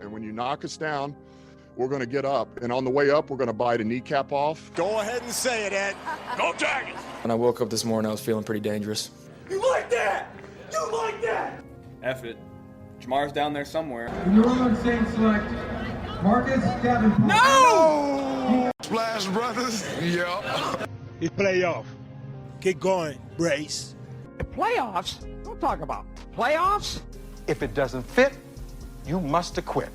And when you knock us down, we're going to get up. And on the way up, we're going to bite a kneecap off. Go ahead and say it, Ed. Go Tigers! When I woke up this morning, I was feeling pretty dangerous. You like that? You like that? F it. Jamar's down there somewhere. In the New Orleans Saints select Marcus Davenport. No! Splash Brothers. Yeah. It's playoff. Keep going, Brace. Playoffs? Don't talk about playoffs. If it doesn't fit, you must acquit.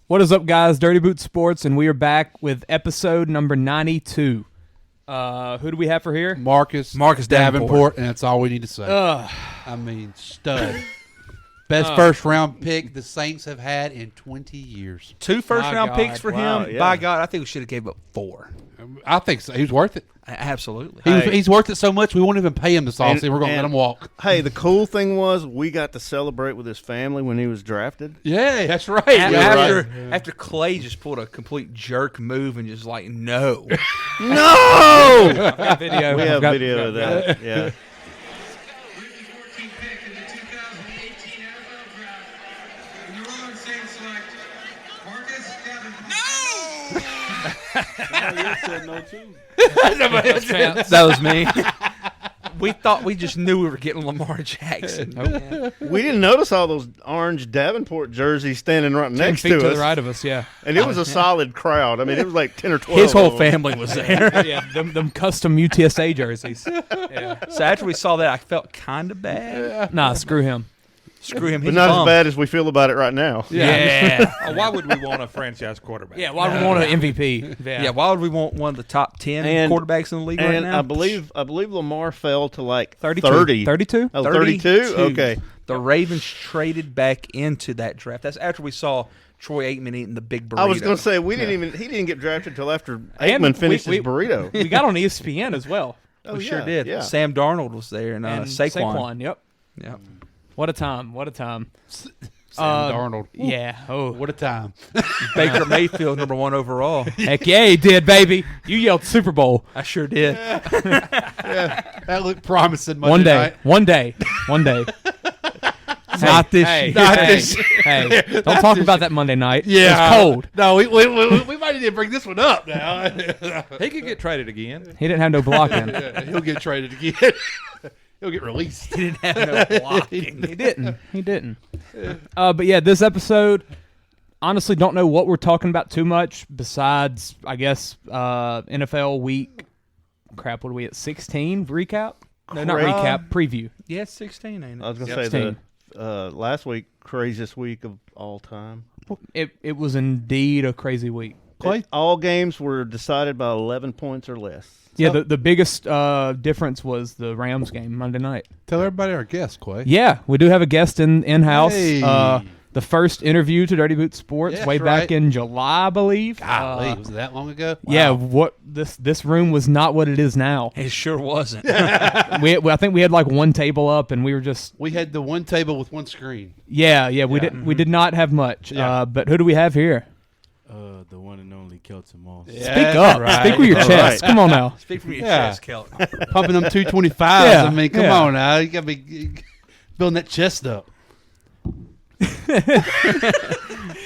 What is up, guys? Dirty Boot Sports, and we are back with episode number 92. Who do we have for here? Marcus Davenport, and that's all we need to say. I mean, stud. Best first-round pick the Saints have had in 20 years. 2 first-round picks for him? Yeah. By God, I think we should have gave up 4. I think so. He was worth it. Absolutely. He's worth it so much, we won't even pay him this offseason. We're going to let him walk. Hey, the cool thing was we got to celebrate with his family when he was drafted. Yeah, that's right. After Clay just pulled a complete jerk move and just like, no. No! I've got video. We have video of that, yeah. That was me. We thought we just knew we were getting Lamar Jackson. We didn't notice all those orange Davenport jerseys standing right next 10 feet to us. the right of us, yeah. And it was a solid crowd. I mean, it was like 10 or 12. His whole family was there. Yeah, them custom UTSA jerseys. Yeah. So after we saw that, I felt kind of bad. Nah, screw him. Screw him. But not as bad as we feel about it right now. Yeah. Why would we want a franchise quarterback? Yeah, why would we want an MVP? Yeah, why would we want one of the top 10 quarterbacks in the league right now? And I believe Lamar fell to like 32. 30. 32? Oh, 32? Okay. The Ravens traded back into that draft. That's after we saw Troy Aikman eating the big burrito. I was going to say, he didn't get drafted until after Aikman finished his burrito. We got on ESPN as well. We sure did. Yeah. Sam Darnold was there and Saquon. Yep. What a time. What a time. Sam Darnold. Yeah. Oh. What a time. Baker Mayfield, number 1 overall. Heck yeah, he did, baby. You yelled Super Bowl. I sure did. Yeah. That looked promising One day. Not this year. Hey, don't talk about that Monday night. Yeah. It's cold. No, we might need to bring this one up now. He could get traded again. He didn't have no blocking. Yeah, he'll get traded again. He'll get released. He didn't have no blocking. He didn't. But yeah, this episode, honestly, don't know what we're talking about too much besides, I guess, NFL week. Crap, what are we at? 16 recap? No, not recap. Preview. Yeah, it's 16, ain't it? I was going to say the last week, craziest week of all time. It was indeed a crazy week. Clay? All games were decided by 11 points or less. Yeah, the biggest difference was the Rams game Monday night. Tell everybody our guest, Clay. Yeah, we do have a guest in-house. Hey. The first interview to Dirty Boot Sports back in July, I believe. Golly, was it that long ago? Wow. Yeah, this room was not what it is now. It sure wasn't. I think we had like one table up, and we were just... We had the one table with one screen. Yeah, we did not have much. Yeah. But who do we have here? The one and only Kelton Moss. Yeah, speak up. Right. Speak with your chest. Come on now. Speak from your chest, Kelton. Pumping them 225s. I mean, come on now. You got to be building that chest up.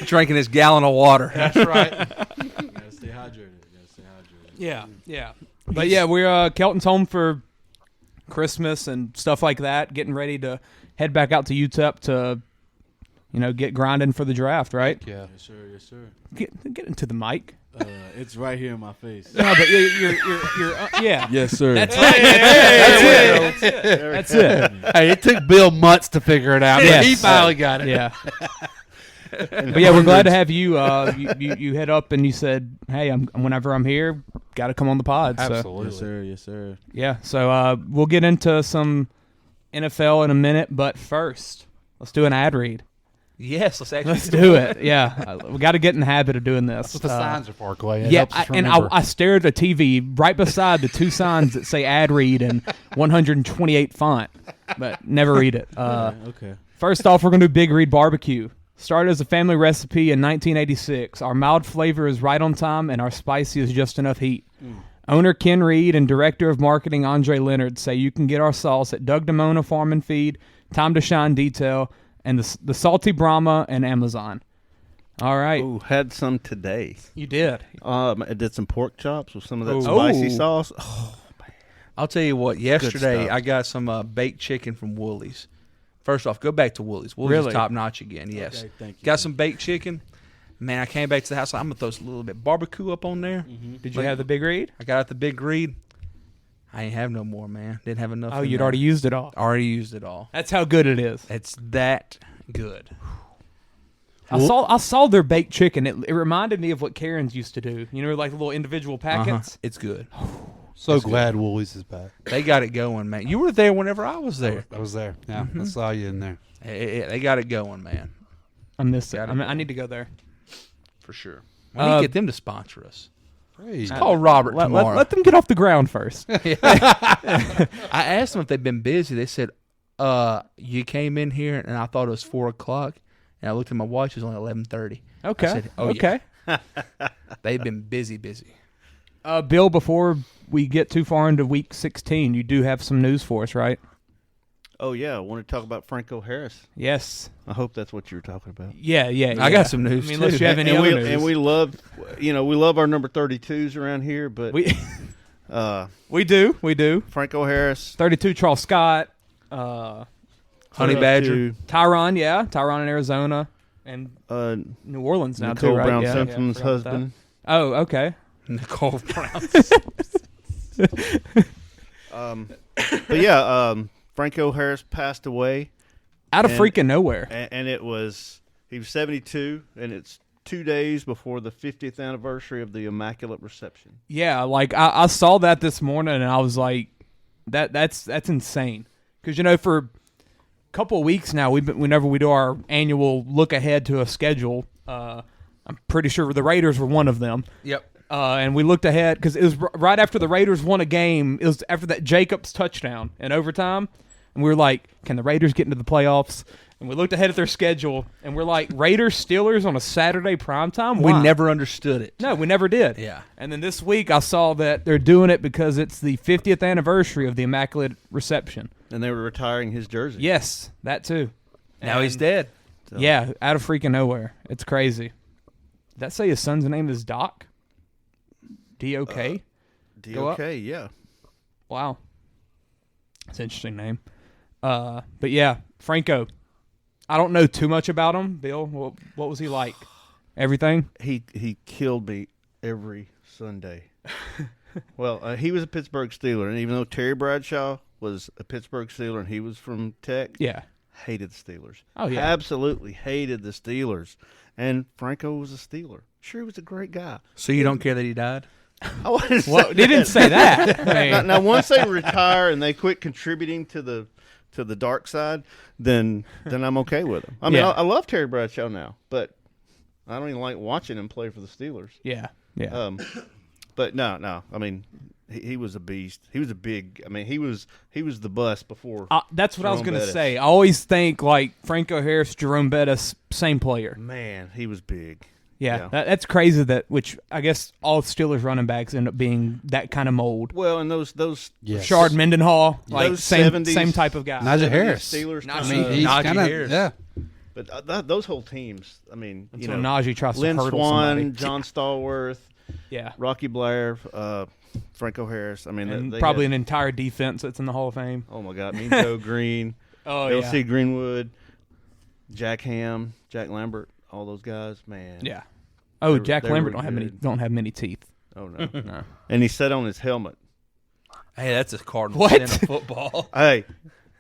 Drinking his gallon of water. That's right. Gotta stay hydrated. Yeah. But yeah, we're Kelton's home for Christmas and stuff like that, getting ready to head back out to UTEP to get grinding for the draft, right? Yeah. Yes, sir. Get into the mic. It's right here in my face. No, but you're yeah. Yes, sir. That's right. That's it. Hey, it took Bill months to figure it out, but he finally got it. Yeah. But yeah, we're glad to have you. You head up and you said, "Hey, whenever I'm here, got to come on the pod." Absolutely. Yes, sir. Yeah. So we'll get into some NFL in a minute, but first, let's do an ad read. Yes, let's do it. Yeah, we got to get in the habit of doing this. That's what the signs are for, Clay. Yeah, I stared at the TV right beside the 2 signs that say ad read in 128 font, but never read it. Okay. First off, we're going to do Big Reed BBQ. Started as a family recipe in 1986. Our mild flavor is right on time, and our spicy is just enough heat. Owner Ken Reed and Director of Marketing Andre Leonard say you can get our sauce at Doug DeMona Farm and Feed, Time to Shine Detail, and the salty Brahma and Amazon. All right. Ooh, had some today. You did. I did some pork chops with some of that spicy sauce. Oh, man. I'll tell you what. Yesterday, I got some baked chicken from Woolies. First off, go back to Woolies. Woolies is top notch again. Yes. Okay, thank you. Got some baked chicken. Man, I came back to the house. I'm gonna throw a little bit of barbecue up on there. Did you have the Big Reed? I got out the Big Reed. I ain't have no more, man. Didn't have enough. Oh, you'd already used it all. Already used it all. That's how good it is. It's that good. I saw their baked chicken. It reminded me of what Karen's used to do. You know, like little individual packets. It's good. So glad Woolies is back. They got it going, man. You were there whenever I was there. I was there. Yeah, I saw you in there. They got it going, man. I miss it. I need to go there. For sure. We need to get them to sponsor us. Hey. Call Robert tomorrow. Let them get off the ground first. I asked them if they've been busy. They said, you came in here, and I thought it was 4 o'clock. And I looked at my watch. It was only 11:30. Okay. I said, okay. Yeah. They've been busy. Bill, before we get too far into week 16, you do have some news for us, right? Oh, yeah. I want to talk about Franco Harris. Yes. I hope that's what you were talking about. Yeah. I got some news, unless you have any other news. And we love, we love our number 32s around here, but we do. Franco Harris, 32 Charles Scott, Honey Badger, Tyron in Arizona, and New Orleans now Nicole too, right? Brown Simpson's husband. Oh, okay. Nicole Brown. But yeah, Franco Harris passed away out of freaking nowhere, and he was 72, and it's 2 days before the 50th anniversary of the Immaculate Reception. Yeah, like I saw that this morning, and I was like, that's insane. Because for a couple of weeks now, whenever we do our annual look ahead to a schedule, I'm pretty sure the Raiders were one of them. Yep. And we looked ahead because it was right after the Raiders won a game. It was after that Jacobs touchdown in overtime. And we were like, can the Raiders get into the playoffs? And we looked ahead at their schedule, and we're like, Raiders-Steelers on a Saturday primetime? We Why? never understood it. No, we never did. Yeah. And then this week I saw that they're doing it because it's the 50th anniversary of the Immaculate Reception. And they were retiring his jersey. Yes, that too. Now he's dead. So. Yeah, out of freaking nowhere. It's crazy. Did that say his son's name is Doc? D-O-K? D-O-K, yeah. Wow. That's an interesting name. But yeah, Franco. I don't know too much about him. Bill, what was he like? Everything? He killed me every Sunday. Well, he was a Pittsburgh Steeler, and even though Terry Bradshaw was a Pittsburgh Steeler and he was from Tech, hated the Steelers. Oh, yeah. Absolutely hated the Steelers. And Franco was a Steeler. Sure, he was a great guy. So you don't care that he died? I wouldn't say Well, they didn't say that. Now, once they retire and they quit contributing to the dark side, then I'm okay with them. I mean, I love Terry Bradshaw now, but I don't even like watching him play for the Steelers. Yeah. But no. I mean, he was a beast. He was a big. I mean, he was the bust before. That's what Jerome I was going to Bettis. say. I always think like Franco Harris, Jerome Bettis, same player. Man, he was big. Yeah. That's crazy. Which I guess all Steelers running backs end up being that kind of mold. Well, and those Shard Mendenhall, like those same 70s same type of guy. Najee Harris. Steelers. He's Najee kinda, Harris. yeah. But those whole teams. I mean, Until Najee tries Lynn to hurdle Swan, somebody. John Stallworth, Rocky Blair, Franco Harris. I mean, And they probably had, an entire defense that's in the Hall of Fame. Oh my God, Mean Joe Green, L.C. Greenwood, Jack Ham, Jack Lambert, all those guys. Man. Yeah. Oh, Jack they Lambert were don't have many teeth. Oh no. No. And he sat on his helmet. Hey, that's a Cardinal What? sin in football. Hey.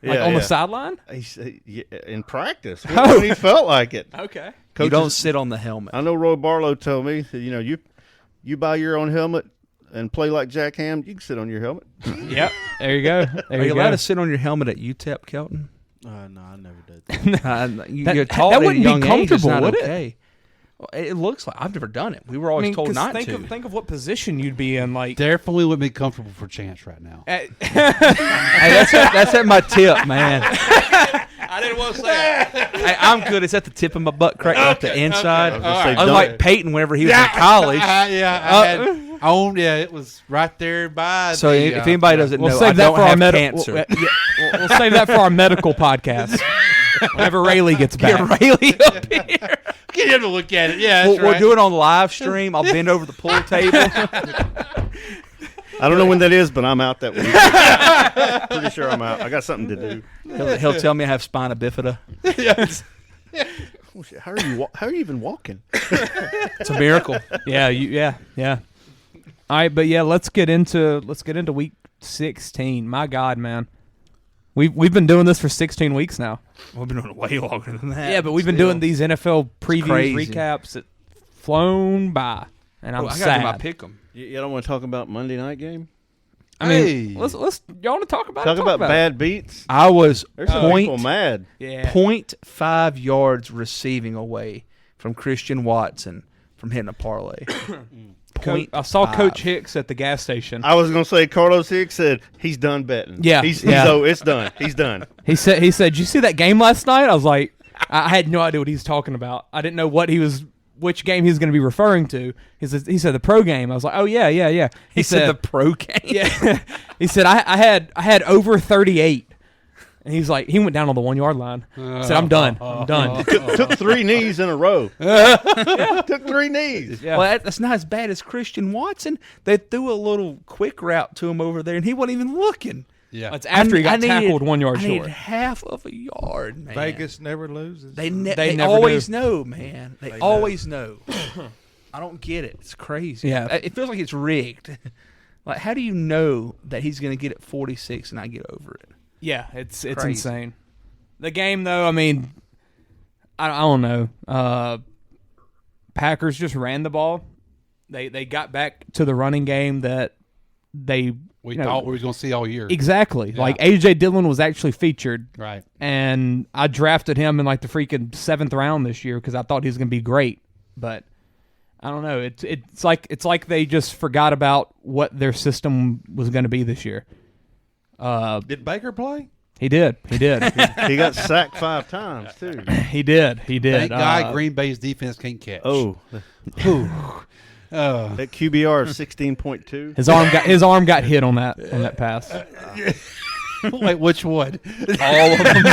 Like on the sideline? In practice, when he felt like it. Okay. You don't sit on the helmet. I know Roy Barlow told me that, you buy your own helmet and play like Jack Ham, you can sit on your helmet. Yep. There you go. Are you allowed to sit on your helmet at UTEP, Kelton? No, I never did. You're taught that at a wouldn't be young age, it's comfortable, not would it? okay. Well, it looks like I've never done it. We were always told 'cause not think to. Think of what position you'd be in. Like Definitely wouldn't be comfortable for Chance right now. Hey, that's at my tip, man. I didn't want to say that. Hey, I'm good. It's at the tip of my butt crack, not the inside. Okay. Unlike Peyton, whenever he was in college. It was right there by. So if anybody doesn't We'll know, save I that don't for our have cancer. We'll save that for our medical podcast. Whenever Rayleigh gets back. Get Rayleigh up here. Get him to look at it. Yeah, that's We'll do it on live stream. I'll bend over the pool table. I don't know when that is, but I'm out that week. Pretty sure I'm out. I got something to do. He'll tell me I have spina bifida. Yes. Oh, shit. How are you even walking? It's a miracle. Yeah. All right, but yeah, let's get into week 16. My God, man. We've been doing this for 16 weeks now. We've been doing it way longer than that. Yeah, but we've been doing these NFL previews, recaps that flown by, and I'm I sad. got to pick 'em. You don't want to talk about Monday night game? I mean, let's y'all want to talk about talk about bad it. beats. I was There's some people mad. Yeah. 0.5 yards receiving away from Christian Watson from hitting a parlay. I saw Coach Hicks at the gas station. I was gonna say Carlos Hicks said he's done betting. Yeah, it's done. He's done. He said, "Did you see that game last night?" I was like, I had no idea what he was talking about. I didn't know which game he was going to be referring to. He said the pro game. I was like, oh yeah. He said the pro game. Yeah. He said I had over 38. And he's like, he went down on the 1 yard line. Said, I'm done. Took 3 knees in a row. Took 3 knees. Yeah. Well, that's not as bad as Christian Watson. They threw a little quick route to him over there, and he wasn't even looking. Yeah, it's after he got tackled 1 yard short. I need half of a yard, man. Vegas never loses. They never always do. know, man. They always know. I don't get it. It's crazy. Yeah, it feels like it's rigged. Like, how do you know that he's going to get it 46 and I get over it? Yeah, it's insane. The game, though, I mean, I don't know. Packers just ran the ball. They got back to the running game that we thought we were going to see all year. Exactly. Yeah. Like, A.J. Dillon was actually featured. Right. And I drafted him in, like, the freaking 7th round this year because I thought he was going to be great. But I don't know. It's like they just forgot about what their system was going to be this year. Did Baker play? He did. He got sacked 5 times, too. He did. Thank God Green Bay's defense can't catch. Oh. That QBR of 16.2. His arm got hit on that pass. Wait, which one? All of them.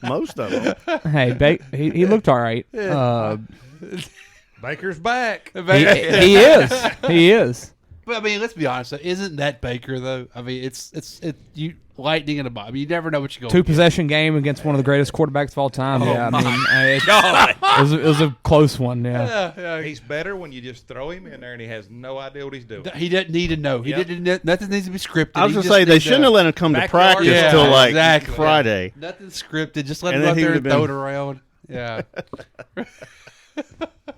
Most of them. Hey, he looked all right. Baker's back. He is. He is. But I mean, let's be honest. Isn't that Baker though? I mean, it's you lightning in a bomb. You never know what you're going. 2 possession game against one of the greatest quarterbacks of all time. Oh, yeah, I mean, it was a close one. Yeah. He's better when you just throw him in there and he has no idea what he's doing. He doesn't need to know. He didn't. Nothing needs to be scripted. I was gonna say they shouldn't have let him come to practice till like Friday. Yeah. Nothing scripted. Just let him go out there and throw it around. Yeah.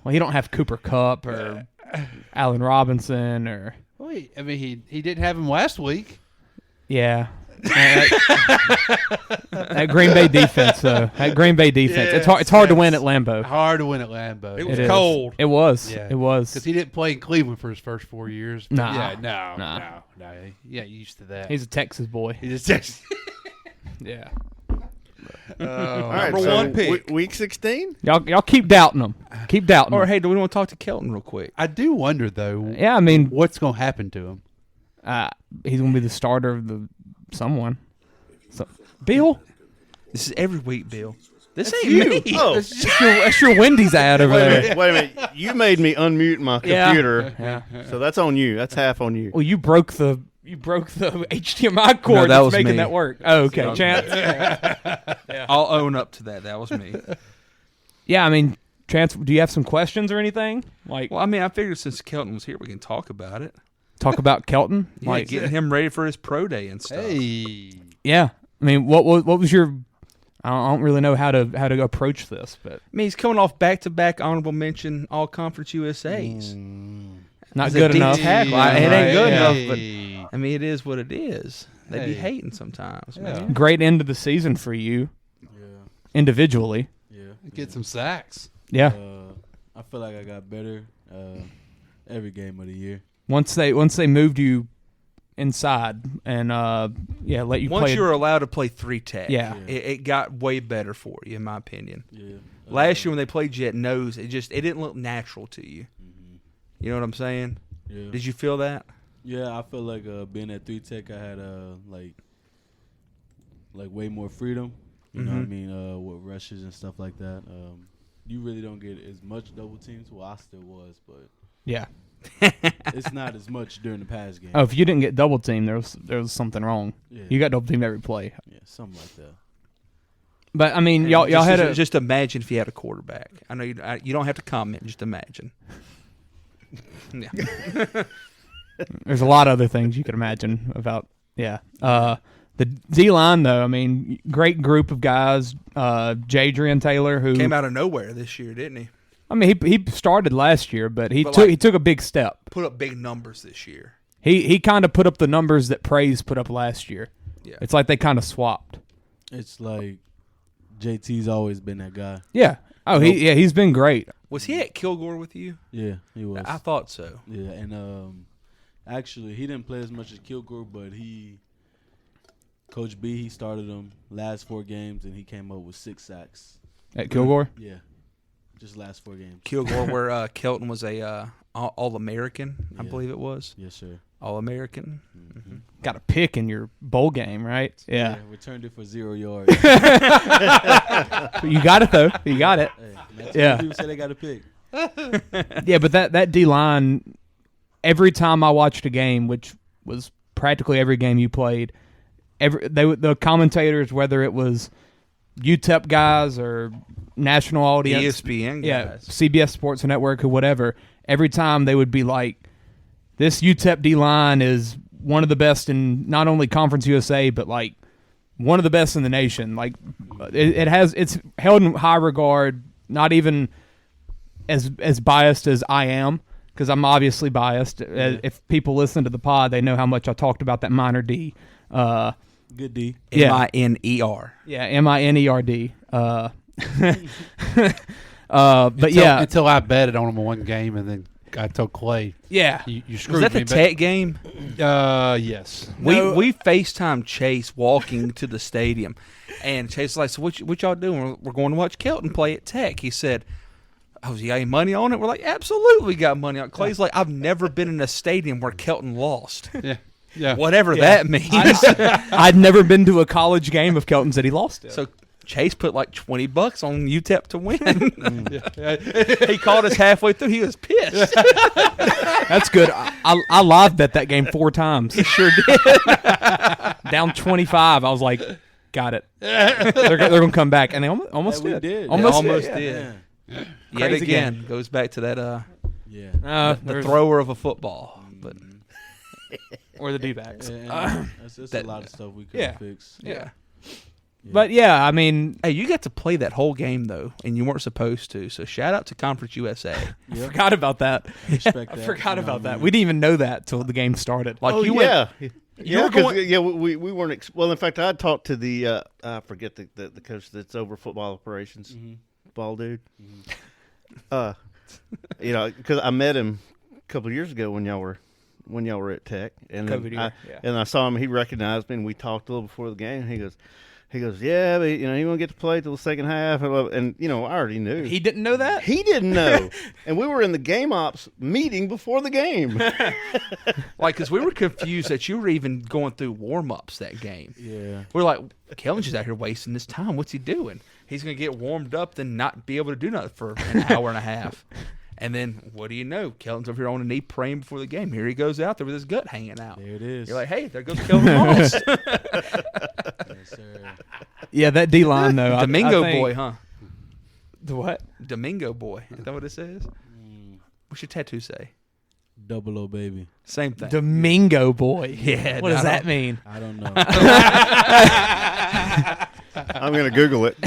Well, you don't have Cooper Kupp or Allen Robinson or. Well, I mean, he didn't have him last week. Yeah. That Green Bay defense, though. That Green Bay defense. Yeah, it's hard to win at Lambeau. Hard to win at Lambeau. It was cold. It was. Yeah. It was. Because he didn't play in Cleveland for his first 4 years. Nah. Yeah, no. Yeah, used to that. He's a Texas boy. He's a Texas. Yeah. All right, number one pick. Week 16? Y'all keep doubting them. Keep doubting Or, them. hey, do we want to talk to Kelton real quick? I do wonder, though. Yeah, I mean, what's going to happen to him? He's going to be the starter of someone. Bill? This is every week, Bill. This ain't you. me. Oh. That's your Wendy's ad over there. Wait a minute. You made me unmute my computer. Yeah. So that's on you. That's half on you. Well, you broke the HDMI cord that that's was making me. that work. Oh, okay. So- Chance. Yeah. I'll own up to that. That was me. Yeah, I mean, Chance, do you have some questions or anything? Like, Well, I mean, I figured since Kelton was here, we can talk about it. talk about Kelton? Yeah, Like, getting him ready for his pro day and stuff. Hey. yeah. I mean, what was your? I don't really know how to approach this, but I mean, he's coming off back-to-back honorable mention All Conference USAs. not He's a good deep enough. tackle. It ain't good enough, but Hey. I mean, it is what it is. They be Hey. hating sometimes, Yeah. man. Great end of the season for you, Yeah. individually. Yeah. Get some sacks. Yeah. I feel like I got better every game of the year. Once they moved you inside and let you Once play. you were allowed to play 3-tech, Yeah. it got way better for you, in my opinion. Yeah. Last year when they played you at nose, it didn't look natural to you. You know what I'm saying? Yeah. Did you feel that? Yeah, I feel like being at 3-tech, I had like way more freedom. You know what I mean? With rushes and stuff like that. You really don't get as much double teams. Well, I still was, but Yeah. it's not as much during the pass game. Oh, if you didn't get double teamed, there was something wrong. Yeah. You got double teamed every play. Yeah, something like that. But I mean, y'all had just imagine if you had a quarterback. I know you don't have to comment. Just imagine. Yeah. There's a lot of other things you could imagine about. Yeah. The D-line, though, I mean, great group of guys. Jadrian Taylor, who came out of nowhere this year, didn't he? I mean, he started last year, but he took a big step. Put up big numbers this year. He kind of put up the numbers that Praise put up last year. Yeah. It's like they kind of swapped. It's like JT's always been that guy. Yeah. Oh, he's been great. Was he at Kilgore with you? Yeah, he was. I thought so. Yeah, and actually, he didn't play as much as Kilgore, but Coach B, he started him last 4 games, and he came up with 6 sacks. At Kilgore? Yeah, just last 4 games. Kilgore, where Kelton was a All-American, I believe it was. Yes, sir. All-American. Mm-hmm. Got a pick in your bowl game, right? Yeah. Returned it for 0 yards. You got it, though. You got it. Yeah. People say they got a pick. Yeah, but that D-line, every time I watched a game, which was practically every game you played, the commentators, whether it was UTEP guys or national audience, ESPN guys, yeah, CBS Sports Network or whatever, every time they would be like, this UTEP D-line is one of the best in not only Conference USA, but like one of the best in the nation. Like it's held in high regard, not even as biased as I am, because I'm obviously biased. Yeah. If people listen to the pod, they know how much I talked about that minor D. Good D. M-I-N-E-R. Yeah, M-I-N-E-R-D. But yeah. Until I betted on him in one game, and then I told Clay. Yeah. You screwed me. Was that the Tech game? Yes. We FaceTimed Chase walking to the stadium, and Chase was like, so what y'all doing? We're going to watch Kelton play at Tech. He said, oh, you got any money on it? We're like, absolutely we got money on it. Clay's like, I've never been in a stadium where Kelton lost. Yeah. Yeah. Whatever that means. I'd never been to a college game of Kelton's that he lost it. So Chase put like $20 on UTEP to win. He called us halfway through. He was pissed. That's good. I live bet that game 4 times. Sure did. Down 25. I was like, got it. They're going to come back. And they almost did. did. Almost did. did. Yeah. Yet again, goes back to that the thrower of a football. But or the D-backs. That's a lot of stuff we could fix. Yeah. But yeah, I mean, hey, you got to play that whole game though, and you weren't supposed to. So shout out to Conference USA. I forgot about that. Respect I that, forgot you know about what I that. mean? We didn't even know that till the game started. Like Oh, you yeah. went. Yeah, because we weren't. Well, in fact, I talked to the I forget the coach that's over football operations, ball dude. You know, because I met him a couple of years ago when y'all were at Tech, and I saw him. He recognized me, and we talked a little before the game. He goes, yeah, but he won't get to play till the second half, and I already knew. He didn't know that? He didn't know, and we were in the game ops meeting before the game. Like, because we were confused that you were even going through warm-ups that game. Yeah. We're like, Kelton's just out here wasting his time. What's he doing? He's going to get warmed up, then not be able to do nothing for an hour and a half. And then, what do you know? Kelton's over here on a knee praying before the game. Here he goes out there with his gut hanging out. There it is. You're like, hey, there goes Kelton Moss. Yes, sir. Yeah, that D-line, though. Domingo I think, boy, huh? The what? Domingo boy. Is that what it says? What's your tattoo say? 00 baby. Same thing. Domingo boy. Yeah. What does that mean? I don't know. I'm gonna Google it.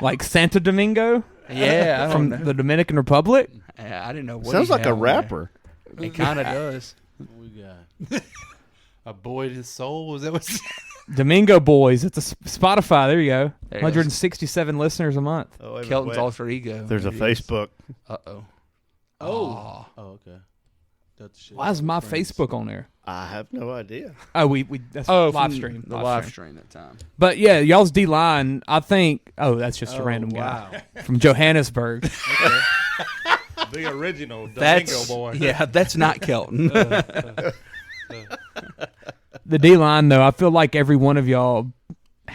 Like Santo Domingo? Yeah. From the Dominican Republic? I didn't know what Sounds he like had a on rapper. there. It kind of does. What we got? A boy in his soul. Was that what? Domingo Boys. It's a Spotify. There you go. There it is. 167 listeners a month. Oh, wait, Kelton's wait. alter ego. There's a Facebook. Uh-oh. Oh, okay. That's shit. Why is my Friends. Facebook on there? I have no idea. Oh, we that's Oh, live from stream. The live stream that time. But yeah, y'all's D line. I think. Oh, that's just a random guy from Johannesburg. The original Domingo That's boy. Yeah, that's not Kelton. The D line, though, I feel like every one of y'all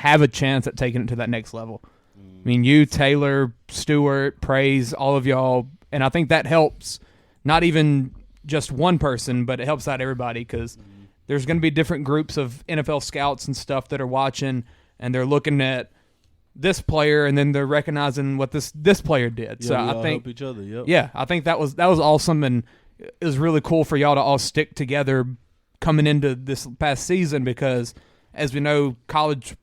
have a chance at taking it to that next level. I mean, you, Taylor, Stewart, Praise, all of y'all, and I think that helps not even just one person, but it helps out everybody because there's going to be different groups of NFL scouts and stuff that are watching, and they're looking at this player, and then they're recognizing what this player did. Yeah, so we I all think, help each other. Yep. yeah, I think that was awesome, and it was really cool for y'all to all stick together coming into this past season because, as we know, college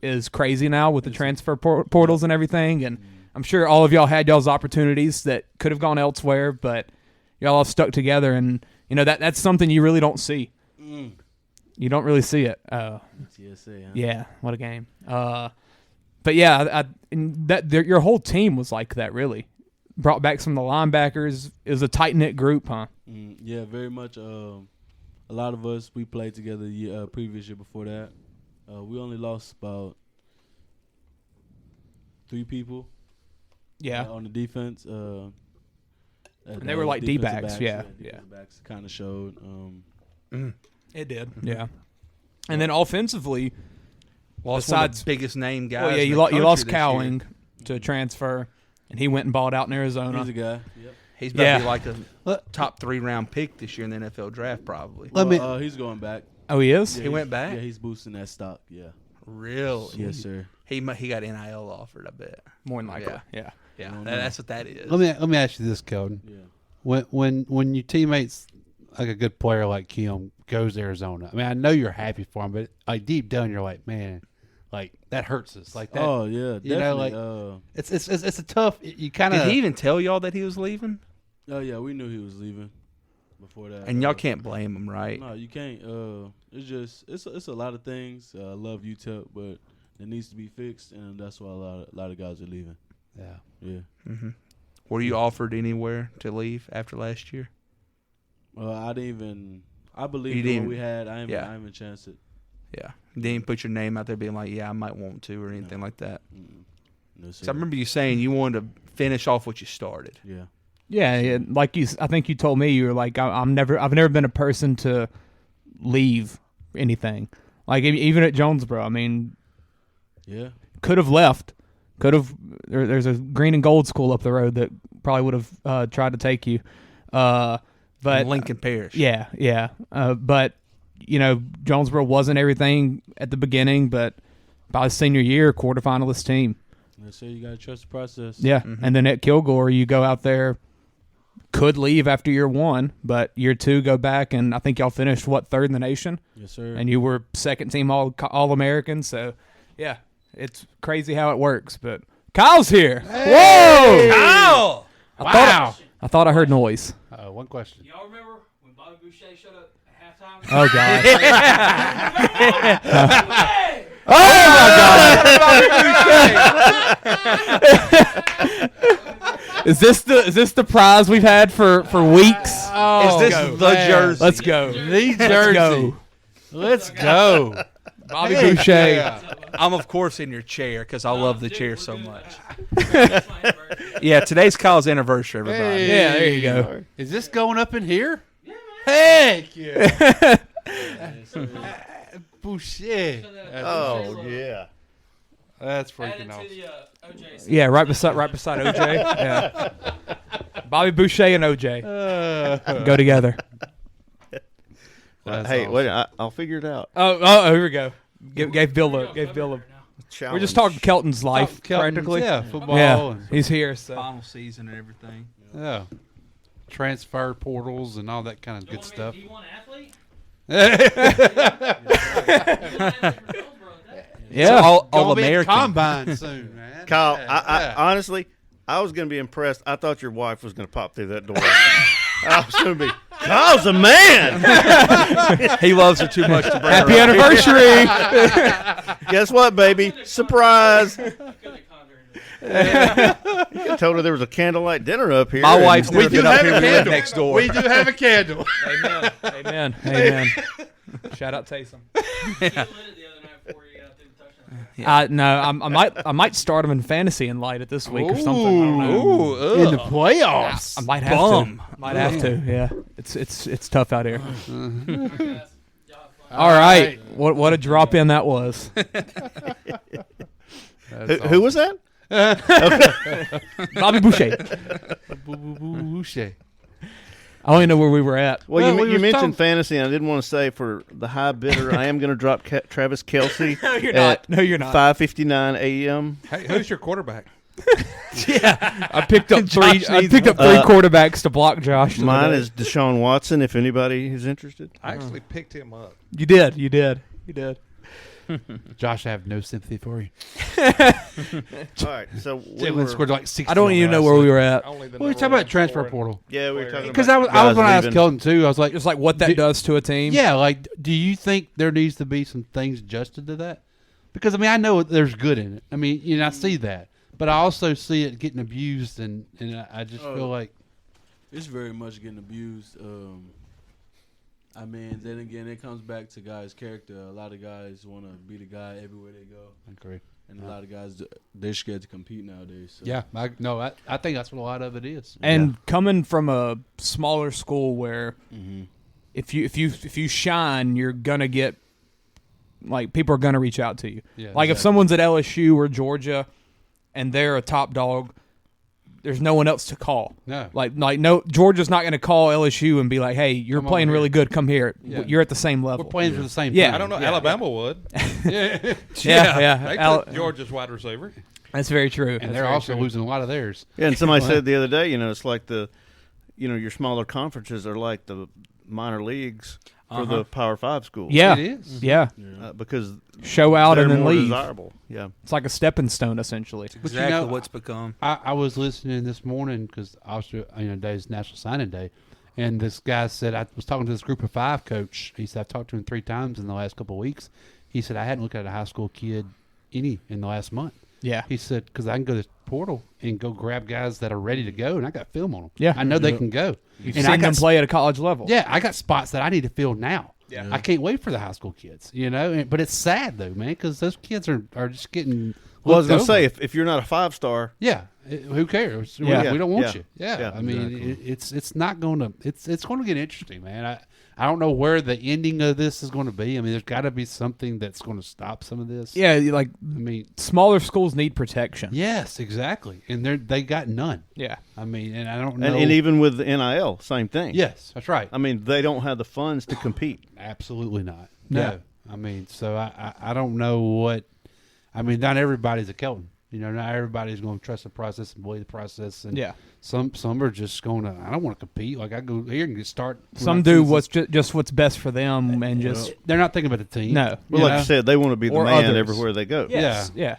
is crazy now with the transfer portals and everything, and I'm sure all of y'all had y'all's opportunities that could have gone elsewhere, but y'all all stuck together, and that's something you really don't see. You don't really see it. TSA, huh? Yeah, what a game. But yeah, your whole team was like that. Really brought back some of the linebackers. It was a tight knit group, huh? Yeah, very much. A lot of us we played together previous year before that. We only lost about 3 people. Yeah, on the defense. And they were like D-backs. Yeah. Backs kind of showed. It did. Yeah, and then offensively, lost one of the biggest name guys. Well, yeah, you lost Cowling to transfer, and he went and balled out in Arizona. He's a guy. Yep. He's about to be like a top 3 round pick this year in the NFL draft, probably. He's going back. Oh, he is? Yeah, he went back? Yeah, he's boosting that stock, yeah. Really? Yes, sir. He got NIL offered, I bet. More than likely, yeah. That's what that is. Let me ask you this, Kelton. Yeah. When your teammates, like a good player like him, goes to Arizona, I mean, I know you're happy for him, but like deep down, you're like, man, like that hurts us. Like that. Oh yeah, definitely. You know, like it's a tough. You kind of. Did he even tell y'all that he was leaving? Oh yeah, we knew he was leaving before that. And y'all can't blame him, right? No, you can't. It's just it's a lot of things. I love UTEP, but it needs to be fixed, and that's why a lot of guys are leaving. Yeah. Mm-hmm. Were you offered anywhere to leave after last year? I didn't even. I believe in what we had. I didn't even chance it. Yeah. You didn't put your name out there being like, yeah, I might want to or anything like that. No, so I remember you saying you wanted to finish off what you started. Yeah. Yeah, like I think you told me you were like, I've never been a person to leave anything. Like even at Jonesboro, I mean, could have left. Could have. There's a green and gold school up the road that probably would have tried to take you. But in Lincoln Parish. Yeah. But Jonesboro wasn't everything at the beginning, but by his senior year, quarterfinalist team. So you got to trust the process. Yeah, and then at Kilgore, you go out there. Could leave after year 1, but year 2 go back, and I think y'all finished 3rd in the nation. Yes, sir. And you were 2nd team all American. So yeah, it's crazy how it works. But Kyle's here. Hey! Whoa, Kyle! I thought I heard noise. One question. Y'all remember when Bobby Boucher showed up at halftime? Oh God! Is this the prize we've had for weeks? Is this the jersey? Let's go. The jersey. Let's go. Bobby Boucher. I'm of course in your chair because I love the chair so much. Yeah, today's Kyle's anniversary, everybody. Hey. Yeah, there you go. Is this going up in here? Yeah, man. Heck yeah. Boucher. Oh yeah. That's freaking awesome. Yeah, right beside OJ. Yeah. Bobby Boucher and OJ go together. Hey, awesome. wait, I'll figure it out. Oh, here we go. Gave Bill a Challenge. We're just talking Kelton's life, practically. Yeah, football. Yeah, he's here. So. Final season and everything. Yeah. Transfer portals and all that kind of good stuff. Do you want an athlete? Yeah, so all be American. Combine soon, man. Kyle, Yeah. I honestly, I was going to be impressed. I thought your wife was going to pop through that door. I was going to be, Kyle's a man. He loves her too much to bring Happy her up. anniversary. Guess what, baby? Surprise. You could have told her there was a candlelight dinner up here. My wife's never We do been up have here. a We live candle. next door. We do have a candle. Amen. Shout out Taysom. I might start him in fantasy and light it this week or something. I don't know. In the playoffs. I might have to. Might have to. Yeah, it's tough out here. All right. What a drop in that was. Who was that? Bobby Boucher. Boucher. I don't even know where we were at. Well, you mentioned fantasy, and I didn't want to say for the high bidder, I am going to drop Travis Kelce. No, you're not. No, you're not. 5:59 a.m. Hey, who's your quarterback? Yeah, I picked up three. I picked up three quarterbacks to block Josh. Mine is Deshaun Watson. If anybody is interested, I actually picked him up. You did. Josh, I have no sympathy for you. All right, so Jalen scored like 60. I don't even know where we were at. We were talking about transfer portal. Yeah, we were talking because about I was going to ask leaving. Kelton too. I was like, Just like what that does to a team. yeah, like, do you think there needs to be some things adjusted to that? Because I mean, I know there's good in it. I mean, I see that, but I also see it getting abused, and I just feel like it's very much getting abused. I mean, then again, it comes back to guys' character. A lot of guys want to be the guy everywhere they go. I agree. And a lot of guys, they're scared to compete nowadays. So. Yeah, I think that's what a lot of it is. And coming from a smaller school where if you shine, you're gonna get like people are gonna reach out to you. Yeah, like if someone's at LSU or Georgia and they're a top dog, there's no one else to call. No. Like no Georgia's not gonna call LSU and be like, hey, you're Come playing over really here. good. Come here. Yeah. You're at the same level. We're playing for the same Yeah. thing. I don't know. Yeah. Alabama would. Yeah. Yeah. They Al- took Georgia's wide receiver. That's very true. And they're also losing a lot of theirs. Yeah, and somebody said the other day, it's like your smaller conferences are like the minor leagues for the Power 5 schools. Yeah. It is. Yeah. Because Show out they're and then more leave. desirable. Yeah. It's like a stepping stone, essentially. But Exactly what's become. I was listening this morning because obviously, today's National Signing Day, and this guy said, I was talking to this group of 5 coach. He said, I've talked to him 3 times in the last couple of weeks. He said, I hadn't looked at a high school kid in the last month. Yeah. He said, because I can go to the portal and go grab guys that are ready to go, and I got film on them. Yeah. I know they can go. You've and seen them play at a college level. Yeah, I got spots that I need to fill now. Yeah. I can't wait for the high school kids, But it's sad, though, man, because those kids are just getting Well, I was going to looked say, over. if you're not a 5-star, who cares? Yeah. We don't want Yeah. you. Yeah, Yeah, I mean, exactly. it's not going to. It's going to get interesting, man. I don't know where the ending of this is going to be. I mean, there's got to be something that's going to stop some of this. Yeah, like I mean, smaller schools need protection. yes, exactly, and they got none. Yeah. I mean, and I don't know. and even with the NIL, same thing. yes, that's right. I mean, they don't have the funds to compete. Absolutely not. Yeah. No, I mean, so I don't know what. I mean, not everybody's a Kelton. Not everybody's going to trust the process and believe the process. And Yeah. some are just going to. I don't want to compete. Like I go here and start. Some do what's just what's best for them, and just They're not thinking about the team. no. Well, like you said, they want to be the Or man others. everywhere they go. Yes. Yeah.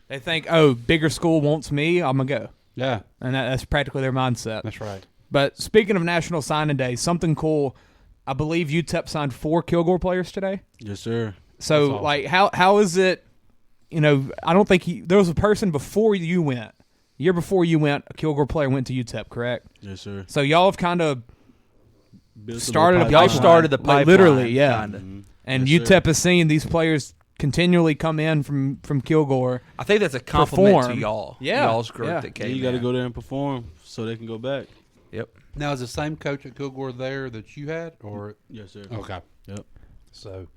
They think, oh, bigger school wants me, I'm gonna go, Yeah, and that's practically their mindset. that's right. But speaking of National Signing Day, something cool. I believe UTEP signed 4 Kilgore players today. Yes, sir. So, That's awesome. like, how is it? I don't think there was a person before you went. Year before you went, a Kilgore player went to UTEP, correct? Yes, sir. So y'all have kind of Built started a little Y'all pipeline. started the Like, pipeline. literally, yeah. Kinda. And Yes, sir. UTEP is seeing these players continually come in from Kilgore. I think that's a compliment Perform. to y'all. Yeah. Y'all's group Yeah. that Yeah, came you got to in. go there and perform so they can go back. Yep. Now, is the same coach at Kilgore there that you had, or Yes, sir. okay? Yep. So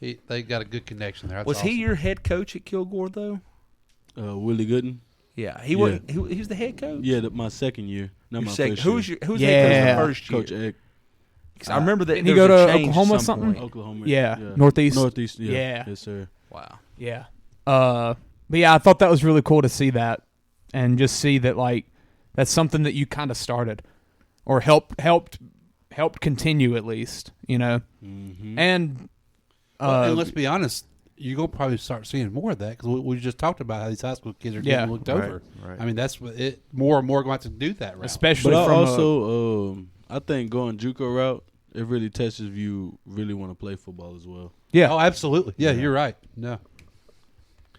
they got a good connection there. That's Was he awesome. your head coach at Kilgore though? Willie Gooden. Yeah, he was. He was the head coach. Yeah, my second year. Not Your my second. first Who year. was your Who was Yeah. the head coach the first year? Coach Egg. 'Cause I remember that. Didn't he there was go a to change Oklahoma at some something? point. Oklahoma. Yeah. Northeast? Northeast. Yeah. Yeah. Yes, sir. Wow. Yeah. But yeah, I thought that was really cool to see that, and just see that like that's something that you kind of started, or helped continue at least, Mm-hmm. And and let's be honest, you're gonna probably start seeing more of that because we just talked about how these high school kids are getting looked over. Right. I mean, that's what it. More and more going to have to do that route. especially But I from also, I think going JUCO route, it really tests if you really want to play football as well. Oh, absolutely. Yeah, you're right. No,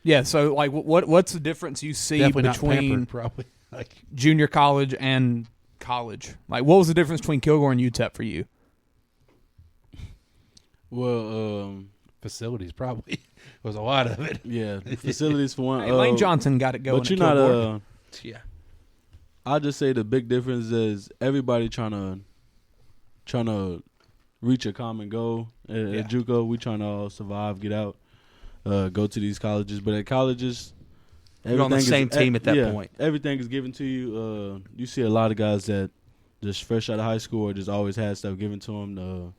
yeah. So like, what's the difference you see definitely not between pampered, probably. Like junior college and college? Like, what was the difference between Kilgore and UTEP for you? Well, facilities, probably was a lot of it. yeah, facilities for one. Hey, Lane Johnson got it going. But you're at not Kilgore. Yeah. I'll just say the big difference is everybody trying to reach a common goal. At JUCO, we trying to all survive, get out, go to these colleges. But at colleges, you're on the same team at that point. Everything is given to you. You see a lot of guys that just fresh out of high school or just always had stuff given to them.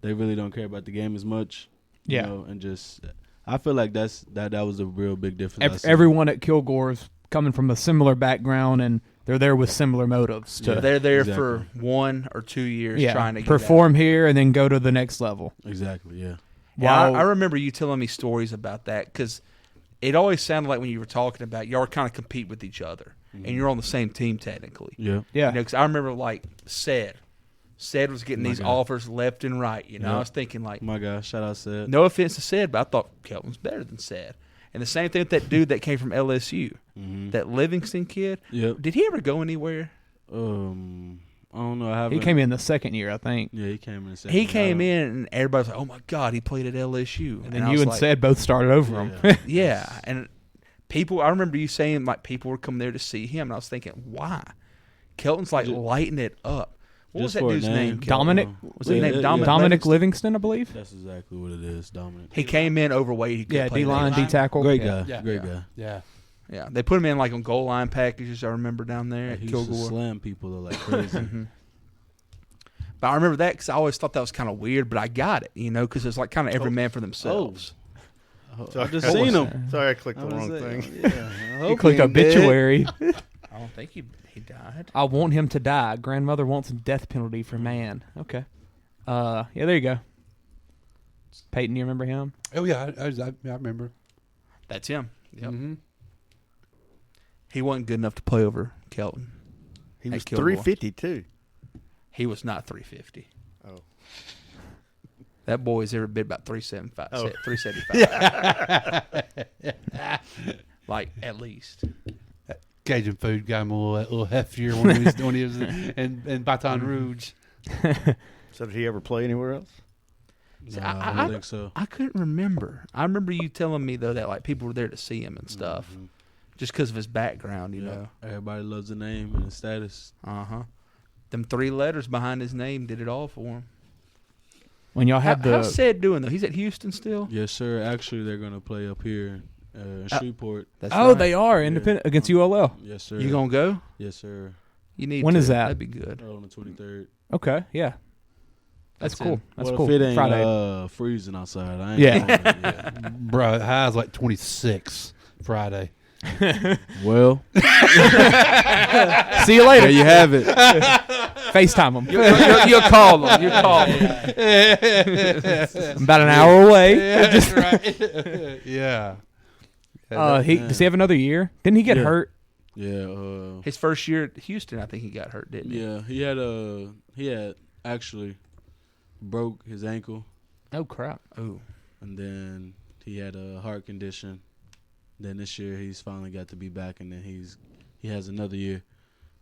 They really don't care about the game as much. You know, and just I feel like that was a real big difference. Everyone at Kilgore's coming from a similar background, and they're there with similar motives. They're there for 1 or 2 years trying to perform here and then go to the next level. Exactly, yeah. Yeah, I remember you telling me stories about that because it always sounded like when you were talking about y'all kind of compete with each other, and you're on the same team technically. Yeah. You know, because I remember like Said was getting these offers left and right. You know, I was thinking like, my God, shout out Said. No offense to Said, but I thought Kelton's better than Said. And the same thing with that dude that came from LSU, that Livingston kid. Yep. Did he ever go anywhere? I don't know. He came in the second year, I think. Yeah, he came in the second year. He came in, and everybody's like, "Oh my God, he played at LSU." And then you and Said both started over him. Yeah, and I remember you saying like people were coming there to see him, and I was thinking, why? Kelton's like lighting it up. What was that dude's name? Dominic. Was his name Dominic? Dominic Livingston, I believe. That's exactly what it is, Dominic. He came in overweight. He could play D-line, D-tackle. Great guy. Great guy. Yeah. They put him in like on goal line packages. I remember down there at He Kilgore. used to slam people though like crazy. But I remember that because I always thought that was kind of weird, but I got it, you know, because it's like kind of every man for themselves. Sorry, I've just seen him. Sorry, I clicked the wrong thing. You clicked obituary. I don't think he died. I want him to die. Grandmother wants a death penalty for man. Okay. Yeah, there you go. Peyton, you remember him? Oh, yeah, I remember. That's him. Yep. He wasn't good enough to play over Kelton. He was 350 too. He was not 350. Oh. That boy's ever been about 375. 375. Like, at least. Cajun food got him a little heftier when he was in Baton Rouge. So did he ever play anywhere else? No, I don't think so. I couldn't remember. I remember you telling me, though, that like people were there to see him and stuff. Just because of his background, you know. Everybody loves the name and the status. Them 3 letters behind his name did it all for him. When y'all had how's Said doing, though? He's at Houston still? Yes, sir. Actually, they're going to play up here in Shreveport. That's right. they are independent against ULL. Yes, sir. You going to go? Yes, sir. You need When to. is that? That'd be good. On the 23rd. Okay, yeah. That's cool. That's cool. If it ain't Friday. freezing outside, I ain't going. Bro, the high's like 26 Friday. Well, see you later. There you have it. FaceTime them. You'll call them. You'll call them. I'm about an hour away. That's right. Yeah. Does he have another year? Didn't he get hurt? Yeah. His first year at Houston, I think he got hurt, didn't he? Yeah, he had actually broke his ankle. Oh crap! Oh, and then he had a heart condition. Then this year he's finally got to be back, and then he has another year,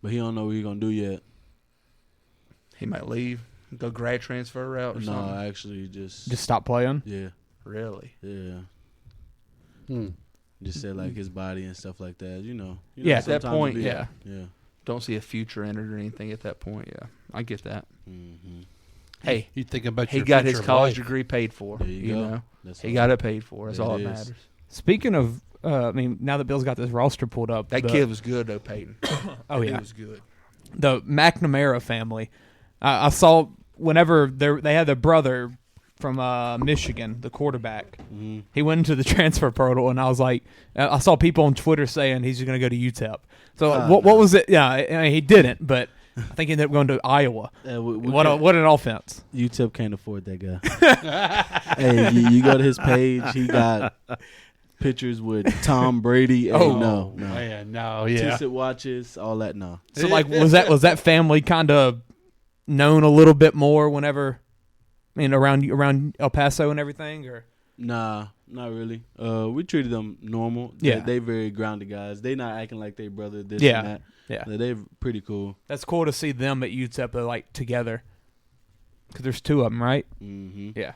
but he don't know what he's gonna do yet. He might leave, go grad transfer route or something. No, actually just stop playing. Yeah. Really? Yeah. Just said like his body and stuff like that. You know at that point, yeah. Don't see a future in it or anything at that point. Yeah, I get that. Mm-hmm. Hey, you think about he got his college degree paid for. You know, he got it paid for. That's all that matters. Speaking of, now that Bill's got this roster pulled up, that kid was good though, Peyton. Oh yeah, he was good. The McNamara family. I saw whenever they had their brother from Michigan, the quarterback. He went into the transfer portal, and I was like, I saw people on Twitter saying he's going to go to UTEP. So what was it? Yeah, I mean, he didn't, but I think he ended up going to Iowa. What an offense! UTEP can't afford that guy. Hey, you go to his page. He got pictures with Tom Brady. Hey, no, man, no, yeah. Tisset watches, all that. No. So like, was that family kind of known a little bit more whenever? I mean, around El Paso and everything, or nah, not really. We treated them normal. Yeah, they very grounded guys. They not acting like they brother this and that. Yeah, they're pretty cool. That's cool to see them at UTEP like together, because there's 2 of them, right? Mm-hmm. Yeah,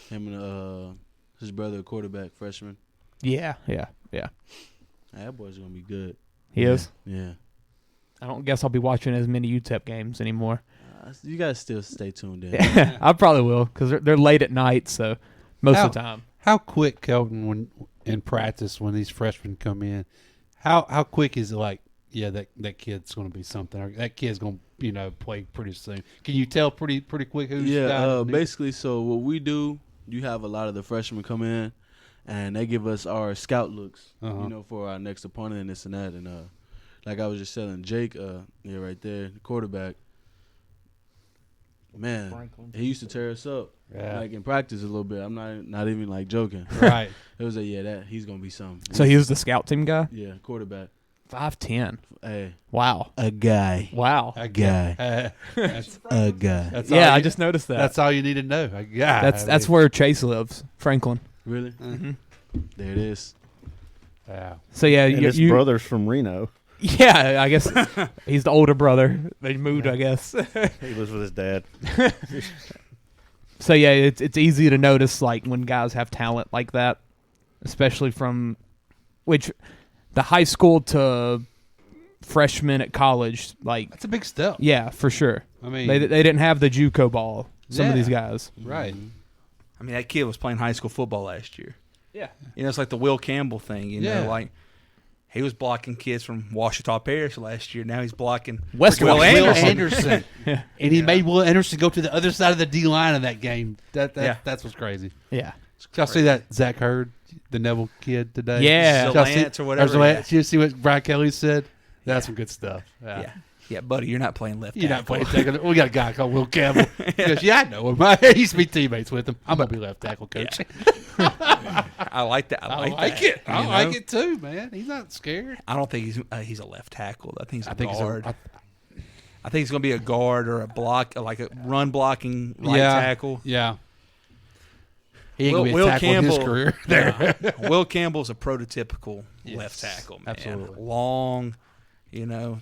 him and his brother, quarterback, freshman. Yeah. That boy's gonna be good. He is. Yeah. I don't guess I'll be watching as many UTEP games anymore. You guys still stay tuned in. Yeah, I probably will because they're late at night, so most of the time. How quick, Kelton, when in practice when these freshmen come in, how quick is it like? Yeah, that kid's going to be something. Or that kid's going to play pretty soon. Can you tell pretty quick who's basically. So what we do, you have a lot of the freshmen come in, and they give us our scout looks, for our next opponent and this and that. And like I was just telling Jake, right there, the quarterback. Man, Franklin. he used to tear us up, like in practice a little bit. I'm not even like joking. Right. It was that he's gonna be something. So he was the scout team guy. Yeah, quarterback. 5'10". Hey, wow, a guy. Wow, a guy. That's a guy. That's I just noticed that. That's all you need to know. A guy. That's where Chase lives, Franklin. Really? Mm-hmm. There it is. Wow. So yeah, and his brother's from Reno. Yeah, I guess he's the older brother. They moved, I guess. He lives with his dad. So yeah, it's easy to notice like when guys have talent like that, especially from the high school to freshman at college. Like that's a big step. Yeah, for sure. I mean, they didn't have the JUCO ball. Some of these guys, right? I mean, that kid was playing high school football last year. Yeah, it's like the Will Campbell thing. Like. He was blocking kids from Washita Parish last year. Now he's blocking Will Anderson. Yeah. And he made Will Anderson go to the other side of the D line in that game. That's what's crazy. Yeah. Did y'all see that Zach Hurd, the Neville kid today? Yeah. Lance or whatever. Did you see what Brian Kelly said? That's some good stuff. Yeah, buddy, you're not playing left You're tackle. not playing tackle. We got a guy called Will Campbell. He goes, I know him. I used to be teammates with him. I'm going to be left tackle coach. Yeah. I like that. I like it. I like it too, man. He's not scared. I don't think he's a left tackle. I think he's a guard. I think he's going to be a guard or a block, like a run blocking right tackle. Yeah. He ain't going to be a tackle in his career. Will Campbell's a prototypical left tackle, man. Absolutely. Long,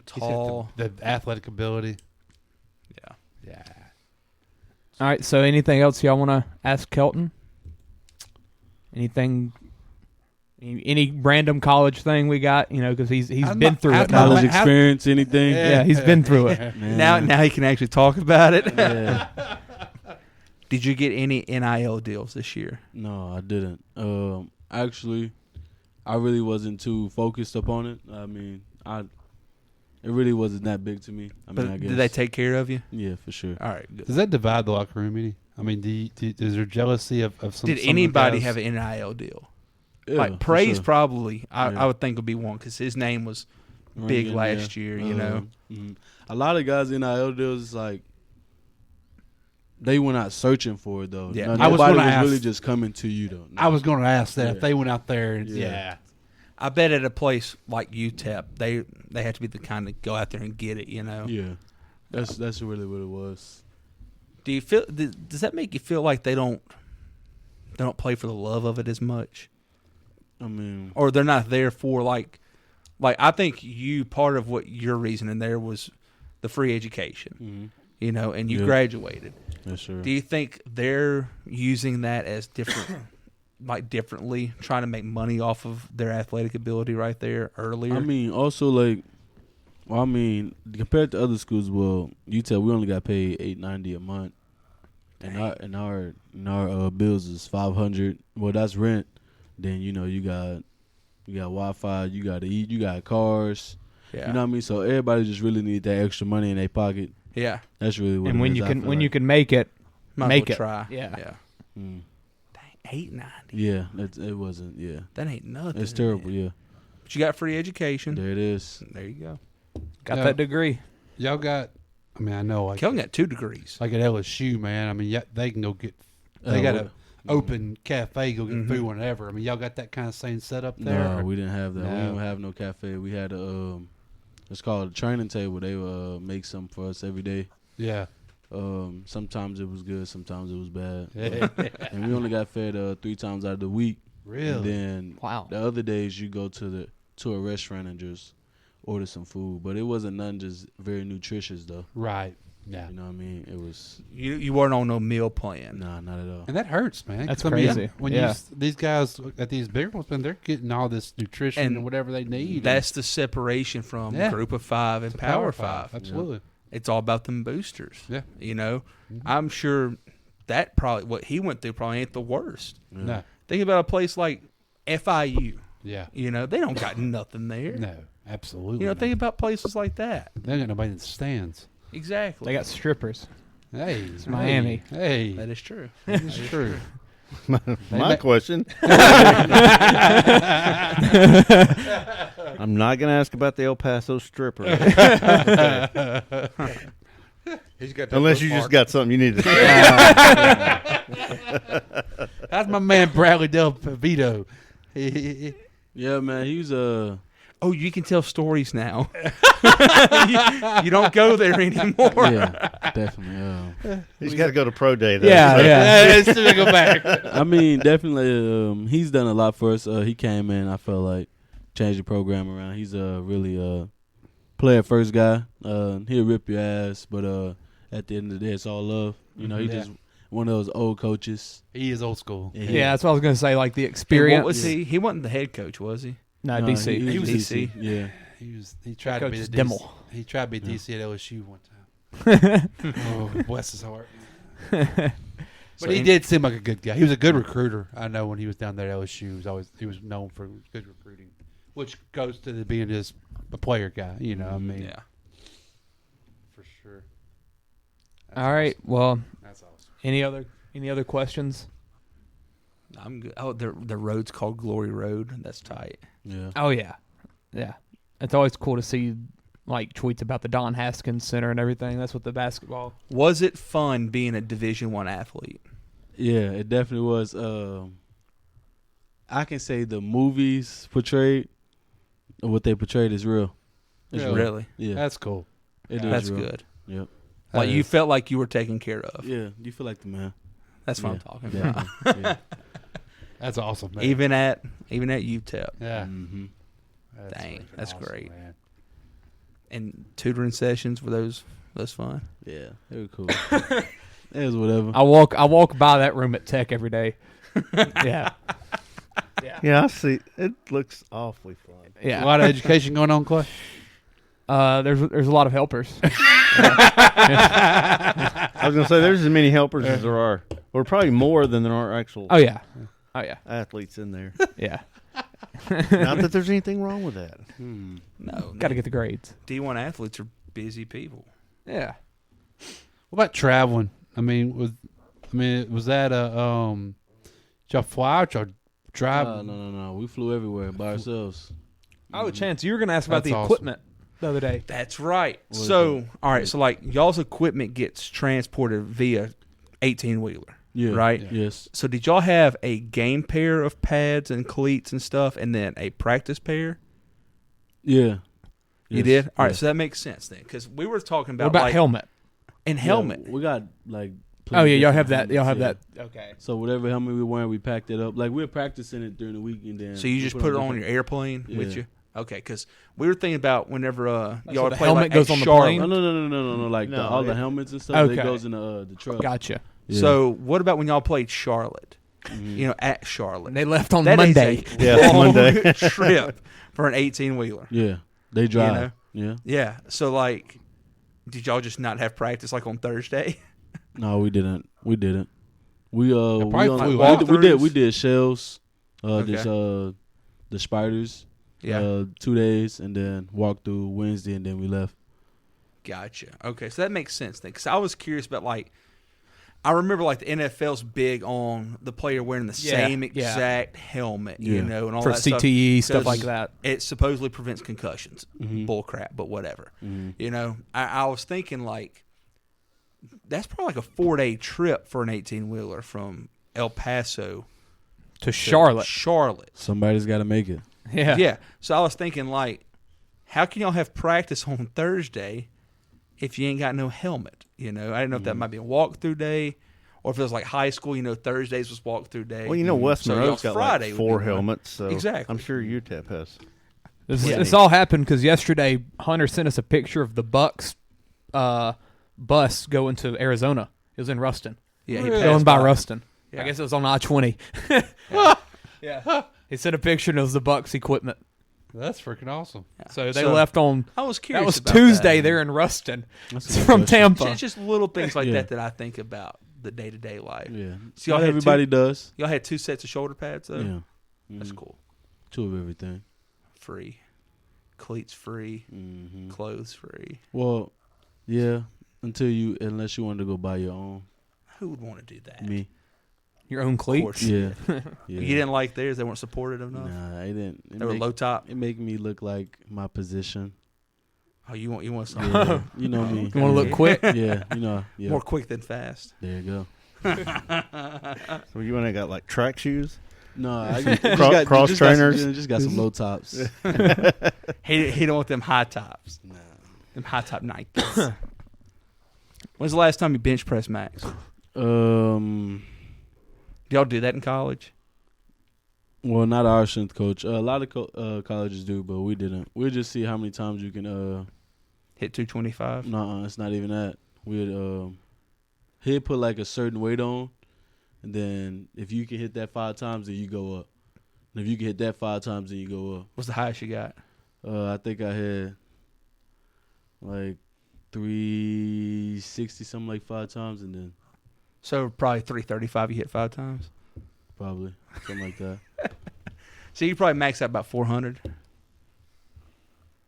tall. The athletic ability. Yeah. All right. So anything else y'all want to ask Kelton? Anything? Any random college thing we got? Because he's been through it. College experience, anything? Yeah, he's been through it. Now he can actually talk about it. Yeah. Did you get any NIL deals this year? No, I didn't. Actually, I really wasn't too focused upon it. I mean, it really wasn't that big to me. I guess. Did they take care of you? Yeah, for sure. All right. Good. Does that divide the locker room any? I mean, is there jealousy of some? Did anybody have an NIL deal? Yeah, like Praise sure. Probably, I would think would be one because his name was big last year. Mm-hmm. A lot of guys in NIL deals like they went out searching for it though. Yeah, nobody was really just coming to you though. No. I was going to ask that if they went out there. And, I bet at a place like UTEP, they have to be the kind to go out there and get it. Yeah, that's really what it was. Do you feel? Does that make you feel like they don't play for the love of it as much? I mean, or they're not there for like I think part of what your reasoning there was the free education, and you graduated. Yes, sir. Do you think they're using that as differently, trying to make money off of their athletic ability right there earlier? I mean, also compared to other schools, UTEP we only got paid $890 a month, and our bills is $500. Well, that's rent. Then you got Wi-Fi, you got to eat, you got cars. Yeah. You know what I mean? So everybody just really need that extra money in their pocket. Yeah. That's really what. And when you can make it, make it. Try. Yeah. Dang, $890. Yeah, it wasn't. Yeah. That ain't nothing. It's terrible. Man. Yeah. But you got free education. There it is. There you go. Got that degree. Y'all got. I mean, I know. Kelton got 2 degrees. Like at LSU, man. I mean, they can go get. They got a open cafe, go get food whenever. I mean, y'all got that kind of same setup there? No, we didn't have that. No. We didn't have no cafe. We had it's called a training table. They make something for us every day. Yeah. Sometimes it was good, sometimes it was bad. And we only got fed 3 times out of the week. Really? And then the other days you go to a restaurant and just order some food, but it wasn't nothing just very nutritious though. Right. Yeah. You know what I mean? It was. You weren't on no meal plan. Nah, not at all. And that hurts, man. That's crazy. When these guys at these bigger ones, man, they're getting all this nutrition and whatever they need. That's the separation from Group of 5 and Power 5. Absolutely. it's all about them boosters. Yeah. You know, I'm sure that probably what he went through probably ain't the worst. No. Think about a place like FIU. Yeah. You know, they don't got nothing there. No, absolutely. You know, think about places like that. They ain't got nobody in the stands. Exactly. They got strippers. Hey, It's Miami. Hey, That is true. that is true. My question. I'm not going to ask about the El Paso stripper. He's got Unless you just got something you need to say. That's my man Bradley Del Vito. Yeah, man. He was Oh, you can tell stories now. you don't go there anymore. Yeah, definitely. He's got to go to pro day, though. Yeah. Still go back. I mean, definitely. He's done a lot for us. He came in. I felt like changed the program around. He's a really player first guy. He'll rip your ass, but at the end of the day, it's all love. You know, he's just one of those old coaches. He is old school. Yeah, that's what I was going to say. Like the experience. What was he? He wasn't the head coach, was he? No, DC. He was DC. Yeah. He tried to be Coach the Dimmel. DC. He tried to be DC at LSU one time. Oh, bless his heart. But he did seem like a good guy. He was a good recruiter. I know when he was down there at LSU, he was known for good recruiting, which goes to being just a player guy. You know, I mean, Yeah. for sure. All right. Well, That's awesome. any other questions? I'm good. Oh, the road's called Glory Road. That's tight. Yeah. Oh yeah, yeah. It's always cool to see like tweets about the Don Haskins Center and everything. That's what the basketball. Was it fun being a Division I athlete? Yeah, it definitely was. I can say the movies portrayed, what they portrayed is real. It's real. Really? Yeah. That's cool. It is That's real. good. Yep. Like you felt like you were taken care of. Yeah, you feel like the man. That's what I'm Yeah, talking definitely. about. Yeah. That's awesome, man. Even at UTEP. Yeah. Mm-hmm. Dang, freaking that's awesome, great. man. And tutoring sessions, were those fun? Yeah, they were cool. It was whatever. I walk by that room at Tech every day. Yeah. Yeah, I see. It looks awfully fun. Yeah. A lot of education going on, Clay. There's a lot of helpers. I was going to say, there's as many helpers as there are. Or probably more than there are actual Oh yeah. athletes in there. Yeah. Not that there's anything wrong with that. No. Got to get the grades. D1 athletes are busy people. Yeah. What about traveling? I mean, was that did y'all fly or y'all drive? No. We flew everywhere by ourselves. Oh, Chance, you were going to ask about That's the awesome. equipment the other day. That's right. What is So, it? all right. So, like, y'all's equipment gets transported via 18-wheeler. Yeah. Right? Yeah. Yes. So, did y'all have a game pair of pads and cleats and stuff, and then a practice pair? Yeah. You Yes. did? All right. Yeah. So, that makes sense then. Because we were talking about, What about like, helmet? and Yeah, helmet. we got like. Oh yeah, y'all different have that. Y'all have helmets, that. Okay. So whatever helmet we were wearing, we packed it up. Like we were practicing it during the week, and then. So, you we just put it on different- your airplane with Yeah. you? Okay. Because we were thinking about whenever so y'all the play helmet like goes at on the Charlotte. plane? No. Like No, all the it- helmets and stuff. Okay. That goes in the truck. Gotcha. Yeah. So, what about when y'all played Charlotte? Mhm. You know, at Charlotte. They left on That is Monday. a Yeah, long Monday. trip for an 18-wheeler. Yeah, they drive. know? Yeah. Yeah. So, like, did y'all just not have practice like on Thursday? No, we didn't. We probably only- flew walkthroughs? we did shells. Okay. Just the spiders. Yeah. 2 days and then walked through Wednesday and then we left. Gotcha. Okay, so that makes sense then. Because I was curious about, like, I remember, like, the NFL's big on the player wearing the same exact helmet, you Yeah. know, and all For that stuff. CTE, stuff 'Cause like that. It supposedly prevents concussions. Mhm. Bull crap, but whatever. Mhm. You know, I was thinking, like, that's probably like a 4-day trip for an 18-wheeler from El Paso To Charlotte. Charlotte. Somebody's got to make it. Yeah. Yeah. So I was thinking, like, how can y'all have practice on Thursday if you ain't got no helmet? You know, I didn't know if that might be a walkthrough day or if it was like high school, you know, Thursdays was walkthrough day. Well, you know, West So Monroe's y'all's got Friday like would be 4 one. helmets. So Exactly. I'm sure UTEP has. This all happened because yesterday Hunter sent us a picture of the Bucks bus going to Arizona. It was in Ruston. Yeah, he Going passed by Ruston. Yeah. I guess it was on I-20. Yeah. He sent a picture and it was the Bucks equipment. That's freaking awesome. So they left on. I was curious. That was about Tuesday. that. They're in Ruston. That's It's a good from question. Tampa. It's just little things like that I think about the day-to-day life. Yeah. So y'all Not had everybody does. Y'all had 2 sets of shoulder pads though. Yeah. That's cool. 2 of everything. Free, cleats free, clothes free. Well, yeah. Unless you wanted to go buy your own. Who would want to do that? Me. Your own cleats. Yeah. You didn't like theirs? They weren't supportive enough. Nah, they didn't. They were low top. It make me look like my position. Oh, you want something? Yeah, you know me. You want to look quick? Yeah, Yeah. More quick than fast. There you go. So you want to got like track shoes? No, I cross trainers. Just got some low tops. He don't want them high tops. Nah. Them high top Nikes. When's the last time you bench press max? Do y'all do that in college? Well, not our strength coach. A lot of colleges do, but we didn't. We'll just see how many times you can hit 225. No, it's not even that. He'd put like a certain weight on, and then if you can hit that 5 times, then you go up. And if you can hit that 5 times, then you go up. What's the highest you got? I think I had like 360 something like 5 times, and then so probably 335 you hit 5 times. Probably something like that. So you probably max out about 400.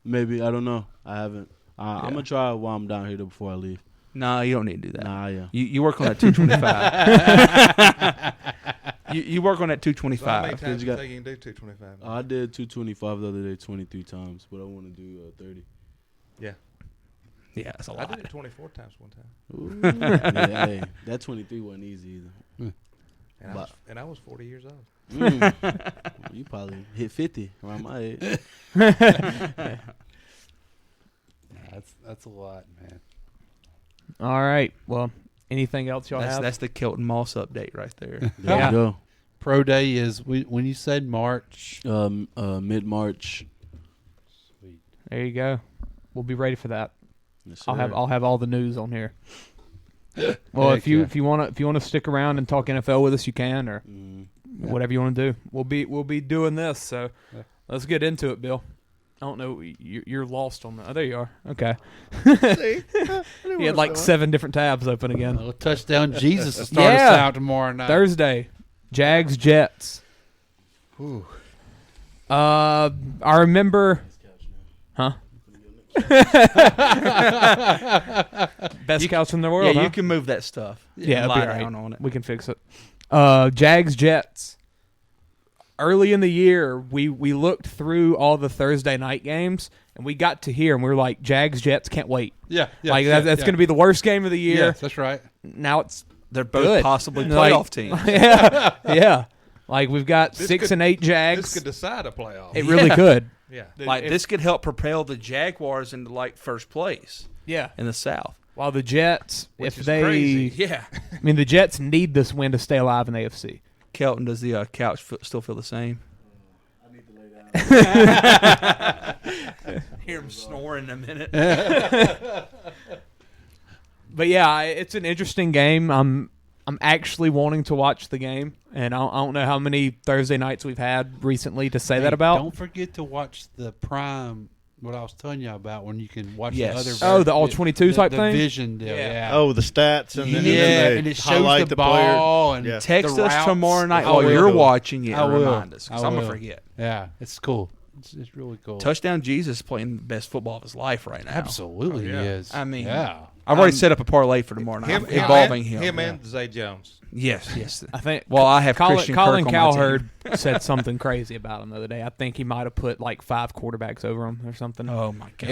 Maybe, I don't know. I haven't. I'm gonna try while I'm down here though before I leave. No, you don't need to do that. Nah, yeah. You work on that 225. you work on that 225. So how many times you think you can do 225? I did 225 the other day 23 times, but I want to do 30. Yeah. Yeah, that's a lot. I did it 24 times one time. Ooh. Yeah, hey, that 23 wasn't easy either. And I was 40 years old. Well, you probably hit 50 around my age. That's a lot, man. All right. Well, anything else y'all have? That's the Kelton Moss update right there. There you go. Pro day is when you said March. Mid-March. Sweet. There you go. We'll be ready for that. Yes, I'll have all the news on here. Well, if you want to stick around and talk NFL with us, you can, or whatever you want to do. We'll be doing this. So let's get into it, Bill. I don't know. You're lost on that. Oh, there you are. Okay. See? You had like 7 different tabs open again. A touchdown Jesus to start us out tomorrow night. Thursday. Jags Jets. Ooh. I remember. Huh? Best couch in the world. Yeah, huh? you can move that stuff. Yeah, it'll lie be all right. down on it. We can fix it. Jags Jets. Early in the year, we looked through all the Thursday night games, and we got to here, and we were like, Jags Jets can't wait. Yeah. Like that's going to be the worst game of the year. Yes, that's right. Now they're both good. possibly playoff like, teams. Yeah. Like we've got 6 and 8 Jags. This could decide a playoff. It really could. Yeah. Like this could help propel the Jaguars into like first place. Yeah. In the South. While the Jets, Which if is they, crazy. Yeah. I mean, the Jets need this win to stay alive in the AFC. Kelton, does the couch still feel the same? I need to lay down. Hear him snoring in a minute. But yeah, it's an interesting game. I'm actually wanting to watch the game, and I don't know how many Thursday nights we've had recently to say that about. Don't forget to watch the Prime. What I was telling you about when you can watch Yes. the other. The all 22 type the thing. Vision deal. Yeah. Oh, the stats and then and it shows highlight the players. ball and Yeah. Text the us routes. tomorrow night I while will. you're watching it I and will. remind us, because I I'm going to will. forget. Yeah, it's cool. It's really cool. Touchdown Jesus playing the best football of his life right now. Absolutely, Oh, yeah. he is. I mean, yeah. I've already set up a parlay for tomorrow night. Involving him. Him and Zay Jones. Yes. I think. Well, I have Colin Christian Kirk on my Cowherd team. said something crazy about him the other day. I think he might have put like 5 quarterbacks over him or something. Oh my god!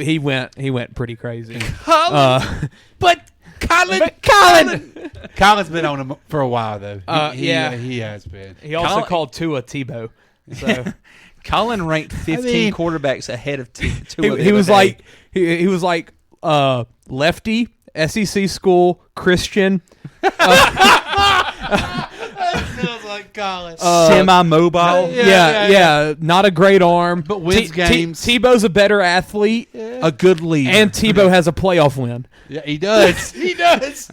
He went pretty crazy. But Colin. Colin's been on him for a while though. He has been. He also called Tua Tebow. So Colin ranked 15 quarterbacks ahead of Tua. he was like he was like lefty, SEC school, Christian. Sounds like Colin. Semi-mobile. Yeah. Not a great arm, but wins games. Tebow's a better athlete, a good leader, and Tebow has a playoff win. Yeah, he does. He does.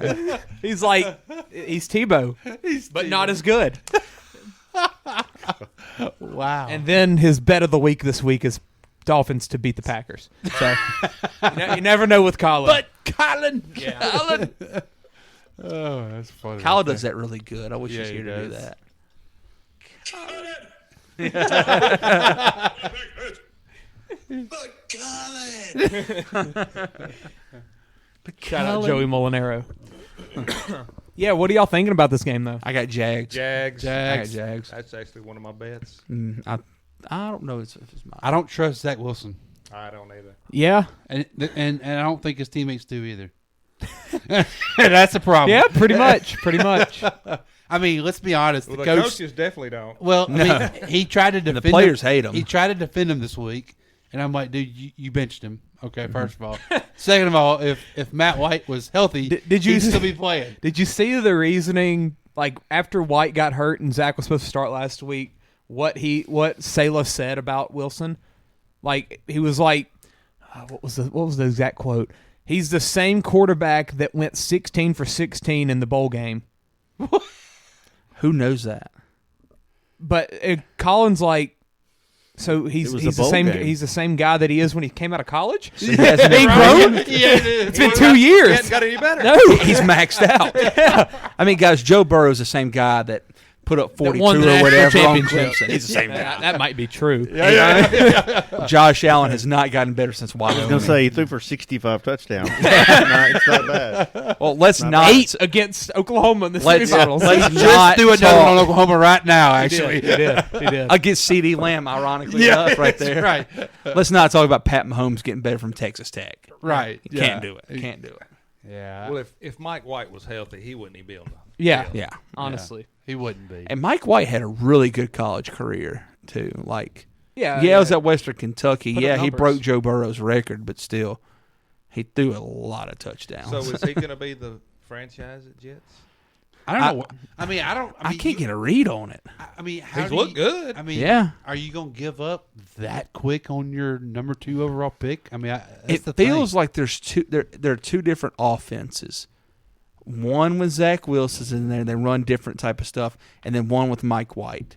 He's Tebow, but not as good. Wow. And then his bet of the week this week is Dolphins to beat the Packers. So you never know with Colin. But Colin. Colin. Oh, that's funny. Colin does that really good. I wish he was Yeah, here he to do does. that. Shout out Joey Molinaro. Yeah, what are y'all thinking about this game though? I got Jags. Jags. I got Jags. That's actually one of my bets. I don't know if it's mine. I don't trust Zach Wilson. I don't either. Yeah, and I don't think his teammates do either. That's a problem. Yeah, pretty much. Pretty much. I mean, let's be honest. Well, the the coach, coaches definitely don't. well, I mean, he tried to defend The players him. hate him. He tried to defend him this week, and I'm like, dude, you benched him. Okay, first of all. Second of all, if Matt White was healthy, Did you he'd still be playing. Did you see the reasoning? Like after White got hurt and Zach was supposed to start last week, what Sala said about Wilson? Like he was like, what was the exact quote? He's the same quarterback that went 16 for 16 in the bowl game. Who knows that? But Colin's like, so he's the same. game. He's the same guy that he is when he came out of college. He hasn't Ain't grown. It's been 2 years. He hasn't got any better. No, He's maxed out. I mean, guys, Joe Burrow's the same guy that put up 42 won the or national whatever on championship. Clemson. He's the same guy. that might be true. Josh Allen has not gotten better since I was Wyoming. going to say he threw for 65 touchdowns. It's not bad. Well, let's not 8 against Oklahoma in the let's semifinals. not Just do another talk one on Oklahoma right now, actually. He did. against CD Lamb, ironically enough, right there. Right. Let's not talk about Pat Mahomes getting better from Texas Tech. Right. You can't do it. Can't do it. Yeah. Well, if Mike White was healthy, he wouldn't even be on the Yeah, Yeah. honestly. He wouldn't be. And Mike White had a really good college career too. Like, Yeah, it was at Western Kentucky. Put up Yeah, he numbers. broke Joe Burrow's record, but still, he threw a lot of touchdowns. So is he going to be the franchise at Jets? I don't know. I can't get a read on it. I mean, how He's do looked you- good. I mean, Yeah. Are you going to give up that quick on your number 2 overall pick? I mean, that's It the feels thing. like there's two. There are two different offenses. One with Zach Wilson's in there, they run different type of stuff, and then one with Mike White.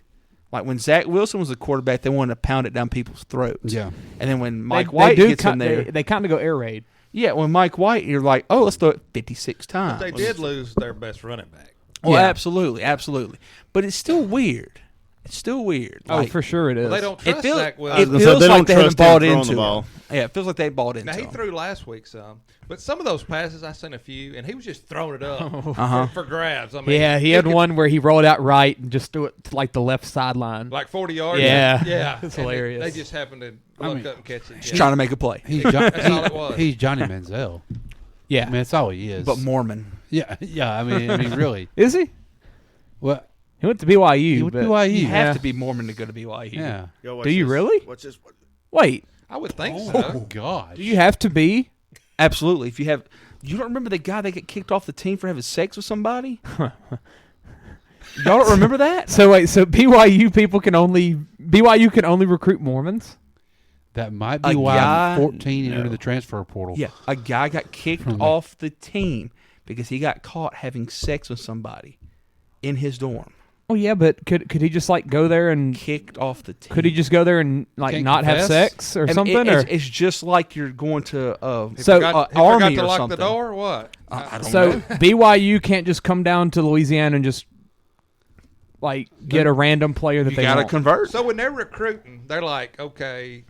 Like when Zach Wilson was a quarterback, they wanted to pound it down people's throats. Yeah. And then when Mike White gets in there, They kind of go air raid. yeah, when Mike White, you're like, oh, let's throw it 56 times. They did lose their best running back. Well, Yeah. absolutely, absolutely. But it's still weird. It's still weird. Oh, Like, for sure it is. Well, they don't It trust feels, Zach it Wilson. gonna say, feels they like don't they haven't trust him bought throwing into the ball. him. Yeah, it feels like they bought into Now, he him. threw last week some, but some of those passes, I seen a few, and he was just throwing it up for grabs. I mean, Yeah, he it had could- one where he rolled out right and just threw it to like the left sideline. like 40 yards. Yeah. Yeah. It's And hilarious. They just happened to look up and catch it. Just trying to make a play. He's, That's all it was. he's Johnny Manziel. Yeah. I mean, that's all he is. But Mormon. yeah, I mean, really. Is he? Well, He went to BYU. he went to but- BYU. You have to be Mormon to go to BYU. Yeah. Do you really? What's this? Wait, I would think Oh, so. gosh. do you have to be? Absolutely. If you have, you don't remember the guy that got kicked off the team for having sex with somebody? Y'all don't remember that? So wait, so BYU can only recruit Mormons? That might be A why guy- 14 entered the transfer portal. Yeah, a guy got kicked From the- off the team because he got caught having sex with somebody in his dorm. Oh yeah, but could he just like go there and Kicked off the team. could he just go there and like Can't not have confess? sex or I mean, something? it's just like you're going to He So, forgot, he army forgot to or lock something. the door or what? I don't so know. BYU can't just come down to Louisiana and just like get a random player that You they got to want. convert. So when they're recruiting, they're like, okay,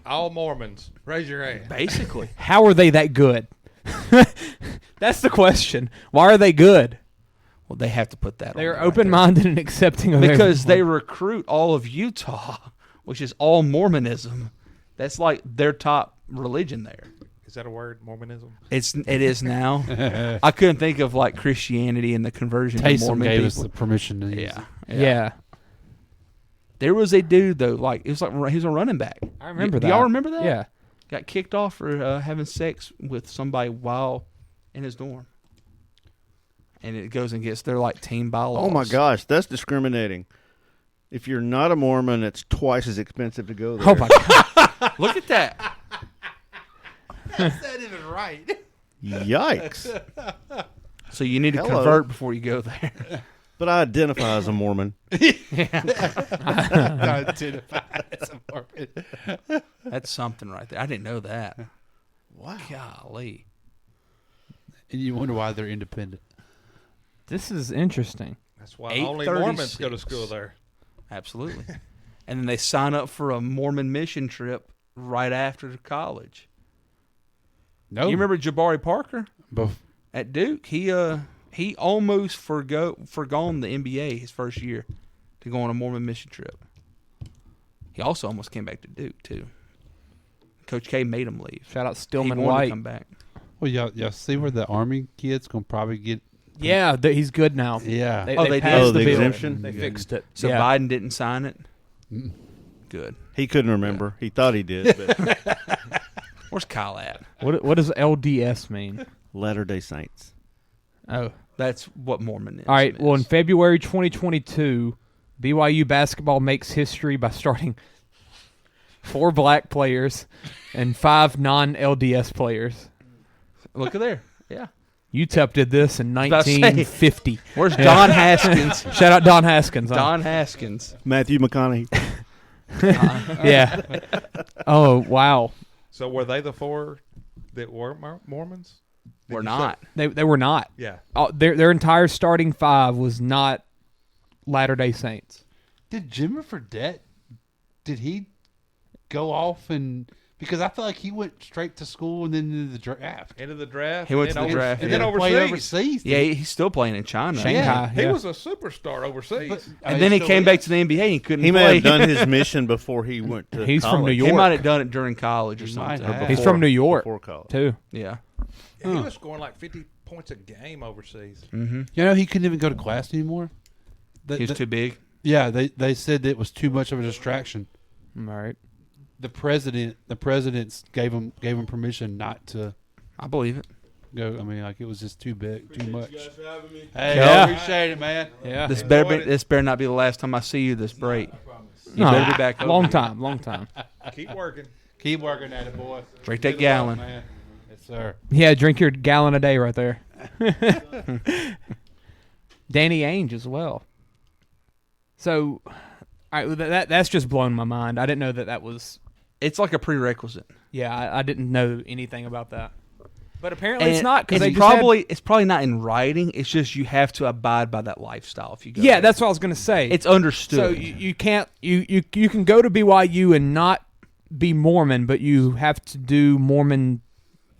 all Mormons, raise your hand. Basically. How are they that good? That's the question. Why are they good? Well, they have to put that on They're there right open-minded and accepting of there. Because they everyone. recruit all of Utah, which is all Mormonism. That's like their top religion there. Is that a word, Mormonism? It is now. I couldn't think of like Christianity and the conversion of Taysom Mormon gave people. us the permission to use Yeah. it. Yeah. There was a dude though, like it was like he was a running back. I remember that. Do y'all remember that? Yeah. Got kicked off for having sex with somebody while in his dorm. And it goes and gets their like team bylaws. Oh my gosh, that's discriminating. If you're not a Mormon, it's twice as expensive to go there. Oh my god. Look at that. That's not even right. Yikes! So you need to Hello. convert before you go there. But I identify as a Mormon. I identify as a Mormon. That's something right there. I didn't know that. Wow. Golly. And you wonder why they're independent. This is interesting. That's why only Mormons go to 8:36. school there. Absolutely. And then they sign up for a Mormon mission trip right after college. No. You remember Jabari Parker at Duke? He almost forgone the NBA his first year to go on a Mormon mission trip. He also almost came back to Duke too. Coach K made him leave. Shout out He Stillman wanted to White. come back. Well, y'all see where the Army kid's gonna probably get. Yeah, he's good now. Yeah. They did? passed Oh, the bill. exemption? They fixed it. So yeah. Biden didn't sign it. Good. He couldn't remember. He thought he did. But Where's Kyle at? What does LDS mean? Latter-day Saints. Oh. That's what Mormonism All right. is. Well, in February 2022, BYU basketball makes history by starting 4 black players and 5 non-LDS players. Look at there. Yeah. UTEP did this in about to say, 1950. Where's Don Haskins? Shout out Don Haskins. Don Haskins. Matthew McConaughey. Yeah. Oh, wow. So were they the 4 that weren't Mormons? We're not. They were not. Yeah. Their entire starting 5 was not Latter-day Saints. Did Jimmy Fredette? Did he go off and? Because I feel like he went straight to school and then into the draft. Into the draft. He went and to the draft, And yeah. then Played overseas. overseas. Yeah, he's still playing in China. Shanghai. He yeah. was a superstar overseas. And then he came back to the NBA and he couldn't He play. may have done his mission before he went to He's from college. New He York. might have done it during college or He something. might have. or He's before. from New York, Before college. too. Yeah. He was scoring like 50 points a game overseas. Mm-hmm. You know, he couldn't even go to class anymore. He was too big. Yeah, they said it was too much of a distraction. All right. The presidents gave him permission not to I believe it. go. I mean, like it was just too big, too much. You guys for having me. Hey, Yeah. appreciate it, man. Yeah. This better not be the last time I see you this break. You No, better be back. long over. time, long time. Keep working. Keep working at it, boy. Drink that Good luck, gallon. man. Yes, sir. Yeah, drink your gallon a day right there. Danny Ainge as well. So, all right, that's just blown my mind. I didn't know that was. It's like a prerequisite. Yeah, I didn't know anything about that. But apparently it's And not because it's probably not in writing. It's just you have to abide by that lifestyle if you go. Yeah, there. that's what I was gonna say. It's understood. So you can't you can go to BYU and not be Mormon, but you have to do Mormon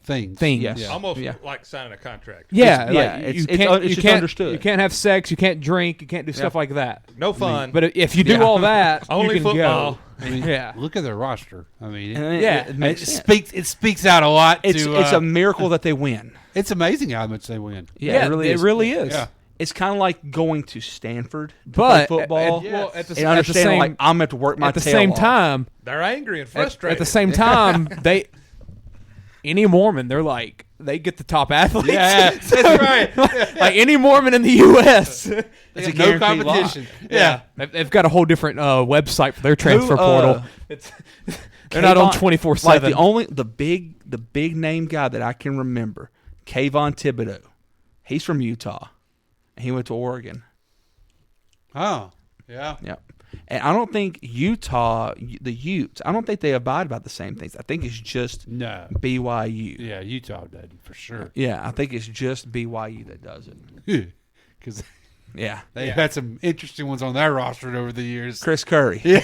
Things. Yes. Yeah. Almost Yeah. like signing a contract. Yeah, It's you can't, you just can't, understood. You can't have sex. You can't drink. You can't do stuff like that. No fun. But if you do Yeah. all that, Only you can football. go. I mean, Yeah. Look at their roster. I mean, And Yeah. it makes sense. it speaks out a lot. It's to, it's a miracle that they win. it's amazing how much they win. Yeah, it really is. Yeah. It's kind of like going to Stanford to But play football. well, at the and understanding same, like I'm gonna have to work my at the tail same off. time, They're angry and at frustrated. the same time, any Mormon, they're like they get the top athletes. Yeah, So, that's right. like any Mormon in the U.S. It's a no guaranteed competition. lot. Yeah. They've got a whole different website for their transfer Who, portal. It's they're not on Kayvon- 24/7. Like the big name guy that I can remember, Kayvon Thibodeau. He's from Utah. He went to Oregon. Oh, yeah. Yeah. And I don't think Utah, the Utes, I don't think they abide by the same things. I think it's just No. BYU. Yeah, Utah did for sure. Yeah, I think it's just BYU that does it. Because Yeah. they've had some interesting ones on their roster over the years. Chris Curry. Yeah.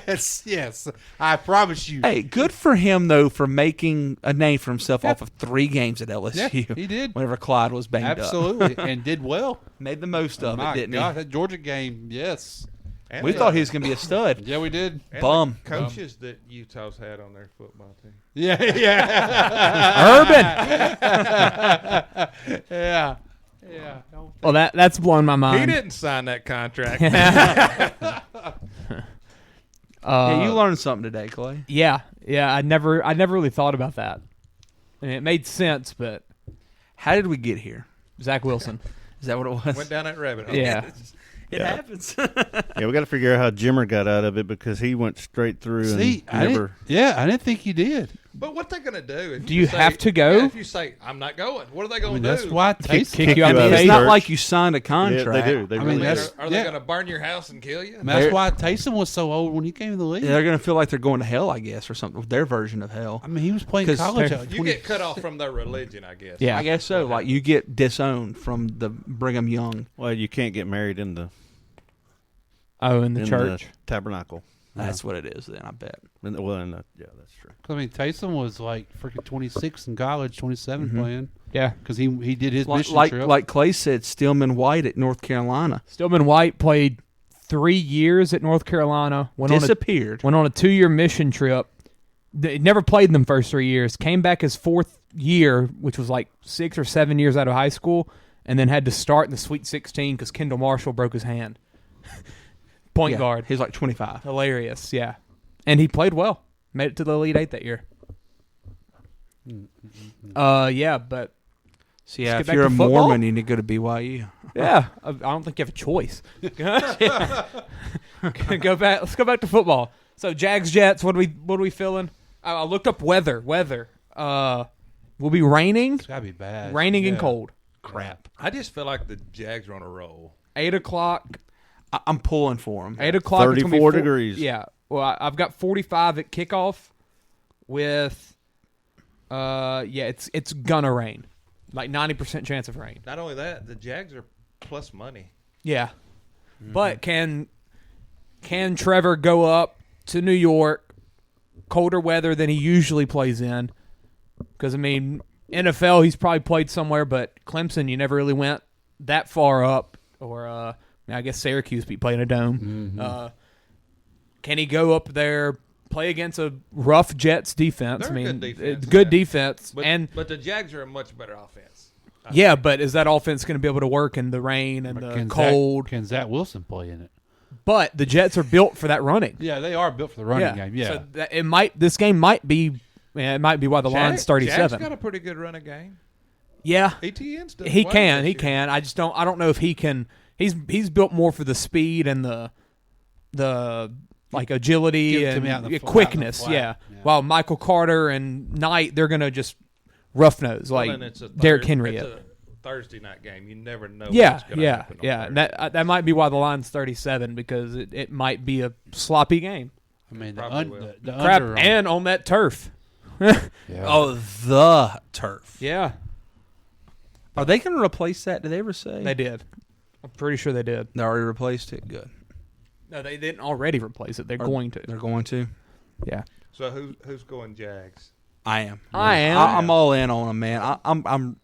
yes. I promise you. Hey, good for him, though, for making a name for himself off of 3 games at LSU. Yeah, he did. Whenever Clyde was banged Absolutely. And did well. Made the most of My it, didn't God, he? that Georgia game, yes. And We thought he was going to be a stud. Yeah, we did. and Bum. the coaches that Utah's had on their football team. Yeah. Urban. Yeah. Well, that's blown my mind. He didn't sign that contract. Yeah, you learned something today, Clay. Yeah. I never really thought about that. I mean, it made sense, but How did we get here? Zach Wilson. Is that what it was? Went down that rabbit hole. Yeah. It happens. Yeah, we got to figure out how Jimmer got out of it because he went straight through See, and I never. didn't think he did. But what they going to do? If Do you say- have to go? Yeah, if you say I'm not going, what are they going to do? That's why Taysom kick you out of the It's cage. not like you signed a Yeah, contract. they do. They I mean, really that's- do. Are they going to burn your house and kill you? I mean, that's why Taysom was so old when he came to the league. Yeah, they're going to feel like they're going to hell, I guess, or something. Their version of hell. I mean, he was playing 'Cause college. You get cut off from their religion, I guess. Yeah. I guess so. Like you get disowned from the Brigham Young. Well, you can't get married in the in the church. tabernacle. That's what it is. Then I bet. Yeah, that's true. I mean, Taysom was like freaking 26 in college, 27 Mhm. playing. Yeah, because he did his mission Like trip. like Clay said, Stillman White at North Carolina. Stillman White played 3 years at North Carolina. Disappeared. Went on a 2-year mission trip. Never played in them first 3 years. Came back his 4th year, which was like 6 or 7 years out of high school, and then had to start in the Sweet 16 because Kendall Marshall broke his hand. Point guard. He's like 25. Hilarious, yeah. And he played well. Made it to the Elite 8 that year. Yeah, but... So yeah, Let's if get you're a back to football. Mormon, you need to go to BYU. Yeah, I don't think you have a choice. Go back. Let's go back to football. So Jags Jets. What are we feeling? I looked up weather. Will be raining. It's gotta be bad. Raining and Yeah. cold. Crap. I just feel like the Jags are on a roll. 8 o'clock. I'm pulling for them. 8 o'clock. it's gonna be 34 degrees. Yeah. Well, I've got 45 at kickoff. With, it's gonna rain. Like 90% chance of rain. Not only that, the Jags are plus money. Yeah. But can Trevor go up to New York, colder weather than he usually plays in? Because, I mean, NFL, he's probably played somewhere, but Clemson, you never really went that far up. Or, I guess Syracuse be playing a dome. Can he go up there, play against a rough Jets defense? They're a good defense, Good yeah. defense. But the Jags are a much better offense. Yeah, but is that offense going to be able to work in the rain and the cold? Can Zach Wilson play in it? But the Jets are built for that running. Yeah, they are built for the running game. Yeah. So this game might be why the line's 37. Jags got a pretty good running game. Yeah. ETN's done He well can. this He year. can. I don't know if he can. He's built more for the speed and the like agility Give it to and me out in the quickness. flat. Yeah. Yeah. While Michael Carter and Knight, they're gonna just rough nose Well, like then it's a Derrick Henry. It's a Thursday night game. You never know. Yeah, what's gonna yeah, happen on yeah. Thursday. And that might be why the line's 37 because it might be a sloppy game. I mean, the Probably will. Crap, under and on that turf. yeah. Oh, the turf. Yeah, Are they going to replace that? Did they ever say? they did. I'm pretty sure they did. They already replaced it. Good. No, they didn't already replace it. They're going to. They're going to. Yeah, So who's going Jags? I am. I am. I'm all in on them, man. I'm.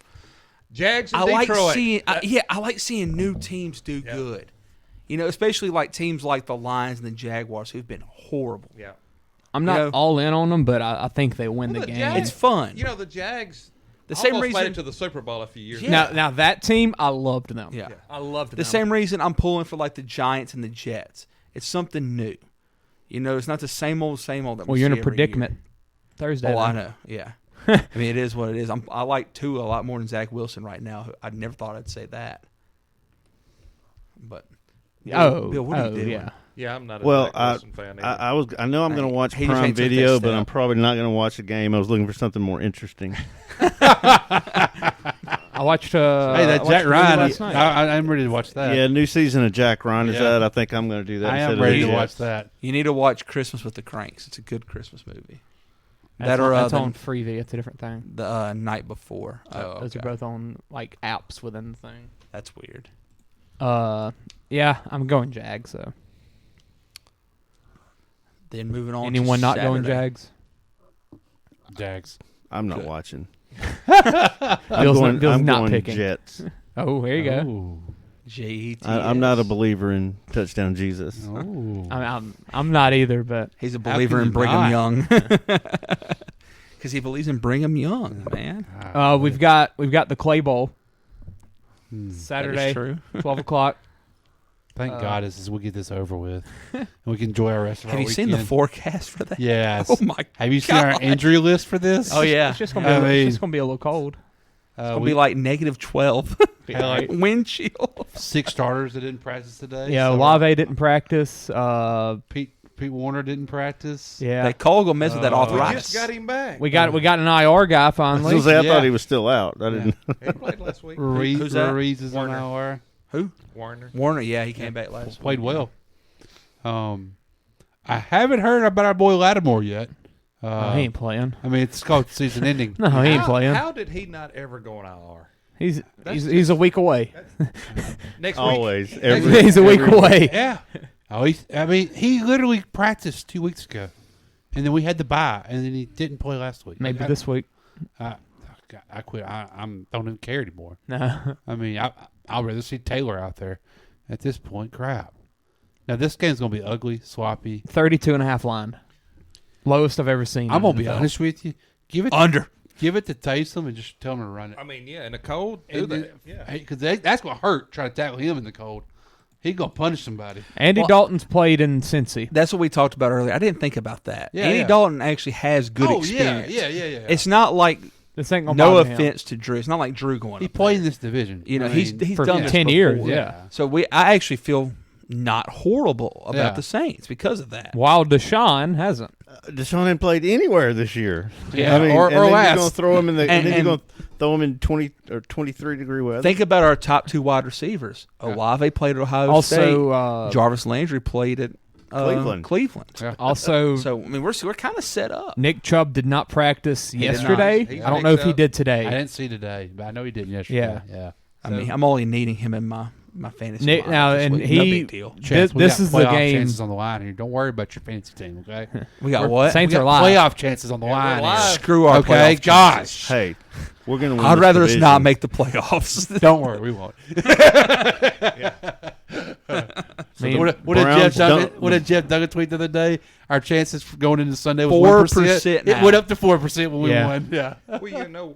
Jags and I Detroit. like seeing. I like seeing new teams do good. You know, especially like teams like the Lions and the Jaguars who've been horrible. Yeah. I'm not You know- all in on them, but I think they win Well, the game. Jags- It's fun. You know, the Jags The same almost reason- made it to the Super Bowl a few years Yeah. ago. Now that team, I loved them. Yeah. I loved them. The same reason I'm pulling for like the Giants and the Jets. It's something new. You know, it's not the same old that Well, we you're in see a every predicament year. Thursday. Oh, I then. know. Yeah. I mean, it is what it is. I like Tua a lot more than Zach Wilson right now. I never thought I'd say that. But Bill, what are you doing? yeah. Yeah, I'm not a Well, Zach Wilson fan either. I know I'm going to watch He just Prime ain't took that Video, but step. I'm probably not going to watch the game. I was looking for something more interesting. I watched. Hey, that I watched Jack the movie Ryan. last night. I'm ready to watch that. Yeah, new season of Jack Ryan is Yeah. out. I think I'm going to do that. I instead am of ready the to watch Jets. that. You need to watch Christmas with the Cranks. It's a good Christmas movie. That's or that's the, on Freevee. It's a different thing. the night before. Those are both on like apps within the thing. That's weird. Yeah, I'm going Jags. So Then moving on. anyone to not going Saturday. Jags? Jags. I'm not Good. watching. Bill's I'm not going picking. Jets. Oh, here you go. Ooh. Jets. I'm not a believer in touchdown Jesus. Ooh. I'm not either, but He's a How believer can in you Brigham not? Young. Because he believes in Brigham Young, man. we've got the Clay Bowl That Saturday, is true. 12 o'clock. Thank God we get this over with. And we can enjoy our rest of Have our you seen the weekend. forecast for that? Yes. Oh, my Have you seen our God. injury list for this? Oh, yeah. It's just gonna be. I It's just gonna be a little cold. It's going to be like -12. had like Wind chill. 6 starters that didn't practice today. Yeah, so Olave didn't practice. Pete Pete Warner didn't practice. Yeah. That Cole gonna mess with that We arthritis. just got him back. We got an IR guy I finally. was gonna say, I thought he was still out. I didn't. He played last week. Who's that? Ruiz is on Warner. IR. Who? Warner. Warner. Yeah, he came back last. Played week. well. I haven't heard about our boy Lattimore yet. He ain't playing. I mean, it's called season ending. No, he ain't playing. How did he not ever go on IR? He's a week away. Next week. Always. He's a week away. Yeah. Oh, he literally practiced 2 weeks ago, and then we had the bye, and then he didn't play last week. Maybe this week. I quit. I don't even care anymore. No. I mean, I'd rather see Taylor out there at this point. Crap. Now, this game's going to be ugly, sloppy. 32.5 line. Lowest I've ever seen. I'm going to be honest with you. Give it under. Give it to Taysom and just tell him to run it. I mean, yeah, in the cold, do that. Yeah. Because that's going to hurt, trying to tackle him in the cold. He's going to punish somebody. Andy Dalton's played in Cincy. That's what we talked about earlier. I didn't think about that. Yeah, Andy yeah. Dalton actually has good experience. Yeah. It's not like, This ain't gonna no bother him. offense to Drew. It's not like Drew going He up played there. in this division. You know, I he's mean, done this 10 before. years. Yeah. So I actually feel not horrible about Yeah. the Saints because of that. While Deshaun hasn't. Deshaun hadn't played anywhere this year. Yeah, I mean, or and then last. you're going to throw him in the, and then And- you're going to throw him in 20 or 23 degree weather. Think about our top two wide receivers. Olave played at Ohio Also, State. Jarvis Landry played at Cleveland. Yeah. Also, So I mean, we're kind of set up. Nick Chubb did not practice did not. yesterday. He's I don't know if he mixed did I today. didn't see today, but I know he did yesterday. Yeah. I mean, I'm only needing him in my fantasy. Nick, lineup now, this and week. No he big deal. Chance, we this got is the playoff game. chances on the line here. Don't worry about your fantasy team, okay? We got what? Saints We are got live. playoff chances on the line. live. here. Screw our Okay, playoff gosh. chances. Hey, we're going to win I'd this rather us division. not make the playoffs. Don't worry, we won't. Man, What did Jeff Browns Duggan? don't- What did Jeff Duggan tweet the other day? Our chances for going into Sunday was 4% 1%. It now. went up to 4% when we Yeah. won. Yeah. Well, you know,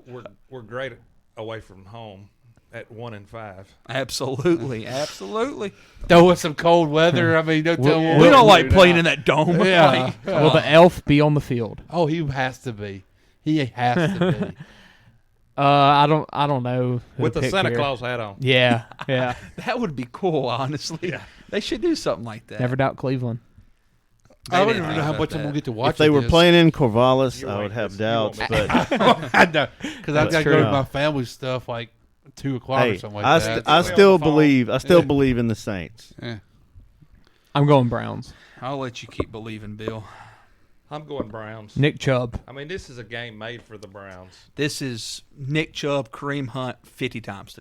we're great away from home at 1-5. Absolutely, absolutely. Throw us some cold weather. I mean, don't tell me We what don't to like do playing now. in that dome. Yeah. Like, Will the elf be on the field? Oh, he has to be. He has to be. I don't know. who With to the pick Santa here. Claus hat on. Yeah, yeah. that would be cool, honestly. They should do something like that. Never doubt Cleveland. I don't didn't even know think how about much I'm that. going to get to watch. If they were this. playing in Corvallis, You I won't would have miss- doubts. you But I know, because I've That's got to go true. to my family stuff like 2 o'clock or hey, something like I, that. I Stay on still the phone. believe. I still believe in the Saints. Yeah. I'm going Browns. I'll let you keep believing, Bill. I'm going Browns. Nick Chubb. I mean, this is a game made for the Browns. This is Nick Chubb, Kareem Hunt 50 times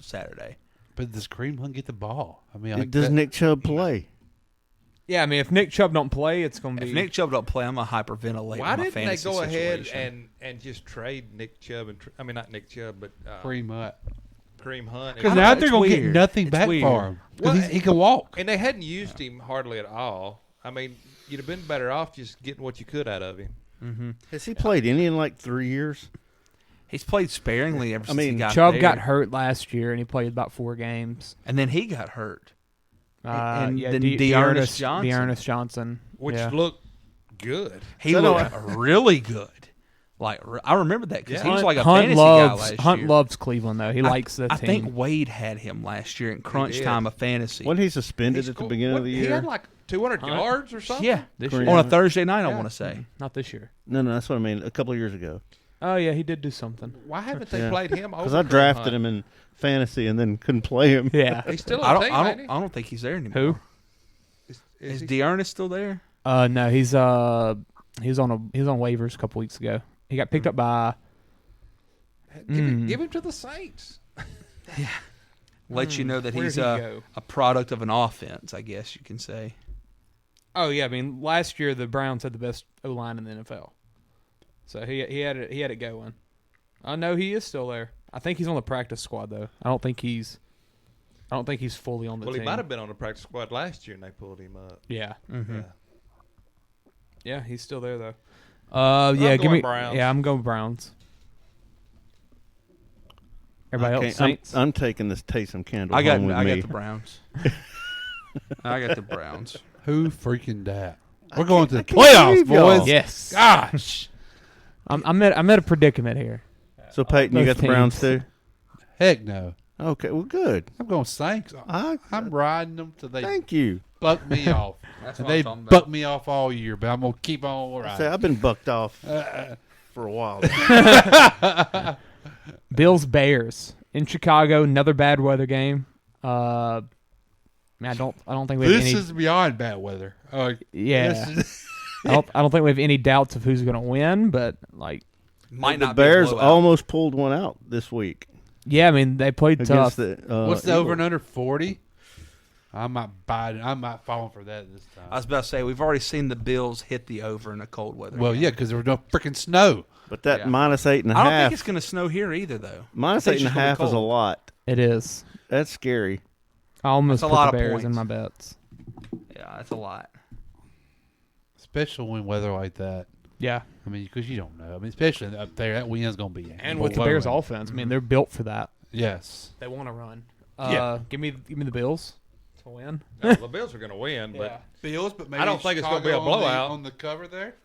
Saturday. But does Kareem Hunt get the ball? I mean, like Does that- Nick Chubb play? Yeah, I mean, if Nick Chubb don't play, it's going to be. If Nick Chubb don't play, I'm going to hyperventilate Why my didn't they fantasy go ahead situation. and just trade Nick Chubb and I mean not Nick Chubb but Kareem Hunt. Kareem Hunt? Because I now know, they're it's going to get weird. nothing It's back weird. for him. 'Cause Well, he can walk. And they hadn't used him hardly at all. I mean, you'd have been better off just getting what you could out of him. Mm-hmm. Has he played any in like 3 years? He's played sparingly ever since he mean, got Chubb there. got hurt last year, and he played about 4 games. And then he got hurt. And Yeah, then Dearness Johnson. Dearness Johnson. Which yeah. looked good. He looked really good. Like I remember that because he was like a fantasy guy last Hunt year. loves Cleveland, though. He likes the I team. think Wade had him last year in crunch did. time of fantasy. Wasn't he suspended at the beginning of the He year? had like 200 yards or something. Yeah, This Kareem year. on a Hunt. Thursday night, I Yeah. want to say. Not this year. No, that's what I mean. A couple of years ago. Oh, yeah, he did do something. Why haven't they Yeah. played him over Because I Kareem drafted Hunt? him in fantasy and then couldn't play him. Yeah. He's still I on don't. the team, I ain't don't. I don't think he's there anymore. Who? he? Is Dearness still there? No, he's on waivers a couple weeks ago. He got picked up by. Give him to the Saints. Let you know that Where'd he's he go? a product of an offense, I guess you can say. Oh yeah, I mean last year the Browns had the best O line in the NFL, so he had it going. I know he is still there. I think he's on the practice squad though. I don't think he's fully on the Well, team. he might have been on the practice squad last year, and they pulled him up. Yeah, Mm-hmm. Yeah. yeah, he's still there though. I'm Give going me Browns. Yeah, I'm going Browns. Everybody else I'm Saints. I'm taking this Taysom Candle I got. home with I me. got the Browns. I got the Browns. Who freaking dat? We're going to the I can't playoffs, believe y'all. boys. Yes. Gosh. I'm at a predicament here. So Peyton, you Both got the Browns teams. too? Heck no. Okay, well, good. I'm going Saints. I'm riding them till they Thank you. buck me off. That's And what I'm they talking about. buck me off all year, but I'm going to keep on riding. I've been bucked off for a while. Bills Bears in Chicago. Another bad weather game. I don't think we have This any. is beyond bad weather. Yeah. I don't think we have any doubts of who's going to win, but like Might the not be a Bears blowout. almost pulled one out this week. yeah, I mean they played tough. Against the, What's the over and Eagles. under 40? I'm not buying. I'm not falling for that this time. I was about to say we've already seen the Bills hit the over in a cold weather. Well, game. yeah, because there was no freaking snow. But that Yeah. minus 8.5. I don't think it's going to snow here either, though. Minus I think it's just gonna 8.5 be is a cold. lot. It is. That's scary. I almost That's a put lot the of Bears in points. my bets. Yeah, that's a lot. Especially when weather like that. Yeah, I mean, because you don't know. I mean, especially up there, that wind's going to be. and with the Bears offense, I mean they're built for that. Yes. They want to run. Yeah. Give me the Bills to win. No, the Bills are going to win, but Bills, but maybe I don't think it's gonna be a Chicago on the- blowout. on the cover there.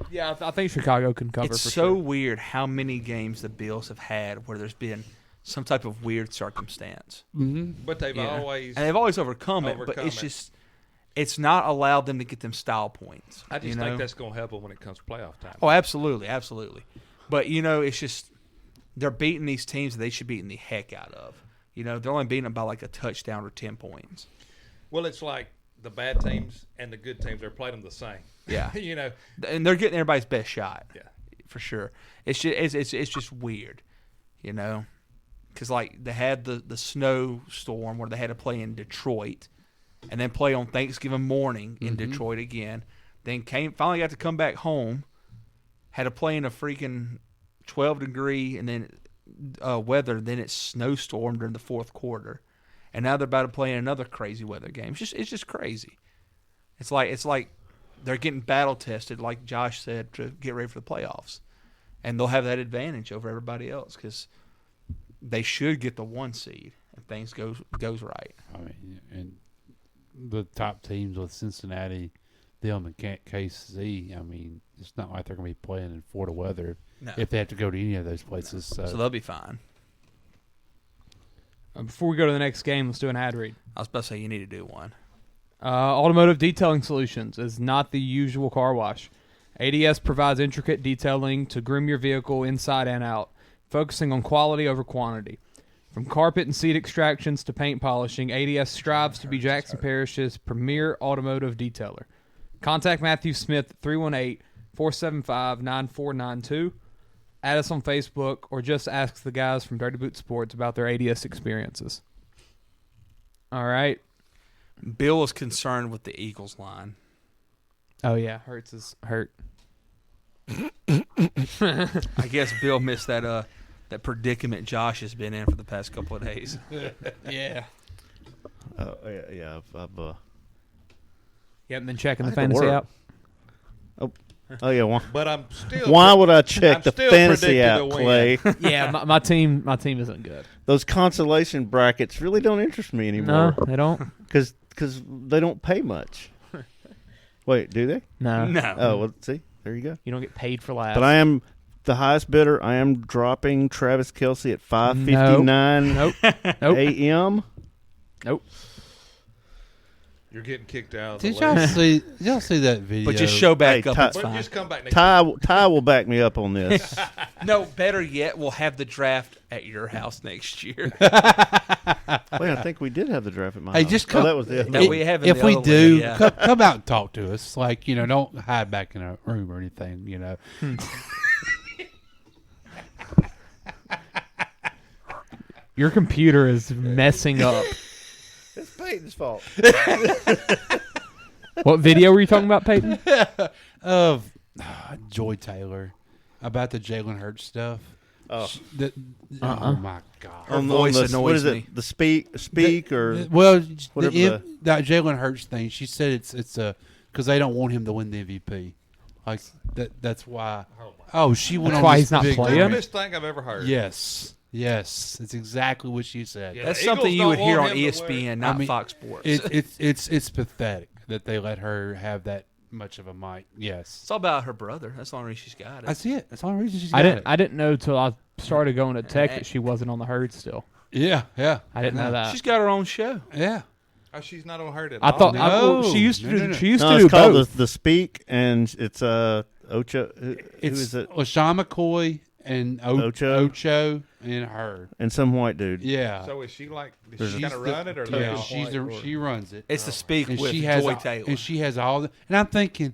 Yeah, I think Chicago can cover. It's for so sure. weird how many games the Bills have had where there's been some type of weird circumstance. Mm-hmm. but they've you know? always. And they've always overcome it, but overcome it's it. just it's not allowed them to get them style points. I just you think know? that's going to help them when it comes to playoff time. Oh, absolutely, absolutely. But it's just they're beating these teams that they should beating the heck out of. They're only beating them by like a touchdown or 10 points. Well, it's like the bad teams and the good teams. They're playing them the same. Yeah, And they're getting everybody's best shot. Yeah, for sure. It's just weird, because like they had the snowstorm where they had to play in Detroit, and then play on Thanksgiving morning in Detroit again. Then finally got to come back home, had to play in a freaking 12-degree and then weather. Then it snowstormed during the fourth quarter, and now they're about to play in another crazy weather game. It's just crazy. It's like they're getting battle tested, like Josh said, to get ready for the playoffs, and they'll have that advantage over everybody else because they should get the 1 seed if things goes right. I mean, and the top teams with Cincinnati, them and KC. I mean, it's not like they're going to be playing in Florida weather if they have to go to any of those places. So they'll be fine. Before we go to the next game, let's do an ad read. I was about to say you need to do one. Automotive Detailing Solutions is not the usual car wash. ADS provides intricate detailing to groom your vehicle inside and out, focusing on quality over quantity. From carpet and seat extractions to paint polishing, ADS strives to be Jackson Parish's premier automotive detailer. Contact Matthew Smith at 318-475-9492. Add us on Facebook or just ask the guys from Dirty Boot Sports about their ADS experiences. All right. Bill is concerned with the Eagles line. Oh, yeah. Hurts is hurt. I guess Bill missed that predicament Josh has been in for the past couple of days. Yeah. Yeah. I've You haven't been checking the I had to fantasy work. app? Oh yeah. but I'm still. Why would I check I'm the still fantasy predicted app, to win. Clay? Yeah, my team isn't good. Those consolation brackets really don't interest me anymore. No, they don't. Because they don't pay much. Wait, do they? No. Oh, well, see, there you go. You don't get paid for last. But I am the highest bidder. I am dropping Travis Kelce at 5:59 Nope. a.m. Nope. You're getting kicked out. Did y'all see that video? But just show back up. It's But fine. just come back next Ty will back me up on this. No, better yet, we'll have the draft at your house next year. Wait, I think we did have the draft at my Hey, house. just come. that was the other No, one. we haven't If the we other do, way, yeah. come out and talk to us. Like, don't hide back in a room or anything. Your computer is messing up. It's Peyton's fault. What video were you talking about, Peyton? Of Joy Taylor about the Jalen Hurts stuff. Oh. Oh my God! Her voice what annoys is it? me. The speak or Well, whatever that Jalen Hurts thing. She said it's because they don't want him to win the MVP. Like that's why. Oh, she went That's on why this he's not big playing? rant. Stupidest thing I've ever heard. Yes, it's exactly what she said. Yeah. That's the something Eagles you would don't hear want on him to ESPN, not I mean, Fox Sports. It's pathetic that they let her have that much of a mic. Yes, It's all about her brother. That's the only reason she's got it. that's it. That's the only reason she's got I it. didn't know till I started going to tech that she wasn't on the herd still. Yeah, yeah. I didn't know that. She's got her own show. Yeah. Oh, she's not on her at I all. thought No. she used to do. No. She used No, to it's do called both. the Speak, and it's Ocho. Who is it? LaShawn McCoy and Ocho and her. And some white dude. Yeah. So is she like? Does There's she a- kind of run it, or Yeah, like she runs it. It's the Speak And with she has Joy Taylor. and she has all the, and I'm thinking,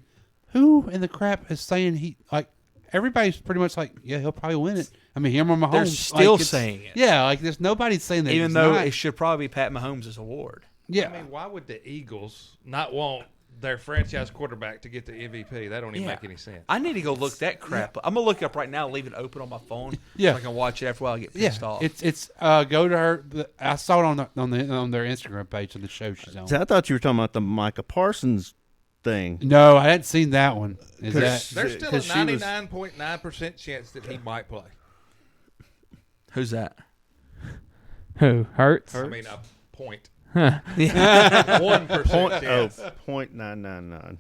who in the crap is saying he like everybody's pretty much like, yeah, he'll probably win it. I mean, him or Mahomes. They're still like, saying it. Yeah, like there's nobody saying that. Even he's though not. it should probably be Pat Mahomes' award. Yeah. I mean, why would the Eagles not want their franchise quarterback to get the MVP? That don't even make any sense. I need to go look that crap up. I'm gonna look it up right now, leave it open on my phone. Yeah. So I can watch it after a while. I get pissed off. It's go to her. I saw it on their Instagram page of the show she's on. See, I thought you were talking about the Micah Parsons thing. No, I hadn't seen that one. Is that There's still a 99.9% chance that he might play. Who's that? Who? Hurts? I mean, a point. Huh. 1% chance. 0.999.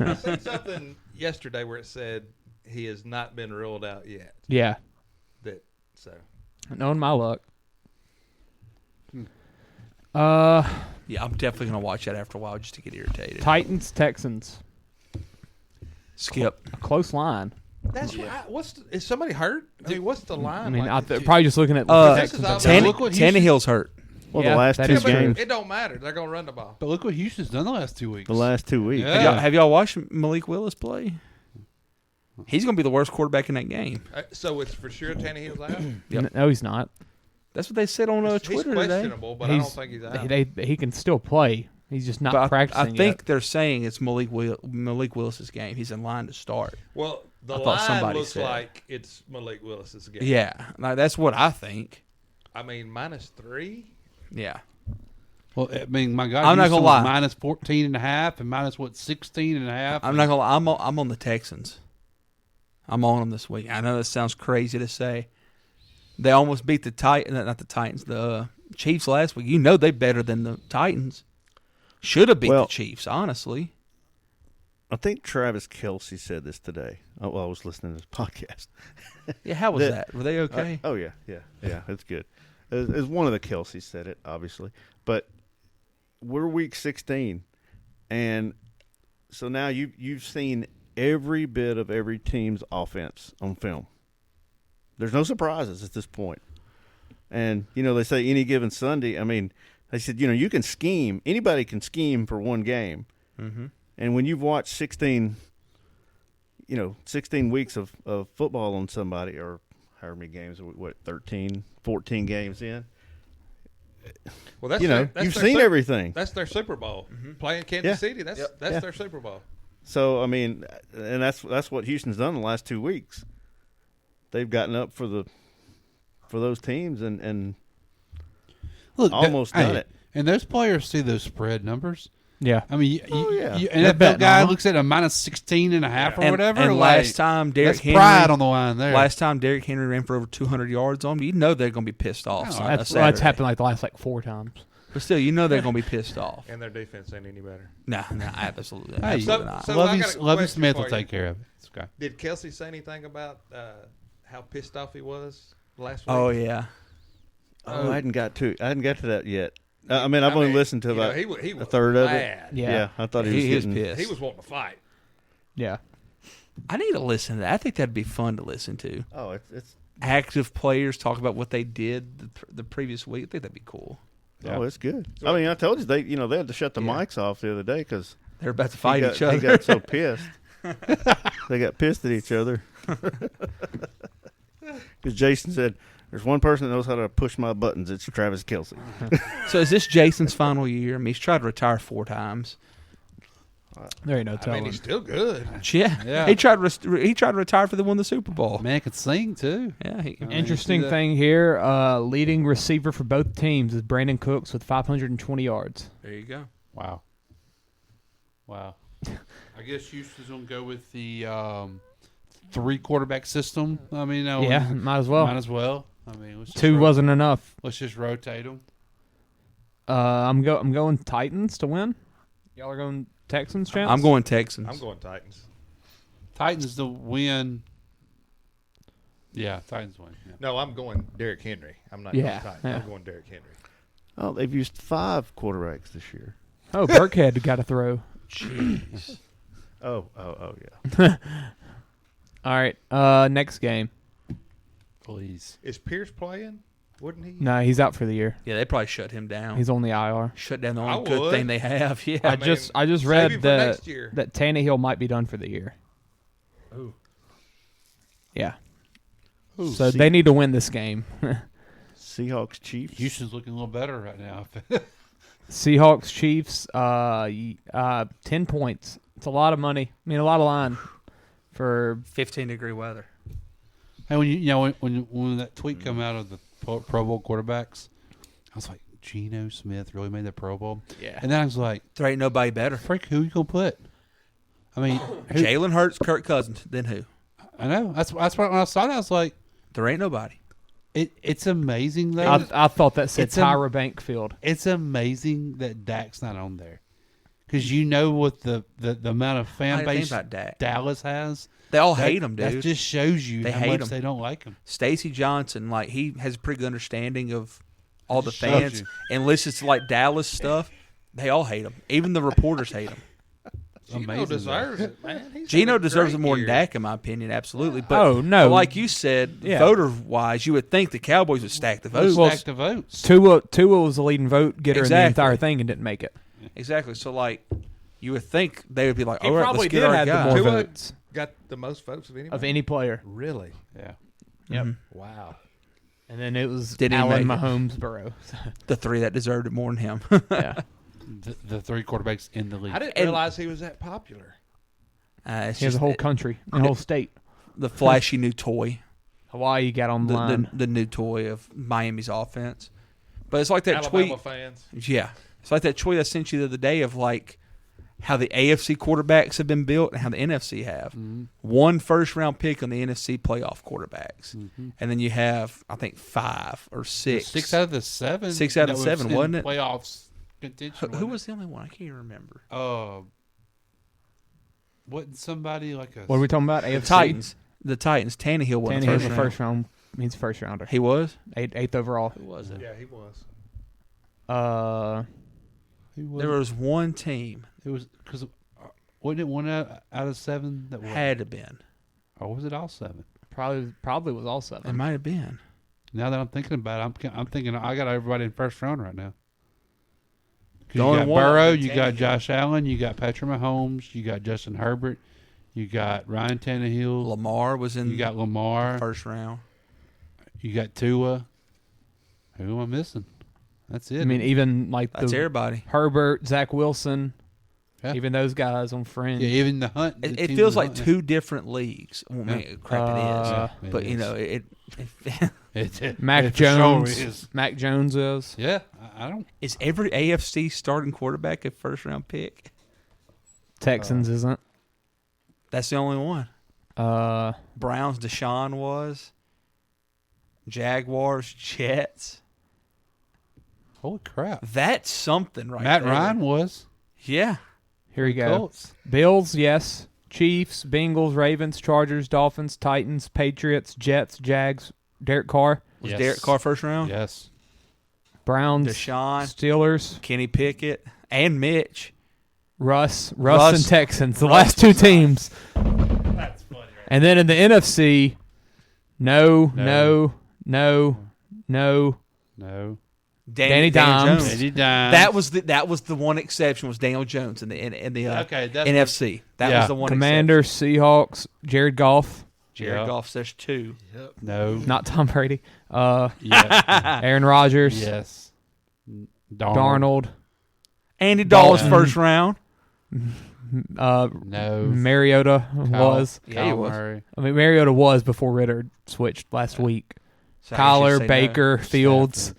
I seen something yesterday where it said he has not been ruled out yet. Yeah. So. Knowing my luck. Yeah, I'm definitely gonna watch that after a while just to get irritated. Texans. Skip. A close line. That's is somebody hurt? I mean, what's the line? I mean, like? probably just looking at Tannehill's hurt. Well, the last two games. It don't matter. They're gonna run the ball. But look what Houston's done the last 2 weeks. The last 2 weeks. Yeah. Have y'all watched Malik Willis play? He's gonna be the worst quarterback in that game. So it's for sure Tannehill's out. Yep. No, he's not. That's what they said on He's Twitter today. questionable, but I don't think he's out. He can still play. He's just not But practicing I think yet. they're saying it's Malik Willis's game. He's in line to start. Well, the I thought line somebody looks said. like it's Malik Willis's game. Yeah, like, that's what I think. I mean, -3. Yeah. Well, I mean, my God, I'm not Houston gonna was lie. minus 14.5 and minus 16.5. I'm not gonna lie. I'm on the Texans. I'm on them this week. I know that sounds crazy to say. They almost beat the Titans, the Chiefs last week. You know they're better than the Titans. Should have beat the Chiefs, honestly. I think Travis Kelce said this today. I was listening to this podcast. Yeah, how was that? Were they okay? Yeah, it's good. It's one of the Kelce's said it, obviously, but we're week 16, and so now you've seen every bit of every team's offense on film. There's no surprises at this point. And, they say any given Sunday, I mean, they said, you can scheme. Anybody can scheme for one game. Mm-hmm. And when you've watched 16 weeks of football on somebody, or however many games, 13, 14 games in, Well, that's you've seen everything. That's their Super Bowl. Playing Kansas City, that's their Super Bowl. So, I mean, and that's what Houston's done the last 2 weeks. They've gotten up for those teams and Look, almost done it. And those players see those spread numbers. Yeah. I mean, yeah. And that guy looks at a minus 16.5 or whatever. And last time Derrick Henry, pride on the line there. Last time Derrick Henry ran for over 200 yards on him, you know they're going to be pissed off. That's happened like the last 4 times. But still, you know they're going to be pissed off. And their defense ain't any better. No, absolutely, Hey, absolutely not. So I got a Lovey question Smith will for you. take care of it. It's okay. Did Kelsey say anything about how pissed off he was last week? Oh yeah. I hadn't got to that yet. I mean, I've only listened to about he was a third of mad. it. Yeah, I thought he was pissed. He was wanting to fight. Yeah. I need to listen to that. I think that'd be fun to listen to. Oh, it's active players talk about what they did the previous week. I think that'd be cool. Yeah. Oh, it's good. I mean, I told you they had to shut the mics off the other day because they're about to fight each other. He got so pissed. They got pissed at each other because Jason said, "There's one person that knows how to push my buttons. It's Travis Kelce." So is this Jason's final year? I mean, he's tried to retire 4 times. There ain't no I telling. mean, he's still good. Yeah. He tried to retire for the won the Super Bowl. Man could sing too. Yeah. Interesting thing here, leading receiver for both teams is Brandon Cooks with 520 yards. There you go. Wow. I guess Houston's gonna go with the 3 quarterback system. I mean, might as well. I mean, let's 2 wasn't enough. Let's just rotate them. I'm going Titans to win. Y'all are going Texans, chance? I'm going Texans. I'm going Titans. Titans to win. Yeah, Titans win. Yeah. No, I'm going Derrick Henry. I'm not Yeah, going Titans. yeah. I'm going Derrick Henry. Oh, they've used 5 quarterbacks this year. Oh, Burkhead got to throw. Jeez. Oh, yeah. All right, next game. Please. Is Pierce playing? Wouldn't he? No, he's out for the year. Yeah, they probably shut him down. He's on the IR. Shut down the I only good would. thing they have. Yeah. I just save him read for that next year. that Tannehill might be done for the year. Ooh. Yeah. Ooh, So they need to win this game. Seahawks, Chiefs. Houston's looking a little better right now. Seahawks, Chiefs, 10 points. It's a lot of money. I mean, a lot of line for 15-degree weather. Hey, when that tweet come out of the Pro Bowl quarterbacks, I was like, Geno Smith really made the Pro Bowl. Yeah. And then I was like, There ain't nobody better. freak, who you gonna put? I mean, Jalen Hurts, Kirk Cousins. Then who? I know. That's why when I saw that, I was like, There ain't nobody. it's amazing though. I thought that said It's Tyra Bankfield. It's amazing that Dak's not on there, because you know what the amount of I fan didn't think base about Dak. Dallas has. They all hate him, That dude. just shows you They how hate much him. they don't like him. Stacey Johnson, like, he has a pretty good understanding of all the Just shows fans you. and listens to, like, Dallas stuff. They all hate him. Even the reporters hate him. Geno Amazing, deserves it, man. He's Geno had a deserves great it more than year. Dak, in my opinion, absolutely. But, Oh, no. but like you said, Yeah. voter-wise, you would think the Cowboys would stack the votes. Well, Stack the votes. Tua was the leading vote getter in the Exactly. entire thing and didn't make it. Exactly. So, like, you would think they would be like, He all right, probably let's get did our have the guy. more Tua votes got the most votes of anybody. of any player. Really? Yeah. Yep. Wow. And then it was Didn't he Allen, make it? Mahomes, Burrow. The 3 that deserved it more than him. Yeah. The 3 quarterbacks in the league. I didn't And- realize he was that popular. It's He has just a whole country, a whole state. the flashy new toy. Hawaii got on the line. The new toy of Miami's offense. But it's like that Alabama tweet. fans. Yeah. It's like that tweet I sent you the other day of, like, how the AFC quarterbacks have been built and how the NFC have. Mm-hmm. 1 first-round pick on the NFC playoff quarterbacks. And then you have, I think, 5 or 6. 6 out of the 7. 6 out of that 7, was in wasn't it? Playoffs contention. Who was the only one? I can't even remember. Wasn't somebody like a? What are we talking about? The AFC? Titans. The Titans. Tannehill wasn't Tannehill's first the round. first round. He's a first rounder. He was? Eighth overall. Who was it? Yeah, he was. Who was There was one team. It was because wasn't it 1 out of 7 that was? Had to been. Or was it all 7? Probably was all It 7. might have been. Now that I'm thinking about it, I'm thinking I got everybody in first round right now. 'Cause The you only got one Burrow, other than you got Tannehill. Josh Allen, you got Patrick Mahomes, you got Justin Herbert, you got Ryan Tannehill, Lamar was in you got Lamar, first round. you got Tua. Who am I missing? That's it. I mean, even like That's everybody. Herbert, Zach Wilson, Yeah. even those guys on fringe. yeah, even the Hunt. It, the it team feels in the like Hunt, 2 different leagues. Well, I mean, crap, it is. Yeah, But, it you is. know, Mac it for sure Jones. is. Mac Jones is. Yeah, I don't. is every AFC starting quarterback a first round pick? Texans isn't. That's the only one. Browns, Deshaun was. Jaguars, Jets. Holy crap! That's something right Matt there. Ryan was. Yeah. Here we go. Colts. Bills, yes. Chiefs, Bengals, Ravens, Chargers, Dolphins, Titans, Patriots, Jets, Jags, Derek Carr, Was Yes. Derek Carr first round? Yes. Browns, Deshaun, Steelers, Kenny Pickett, and Mitch. Russ, Russ. and Texans. The Russ last 2 was teams. That's funny. Right? And then in the NFC, no. No. Danny Dimes. Eddie Dimes. That was the one exception was Daniel Jones in the Okay, that's NFC. That Yeah. was the one Commanders, Seahawks, Jared Goff, Jared Yeah. Goff, there's 2. No. not Tom Brady, Yeah. Aaron Rodgers, Yes. Darnold, Andy Dalton's Dalton. first round. No. Mariota was. Yeah, he Kyle was. Murray. I mean, Mariota was before Ritter switched last week. So I guess you Kyler, say Baker, no. Fields.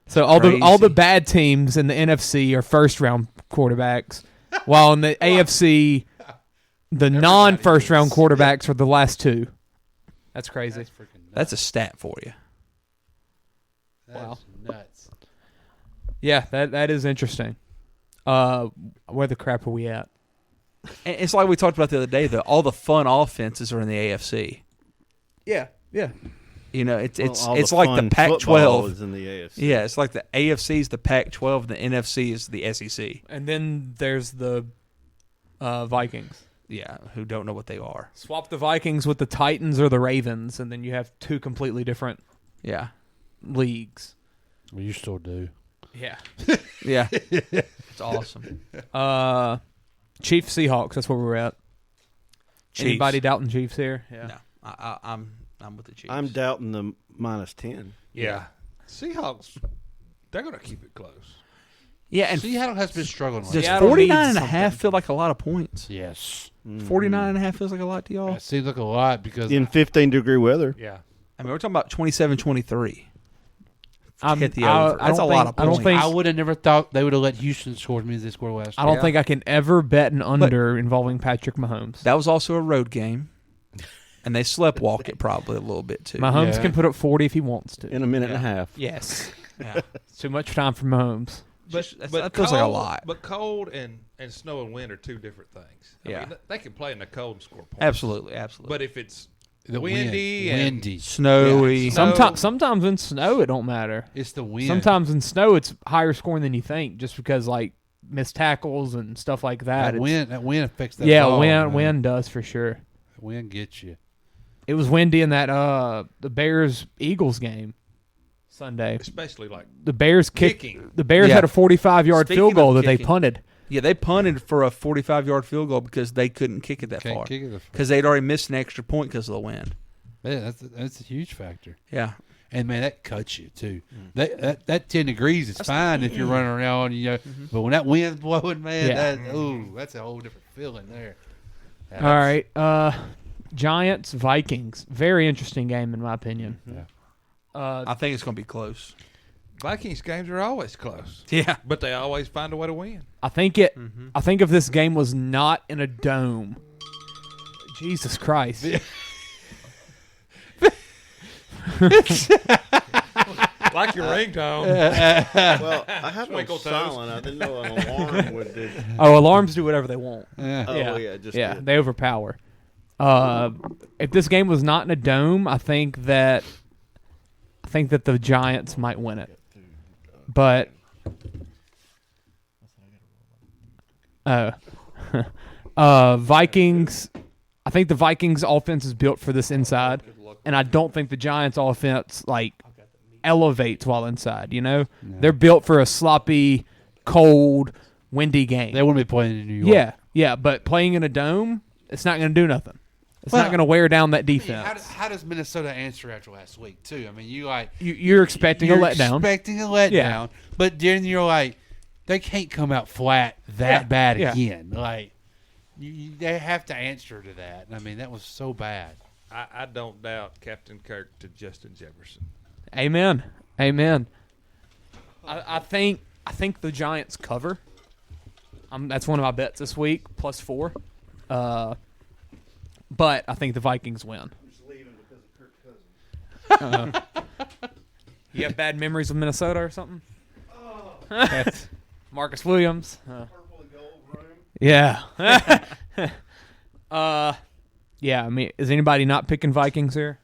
So all the Crazy. bad teams in the NFC are first round quarterbacks, while in the AFC, the non first round quarterbacks are the last 2. That's crazy. That's freaking nuts. That's a stat for you. That's nuts. Yeah, that is interesting. Where the crap are we at? And it's like we talked about the other day. All the fun offenses are in the AFC. Yeah. You know, it's all it's the like fun the Pac-12 football is in the AFC. Yeah, it's like the AFC is the Pac-12, and the NFC is the SEC. And then there's the Vikings. Yeah, who don't know what they are. Swap the Vikings with the Titans or the Ravens, and then you have two completely different leagues. Well, you still do. Yeah. Yeah. It's awesome. Chiefs Seahawks, that's where we're at. Chiefs. Anybody doubting Chiefs here? Yeah. No. I'm with the Chiefs. I'm doubting the -10. Yeah. Seahawks, they're going to keep it close. Yeah, and Seattle has been struggling. Does Seattle 49.5 feel like a lot of points? Yes. 49.5 feels like a lot to y'all? It seems like a lot because in 15-degree weather. Yeah. I mean, we're talking about 27-23. Hit the I over. That's a lot of points. I would have never thought they would have let Houston score as many as they scored last I don't think I can ever bet an under involving Patrick Mahomes. That was also a road game, and they sleptwalk it probably a little bit too. Mahomes can put up 40 if he wants to. In a minute and a half. Yes. Yeah. It's too much time for Mahomes. That feels like a lot. But cold and snow and wind are two different things. I mean, they can play in the cold and score points. Absolutely. But if it's the windy, snowy. Sometimes in snow it don't matter. It's the wind. Sometimes in snow it's higher scoring than you think, just because like missed tackles and stuff like that. That wind affects that. Yeah, ball, wind does for sure. Wind gets you. It was windy in that the Bears Eagles game Sunday. especially like The Bears kicking. The Bears had a 45-yard Speaking field goal of that they kicking. punted. Yeah, they punted for a 45-yard field goal because they couldn't kick it that far. Because they'd already missed an extra point because of the wind. Yeah, that's a huge factor. Yeah. And man, that cuts you too. That 10 degrees is fine if you're running around, but when that wind's blowing, man, that's a whole different feeling there. All right, Giants Vikings, very interesting game in my opinion. Yeah. I think it's going to be close. Vikings games are always close. Yeah. But they always find a way to win. I think if this game was not in a dome, Jesus Christ. Like your ringtone. Well, I have no silent. I didn't know an alarm would do. Oh, alarms do whatever they want. Yeah. They overpower. If this game was not in a dome, I think that the Giants might win it. But Vikings, I think the Vikings offense is built for this inside, and I don't think the Giants offense elevates while inside. They're built for a sloppy, cold, windy game. They wouldn't be playing in New York. Yeah, but playing in a dome, it's not going to do nothing. It's not going to wear down that defense. How does Minnesota answer after last week too? I mean, you're expecting a letdown. Expecting a letdown, but then you're like, they can't come out flat that bad again. Like, they have to answer to that. I mean, that was so bad. I don't doubt Captain Kirk to Justin Jefferson. Amen. I think the Giants cover. That's one of my bets this week, +4. But I think the Vikings win. Just leaving because of Kirk Cousins. You have bad memories of Minnesota or something? Marcus Williams. Purple and gold room. Yeah. Yeah. I mean, is anybody not picking Vikings here?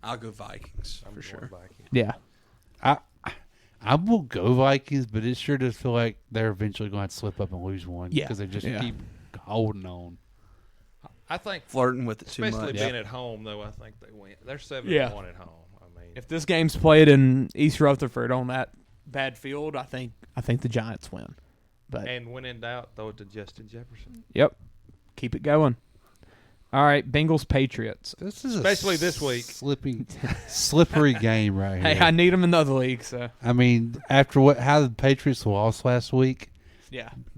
I'll go Vikings for sure. Vikings. Yeah. I will go Vikings, but it sure does feel like they're eventually going to slip up and lose one because they just keep holding on. I think Flirting with it too much. especially being at home, though, I think they win. They're 7-1 at home. I mean, If this game's played in East Rutherford on that bad field, I think the Giants win. But and when in doubt, throw it to Justin Jefferson. Yep. Keep it going. All right, Bengals Patriots. This is Especially this week. Slippery game right here. Hey, I need them in the other league, so. I mean, after how the Patriots lost last week,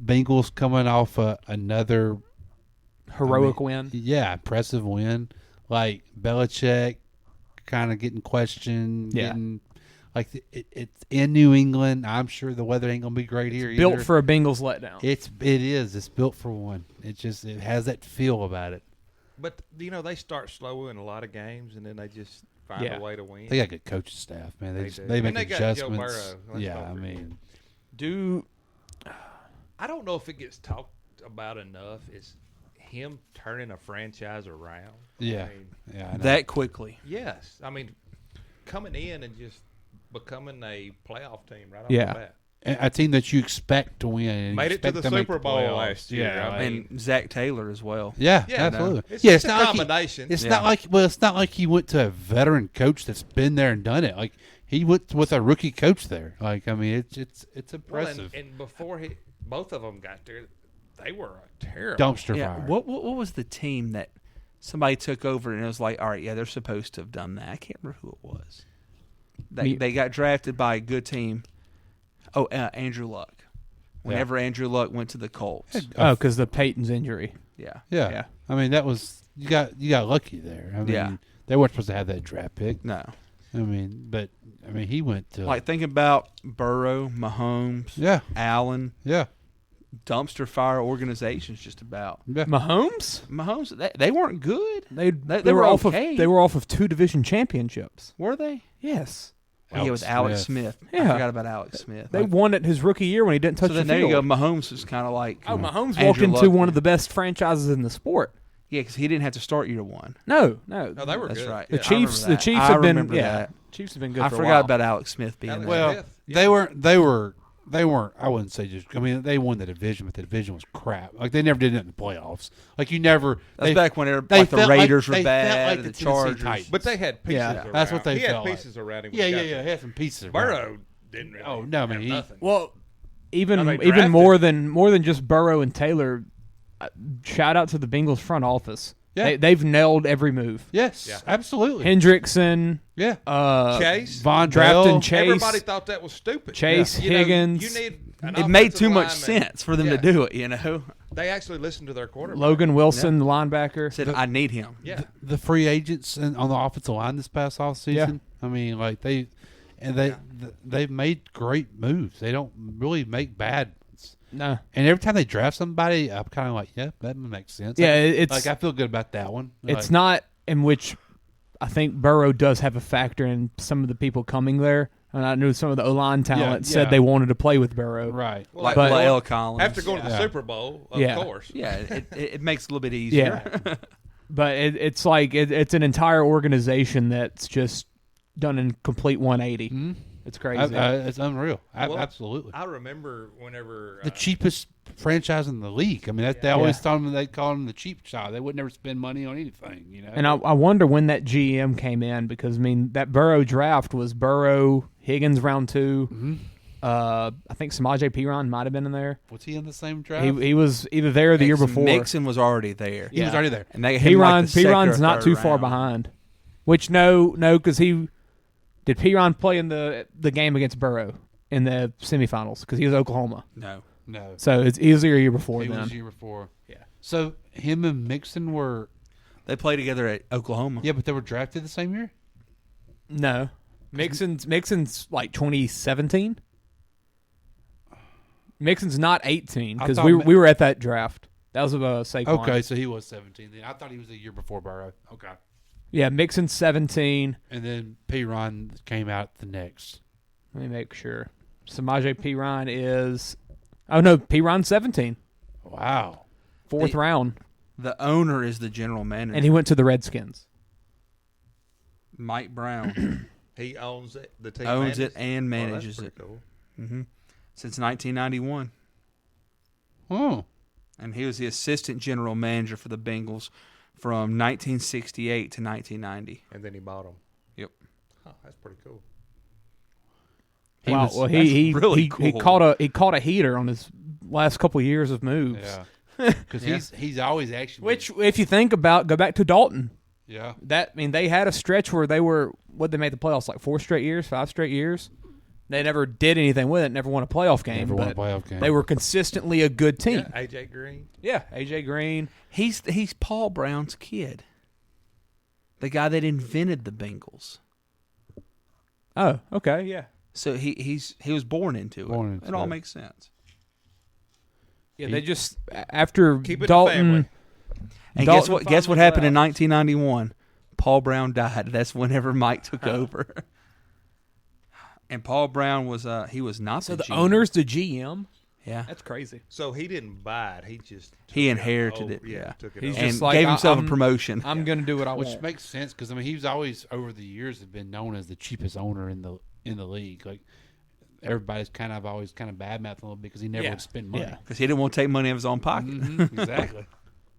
Bengals coming off another heroic win. Yeah, impressive win. Like Belichick kind of getting questioned. Getting, like it's in New England. I'm sure the weather ain't gonna be great here either. Built for a Bengals letdown. It is. It's built for one. It has that feel about it. But they start slow in a lot of games, and then they just find a way to win. They got good coaching staff, man. They make adjustments. I mean, I don't know if it gets talked about enough. Is him turning a franchise around. Yeah. I mean, Yeah. I know. That quickly. yes. I mean, coming in and just becoming a playoff team right off Yeah. the bat. A team that you expect to win. And Made you it to expect the make Super Bowl playoffs. last year. Yeah. I mean, And Zach Taylor as well. Yeah, Yeah, absolutely. It's yeah, just a not combination. It's Yeah. not like it's not like he went to a veteran coach that's been there and done it. Like he went with a rookie coach there. Like I mean, it's well, impressive. and before both of them got there, they were a terrible Dumpster Yeah. fire. What was the team that somebody took over and it was like, all right, yeah, they're supposed to have done that. I can't remember who it was. They got drafted by a good team. Oh, Andrew Luck. Whenever Andrew Luck went to the Colts. Oh, because the Peyton's injury. Yeah. Yeah. I mean, that was you got lucky there. I mean, Yeah. they weren't supposed to have that draft pick. No. I mean, he went to Like, think about Burrow, Mahomes, Yeah. Allen, yeah. dumpster fire organizations just about. Yeah. Mahomes? They weren't good. They were off okay. of they were off of 2 division championships. Were they? Yes. Oh, yeah, it was Alex Smith. I Yeah. forgot about Alex Smith. They won it his rookie year when he didn't touch so the then there field. you go. Mahomes was kind of like Mahomes Andrew walked into Luck. one of the best franchises in the sport. Yeah, because he didn't have to start year one. No. No, they were That's good. right. The Yeah, I Chiefs remember that. Chiefs I have been remember that. Chiefs have been good I for a forgot while. about Alex Smith being there. Well, they weren't. I wouldn't say just. I mean, they won the division, but the division was crap. Like they never did it in the playoffs. Like you never. That's back when the Raiders were bad, like the Tennessee Chargers. Titans. But they had pieces around. That's what they he felt had pieces like. around him. Yeah, when yeah, he got yeah. He there. had some pieces around. Burrow didn't really. Oh no, I mean have nothing. Well, even Now they even drafted- more than just Burrow and Taylor. Shout out to the Bengals front office. Yeah. They've nailed every move. Yes, Yeah. absolutely. Hendrickson. Yeah. Chase. Von drafting Bell. Chase. Everybody thought that was stupid. Chase, You know, Higgins. you need an It made offensive too much lineman. sense for them Yeah. to do it. You know, They actually listened to their quarterback. Logan Wilson, the linebacker. said I need him. Yeah. The free agents on the offensive line this past offseason. Yeah. I mean, like they've made great moves. They don't really make bad ones. No. And every time they draft somebody, I'm kind of like, yeah, that makes sense. Yeah, Like, it's like I feel good about that one. It's Like, not in which I think Burrow does have a factor in some of the people coming there. And I knew some of the O-line talent said they wanted to play with Burrow. right. Well, Like But- Lael Collins. After going to the Yeah. Super Bowl, of Yeah. course. Yeah, it makes it a little bit easier. Yeah. But it's like it's an entire organization that's just done in complete 180. Mm-hmm. It's crazy. It's unreal. Well, Absolutely. I remember whenever The cheapest franchise in the league. I mean, they always thought them. They called them the cheap shot. They would never spend money on anything. You know. and I wonder when that GM came in because I mean that Burrow draft was Burrow, Higgins round 2. Mm-hmm. I think Samaje Perine might have been in there. Was he in the same draft? He was either there or the year before. Mixon was already there. He was already there. And they had him like the second or Perine's not third too far round. behind. Which no, because did Perine play in the game against Burrow in the semifinals because he was Oklahoma. No. So it's easier a year before He then. was the year before. Yeah. So him and Mixon were. They played together at Oklahoma. Yeah, but they were drafted the same year. No, Mixon's like 2017. Mixon's not 18 because thought we were at that draft. That was Saquon. Okay, so he was 17. Then I thought he was the year before Burrow. Okay. Yeah, Mixon's 17. And then Perine came out the next. Let me make sure. Samaje Perine is. Oh no, Perine's 17. Wow. Fourth round, The owner is the general manager. and he went to the Redskins. Mike Brown he owns it. The team owns it manages and Well, manages that's it. pretty cool. Mm-hmm. Since 1991. Oh. And he was the assistant general manager for the Bengals from 1968 to 1990. And then he bought them. Yep. Oh, that's pretty cool. Wow. Well, that's he really he cool. caught a heater on his last couple of years of moves. Yeah. Because he's always actually. Which, if you think about, go back to Dalton. Yeah. They had a stretch where they made the playoffs like 5 straight years. They never did anything with it. Never won a playoff game. Never won a but playoff game. They were consistently a good team. Yeah, AJ Green. Yeah, AJ Green. He's Paul Brown's kid. The guy that invented the Bengals. Oh, okay, yeah. So he was born into it. It all makes sense. Yeah, they just after Keep it Dalton. family. And Dalton guess what finally happened in left. 1991? Paul Brown died. That's whenever Mike took over. And Paul Brown was he was not So the GM. owner's the GM. Yeah. That's crazy. So he didn't buy it. He just He inherited it. Yeah, Yeah. took it He's over. just And like, gave himself I'm- a promotion. I'm gonna do what I Which want. makes sense because I mean he was always over the years have been known as the cheapest owner in the league. Like everybody's always bad mouth a little bit because he never Yeah. would spend money. Yeah. Because he didn't want to take money out of his own pocket. Mhm, exactly.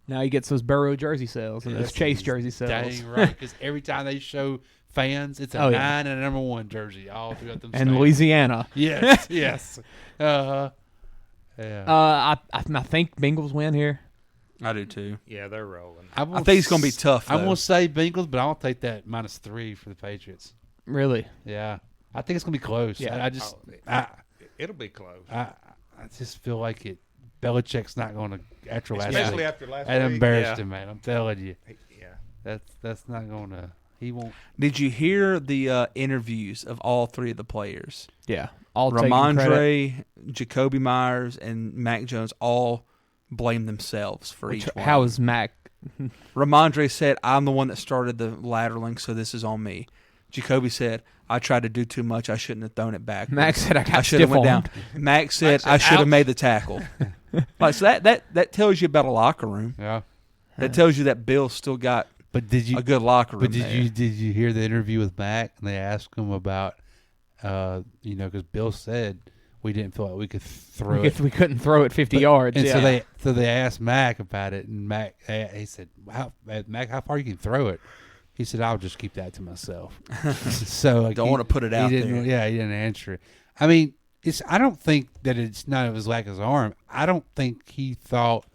Now he gets those Burrow jersey sales and those Yes, Chase he's jersey sales. Dang right, because every time they show fans, it's a Oh, 9 yeah. and a number 1 jersey all throughout them. And stadiums. Louisiana. Yes, yes. Yeah. I think Bengals win here. I do too. Yeah, they're rolling. I think it's gonna be tough, I'm though. gonna say Bengals, but I'll take that -3 for the Patriots. Really? Yeah, I think it's gonna be close. Yeah. I just, It'll be close. I just feel like it. Belichick's not going to after last Especially week. after last That week, embarrassed yeah. him, man. I'm telling you. Yeah. That's not going to. He won't. Did you hear the interviews of all 3 of the players? Yeah. All taking credit. Ramondre, Jacoby Myers, and Mac Jones all blame themselves for each one. How is Mac? Ramondre said, I'm the one that started the lateraling, so this is on me. Jacoby said, I tried to do too much. I shouldn't have thrown it back. Mac said, I got should have went down. stiff-armed. Mac said, I should have made the tackle. Like, so that tells you about a locker room. Yeah. That tells you that Bill's still got a good locker room. But there. did you hear the interview with Mac? And they asked him about, because Bill said we didn't feel like we could throw it. We couldn't throw it 50 yards. And yeah. so they asked Mac about it, and Mac he said, Mac, how far you can throw it? He said, I'll just keep that to myself. So like, Don't want to put it out there. Yeah, he didn't answer it. I mean, I don't think that it's none of his lack of his arm. I don't think he thought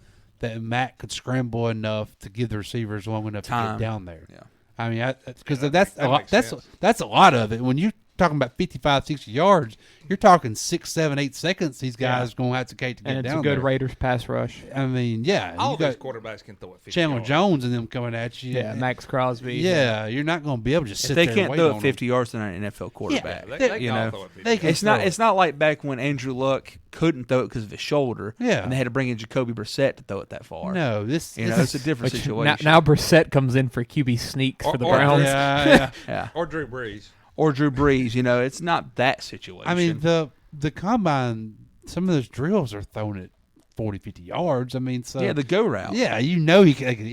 that Mac could scramble enough to give the receivers long enough to get down there. Yeah. I mean, because that's a lot. That's a lot of it. When you're talking about 55, 60 yards, you're talking 6, 7, 8 seconds. These guys going to have to get down there. And it's a good Raiders pass rush. I mean, yeah. All you these got quarterbacks can throw it 50 Chandler yards. Jones and them coming at you. Yeah, Max Crosby. Yeah, you're not going to be able to just sit If they there can't and wait throw on it 50 yards, they're not an NFL quarterback. Yeah, they you can all know, throw it 50 They can it's throw not. it. It's not like back when Andrew Luck couldn't throw it because of his shoulder. Yeah. and they had to bring in Jacoby Brissett to throw it that far. No, this it's a different Which situation. Now Brissett comes in for QB sneaks for the Browns. Yeah. Or Drew Brees. Or Drew Brees. It's not that situation. I mean, the combine, some of those drills are thrown at 40, 50 yards. I mean, so yeah, the go route. yeah, he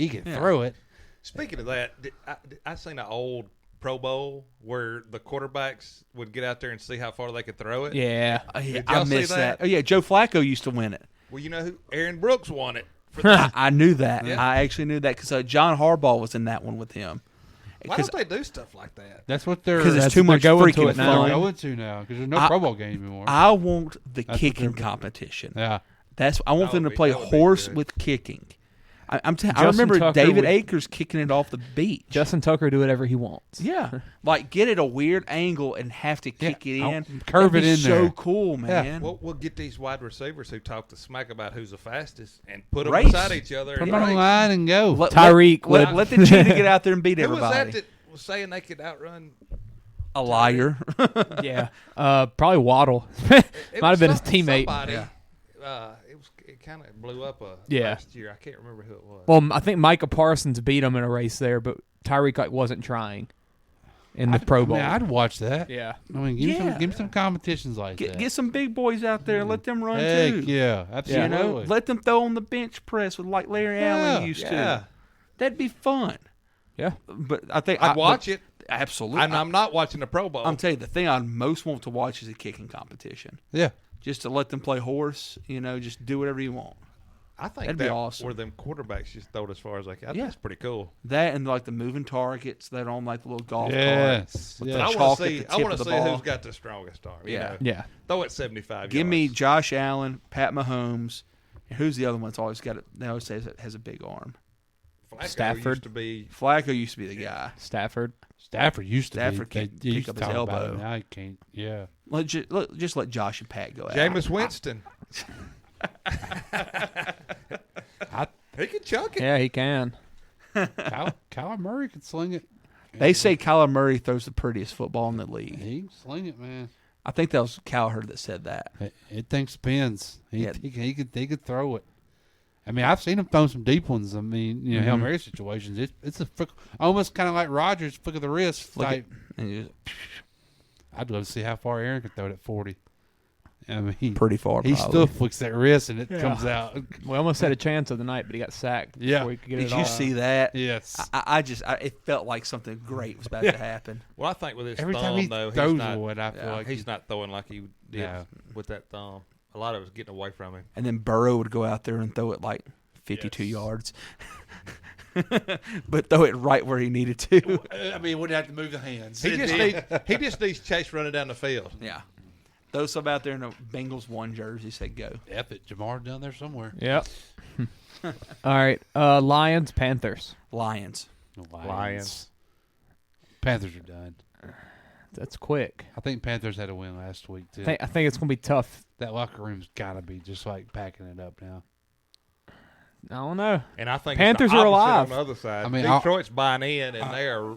can throw it. Speaking of that, I seen an old Pro Bowl where the quarterbacks would get out there and see how far they could throw it. Yeah. Did I y'all see missed that. Oh yeah, Joe Flacco used to win it. Well, you know who? Aaron Brooks won it. For the, I knew that. Yeah. I actually knew that because John Harbaugh was in that one with him. why don't they do stuff like that? That's what they're. Because it's that's too what much they're going to freaking it now. they're fun. going to now because there's no Pro Bowl game anymore. I want the That's what kicking they're- competition. yeah. I want them to play that would be horse good. with kicking. I Justin remember Tucker David would- Akers kicking it off the beach. Justin Tucker do whatever he wants. Yeah, like get it a weird angle and have to kick it I'll in. curve That'd it be in so there. cool, man. We'll get these wide receivers who talk the smack about who's the fastest and put them Race. beside each other. Put and them on the race. line and go. Tyreek would- let the cheetah get out there and beat Who was everybody. that was saying they could outrun? A liar. Yeah. Probably Waddle. It Might have was been his teammate. Somebody, it kind of blew up Yeah. last year. I can't remember who it was. Well, I think Micah Parsons beat him in a race there, but Tyreek wasn't trying in the Pro Bowl. I'd watch that. Yeah. I mean, give me some competitions like that. Get some big boys out there and let them run Heck too. yeah, absolutely. Let them throw on the bench press with like Larry Allen used yeah. to. That'd be fun. Yeah. But I think I'd watch it. Absolutely. I'm not watching the Pro Bowl. I'm telling you, the thing I most want to watch is a kicking competition. Yeah. Just to let them play horse, just do whatever you want. I think That'd be awesome. where them quarterbacks just throw it as far as they can. Yeah. That's pretty cool. That and like the moving targets that are on like the little golf Yes. cart with Yeah. the I chalk want to at see. the I tip want of to the see ball. who's got the strongest arm. you Yeah. know? Yeah. Throw it 75. Give me yards. Josh Allen, Pat Mahomes, and who's the other one that's always got it? They always say has a big arm. Flacco Stafford. used to be. Flacco used to be the guy. Stafford. Stafford used to Stafford be. could They pick used up to his talk about elbow. it. Now he can't. Yeah. Just let Josh and Pat go at Jameis it. Winston. He can chunk it. Yeah, he can. Kyler Murray could sling it. They say Kyler Murray throws the prettiest football in the league. He can sling it, man. I think that was Cowherd that said that. It thing spins. Yeah. He could throw it. I mean, I've seen him throw some deep ones. I mean, Hail Mary situations. It's a flick, almost kind of like Rodgers, flick of the wrist type. And you I'd love to see how far Aaron could throw it at 40. I mean, Pretty far, He probably. still flicks that wrist and it Yeah. comes out. We almost had a chance of the night, but he got sacked. Yeah. Before he could get Did it you off. see that? Yes. It felt like something great was about to happen. Well, I think with his Every thumb, time he though, throws he's not, one, I feel like he's not throwing like he did Yeah. with that thumb. A lot of it was getting away from him. And then Burrow would go out there and throw it like 52 yards. But throw it right where he needed to. I mean, he wouldn't have to move the hands. He just needs Chase running down the field. Yeah. Throw some out there in a Bengals 1 jersey, say go. F it. Jamar down there somewhere. Yep. All right. Lions, Panthers. Lions. Lions. Panthers are done. That's quick. I think Panthers had a win last week, too. I think it's going to be tough. That locker room's got to be just like packing it up now. I don't know. And I think Panthers it's the are opposite alive. on the other side. I mean, Detroit's buying in, and they are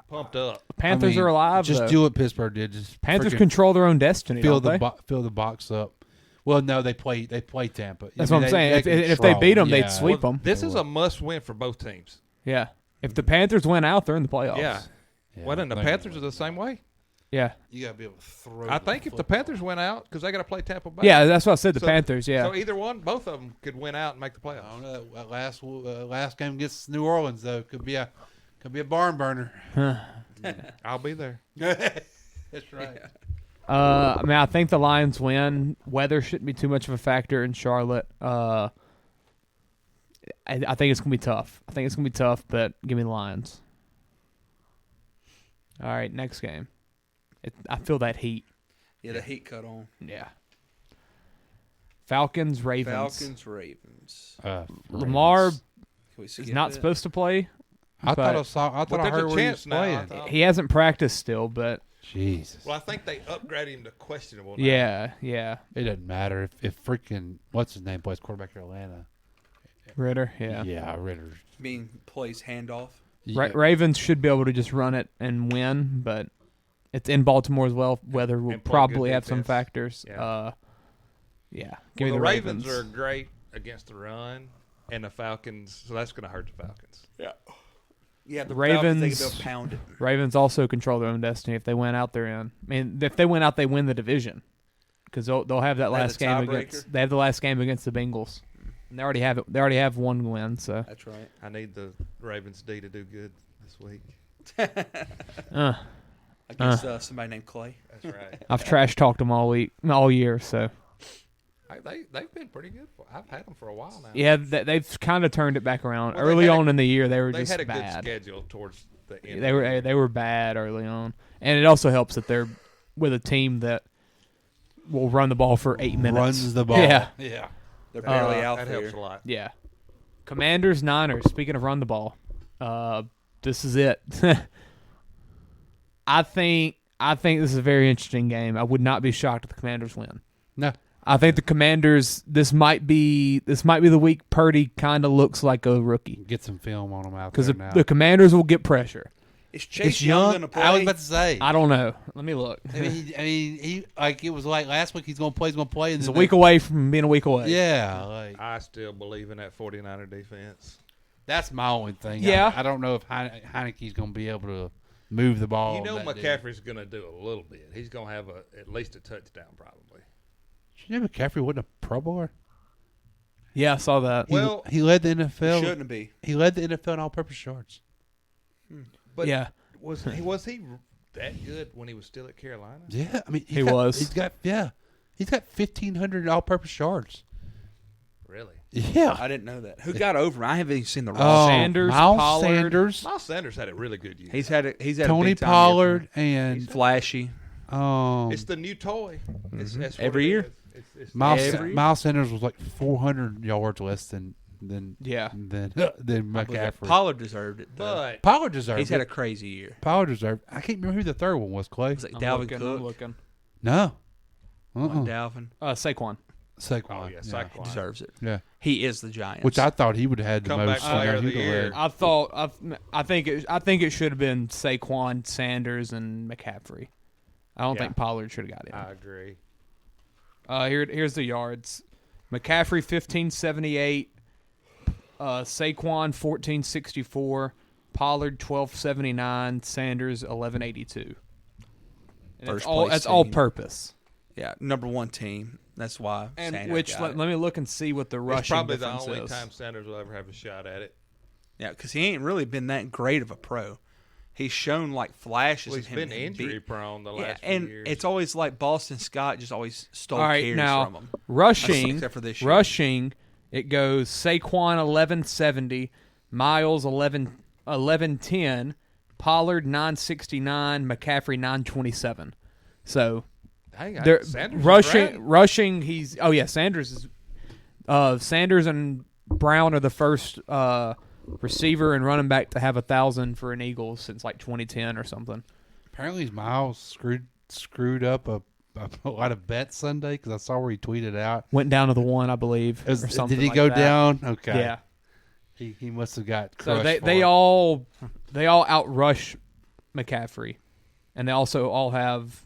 pumped up. Panthers are alive. Just though. do what Pittsburgh did. Just Panthers freaking control their own destiny. fill Don't they? fill the box up. Well, no, they play Tampa. That's what I'm saying. If they beat them, they'd sweep them. This is a must-win for both teams. Yeah. If the Panthers win out, they're in the playoffs. Yeah. Well, then the Panthers are the same way. Yeah. You got to be able to throw. I think if the Panthers win out, because they got to play Tampa Bay. Yeah, that's what I said. The Panthers. Yeah. So either one, both of them could win out and make the playoffs. I don't know. That last game against New Orleans though could be a barn burner. I'll be there. That's right. I mean, I think the Lions win. Weather shouldn't be too much of a factor in Charlotte. I think it's gonna be tough. But give me the Lions. All right, next game. I feel that heat. Yeah, the heat cut on. Yeah. Falcons, Ravens. Lamar is not supposed to play. I thought I heard where he was playing. He hasn't practiced still, but Jesus. Well, I think they upgraded him to questionable now. Yeah. It doesn't matter if freaking what's his name plays quarterback for Atlanta. Ritter, yeah. Yeah, Ritter. Plays handoff. Yeah. Ravens should be able to just run it and win, but it's in Baltimore as well. Weather will probably have some factors. Yeah. Give me the the Ravens are great against the run, and the Falcons, so that's going to hurt the Falcons. Yeah. Yeah, the Ravens. Falcons, they pound it. Ravens also control their own destiny. If they win out, they're in. I mean, if they win out, they win the division because they'll have that last game against. They have the last game against the Bengals. And they already have it. They already have one win. So that's right. I need the Ravens D to do good this week. Against somebody named Clay. That's right. I've trash talked them all year. So they've been pretty good. I've had them for a while now. yeah, they've kind of turned it back around. Well, early on in the year, they were just had a bad. good schedule towards the end. They were bad early on, and it also helps that they're with a team that will run the ball for 8 minutes. Runs the ball. Yeah. They're barely out that there. helps a lot. Yeah. Commanders, Niners. Speaking of run the ball, this is it. I think this is a very interesting game. I would not be shocked if the Commanders win. No. I think the Commanders. This might be the week Purdy kind of looks like a rookie. Get some film on him out because there now. the Commanders will get pressure. Is Chase Young going to play? I was about to say. I don't know. Let me look. I mean, he like it was like last week. He's going to play. He's going to play. It's a week away from being a week away. Yeah, like I still believe in that 49er defense. that's my only thing. Yeah. I don't know if Heineke's going to be able to move the ball. You know that McCaffrey's going to do a little bit. He's going to have at least a touchdown probably. Did you know McCaffrey wasn't a Pro Bowler? Yeah, I saw that. Well, he led the NFL. Shouldn't be. He led the NFL in all-purpose yards. But yeah. Was he that good when he was still at Carolina? Yeah, I mean he was. He's got 1,500 all-purpose yards. Really? Yeah, I didn't know that. Who got over him? I haven't even seen the Oh, Sanders, Miles Pollard. Sanders, Miles Sanders had a really good year. He's had a Tony big time Pollard, year. and He's flashy. It's the new toy. It's what Every it year? is. It's Miles Sanders was like 400 yards less than McCaffrey. Pollard deserved it, though. But Pollard deserved He's it. had a crazy year. Pollard deserved. I can't remember who the third one was. Clay. It's like I'm Dalvin looking, Cook. I'm looking. No. Dalvin. Saquon. Saquon. oh yeah, Saquon. He deserves it. Yeah. He is the Giants. Which I thought he would have had the Comeback most. player of He'd the have year. led. I think it should have been Saquon, Sanders, and McCaffrey. I don't think Pollard should have got in. I agree. Here's the yards. McCaffrey 1578, Saquon 1464, Pollard 1279, Sanders 1182. And First that's place all team. purpose. Yeah, number 1 team. That's why. And Sanders let me look and see what the rushing It's probably the difference only is. time Sanders will ever have a shot at it. Yeah, because he ain't really been that great of a pro. He's shown like flashes. Well, of he's him been injury prone the last few and years. it's always like Boston Scott just always stole All right, carries now from him. rushing, Except for this year. rushing, it goes Saquon 1170, Miles 1110, Pollard 969, McCaffrey 927. So Dang, Sanders rushing. Sanders and Brown are the first receiver and running back to have 1,000 for an Eagles since like 2010 or something. Apparently, Miles screwed up a lot of bets Sunday because I saw where he tweeted out. Went down to the one, I believe. Or something did he like go that. down? Okay. Yeah. He must have got So crushed. they all outrush McCaffrey, and they also all have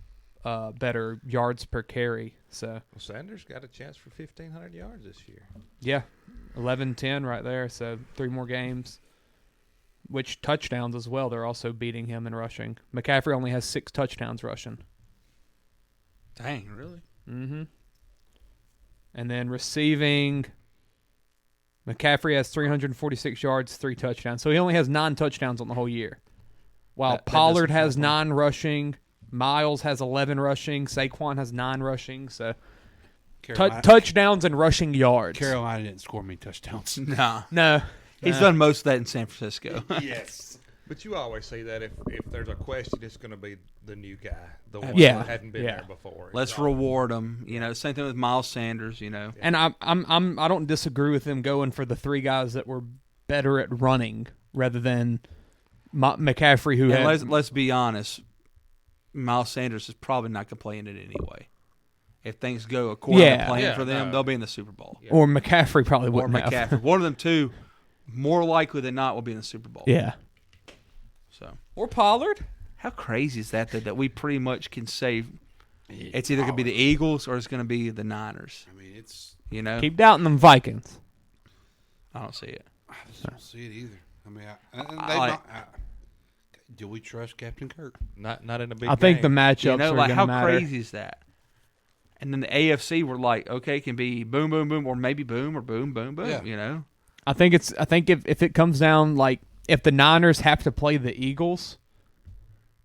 better yards per carry. So Well, Sanders got a chance for 1,500 yards this year. yeah, 11-10 right there. So 3 more games, which touchdowns as well. They're also beating him in rushing. McCaffrey only has 6 touchdowns rushing. Dang, really? Mm-hmm. And then receiving, McCaffrey has 346 yards, 3 touchdowns. So he only has 9 touchdowns on the whole year. While That Pollard doesn't has count. 9 rushing, Miles has 11 rushing, Saquon has 9 rushing. So touchdowns and rushing yards. Carolina didn't score many touchdowns. Nah. No. He's done most of that in San Francisco. Yes. But you always say that if there's a question, it's going to be the new guy, the one Yeah. that hadn't been there before. Let's reward him. Same thing with Miles Sanders. And I don't disagree with them going for the 3 guys that were better at running rather than McCaffrey, who And had. let's be honest, Miles Sanders is probably not going to play in it anyway. If things go according to plan for them, they'll be in the Super Bowl. Or McCaffrey probably Or wouldn't have. McCaffrey. One of them two, more likely than not, will be in the Super Bowl. Yeah. So. Or Pollard. How crazy is that that we pretty much can say it's either going to be the Eagles or it's going to be the Niners? I mean, it's Keep doubting them Vikings. I don't see it. I just don't see it either. I mean, do we trust Captain Kirk? Not in a big I think the game. matchups are going to how matter. crazy is that? And then the AFC were like, okay, it can be boom, boom, boom, or maybe boom or boom, boom, boom. Yeah. I think if it comes down like if the Niners have to play the Eagles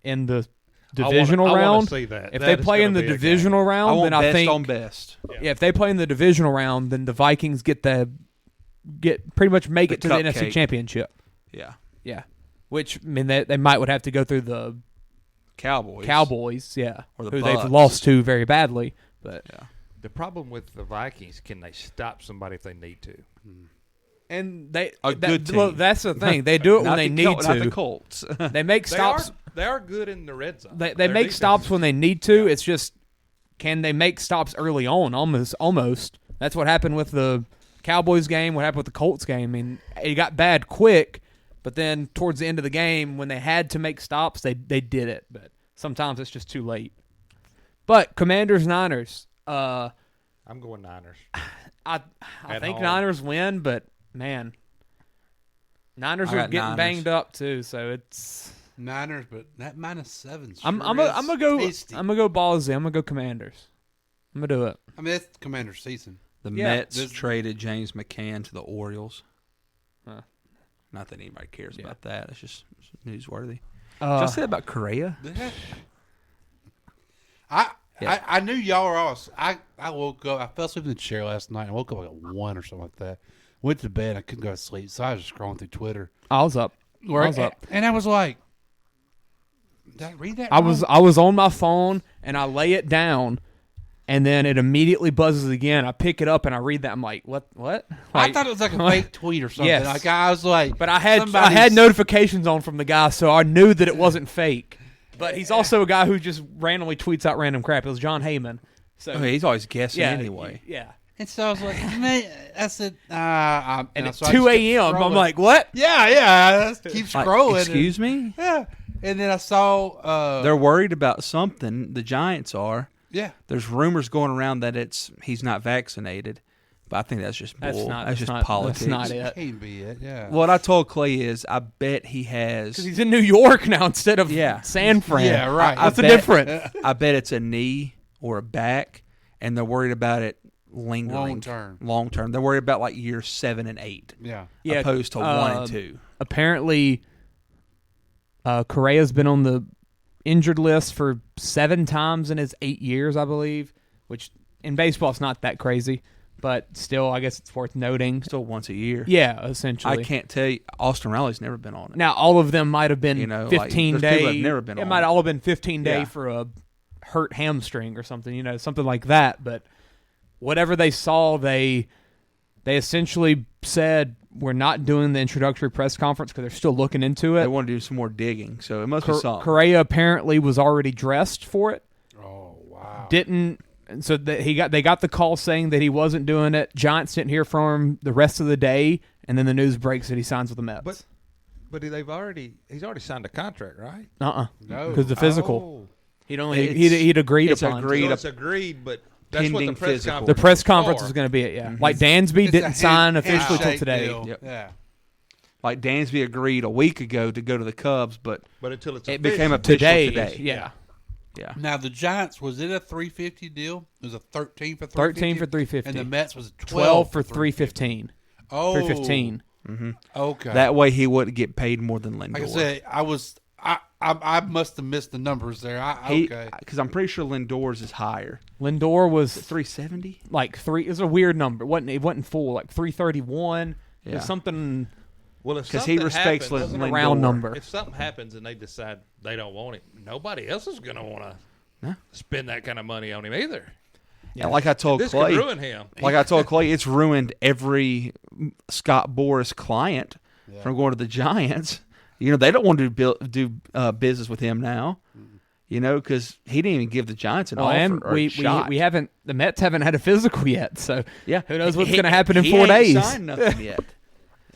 in the divisional I wanna round, see that. if That they is play in gonna the be a divisional I round, want then I best think on best. yeah, if they play in the divisional round, then the Vikings get pretty much make it to the NFC cupcake. Championship. Yeah. Yeah, which I mean they might would have to go through the Cowboys, yeah, or the who Bucks. they've lost to very badly. But The problem with the Vikings, can they stop somebody if they need to? and they good team. well, that's the thing. They do it when Not they the need Col- to. Not the Colts. They make stops. They are good in the red zone. They Their make defense stops is- when they need to. It's just can they make stops early on? Almost. That's what happened with the Cowboys game. What happened with the Colts game? I mean, it got bad quick, but then towards the end of the game, when they had to make stops, they did it. But sometimes it's just too late. But Commanders Niners. I'm going Niners. I At think home. Niners win, but man, Niners I are got getting Niners. banged up too. So it's. Niners, but that -7. I'm gonna go. Tasty. I'm gonna go ballsy. I'm gonna go Commanders. I'm gonna do it. I mean, that's Commander's season. The Yeah. Mets traded James McCann to the Orioles. Huh. Not that anybody cares about that. It's just newsworthy. Did Uh, y'all say that about Correa? I knew y'all were all. I woke up. I fell asleep in the chair last night. I woke up like at 1 or something like that. Went to bed. I couldn't go to sleep, so I was just scrolling through Twitter. I was up. And I was like, "Did I read that?" I was on my phone and I lay it down, and then it immediately buzzes again. I pick it up and I read that. I'm like, what? I Like, thought it was like a fake tweet or something. Yes. Like I was like, but I had somebody's- notifications on from the guy, so I knew that it wasn't fake. But he's also a guy who just randomly tweets out random crap. It was John Heyman. So Oh, he's always guessing yeah, anyway. Yeah. And so I was like, man, I said, and And at so I 2 just kept a.m., I'm scrolling. like, what? Yeah. I just keep Like, scrolling. excuse me? Yeah. And then I saw. They're worried about something. The Giants are. Yeah. There's rumors going around that he's not vaccinated, but I think that's just bull. That's just politics. That's not it. Can't be it. Yeah. What I told Clay is, I bet he has. Because he's in New York now instead of San Fran. Yeah, right. I That's the bet- difference. I bet it's a knee or a back, and they're worried about it lingering long term. They're worried about like years 7 and 8. Yeah. Opposed to 1 and 2. Apparently, Correa's been on the injured list for 7 times in his 8 years, I believe, which in baseball it's not that crazy, but still, I guess it's worth noting. Still once a year. Yeah, essentially. I can't tell you. Austin Riley's never been on it. Now, all of them might have been 15 there's people day. that have never been it on might it. all have been 15 day Yeah. for a hurt hamstring or something, something like that. But whatever they saw, they essentially said, we're not doing the introductory press conference because they're still looking into it. They want to do some more digging, so it must be something. Correa apparently was already dressed for it. Oh, wow. So they got the call saying that he wasn't doing it. Giants didn't hear from him the rest of the day, and then the news breaks that he signs with the Mets. But he's already signed a contract, right? No, No. because the physical. He'd agreed it's upon. agreed. It's agreed, but that's what the Pending press physical. conference. The press conference for. is going to be it. Yeah, like Dansby didn't sign officially till handshake today. deal. Yep. Yeah. Like Dansby agreed a week ago to go to the Cubs, but until it's it became official today. Yeah. Yeah. Now the Giants, was it a 350 deal? It was a 13 for 350? 13 for 350. And the Mets was 12 for 315. Oh, 315. Okay. That way he wouldn't get paid more than Lindor. Like I said, I must have missed the numbers there. Okay. Because I'm pretty sure Lindor's is higher. Lindor was 370. like three. It was a weird number. It wasn't full. Like 331. It was something. Well, if Because he something respects happens, Lindor. a round number. If something happens and they decide they don't want him, nobody else is going to want to spend that kind of money on him either. And like I told This Clay, could ruin him. Like I told Clay, it's ruined every Scott Boras client from going to the Giants. They don't want to do business with him now. Because he didn't even give the Giants an offer And or a shot. we haven't. The Mets haven't had a physical yet. So yeah, who knows what's going to happen in he 4 ain't days? Signed nothing yet.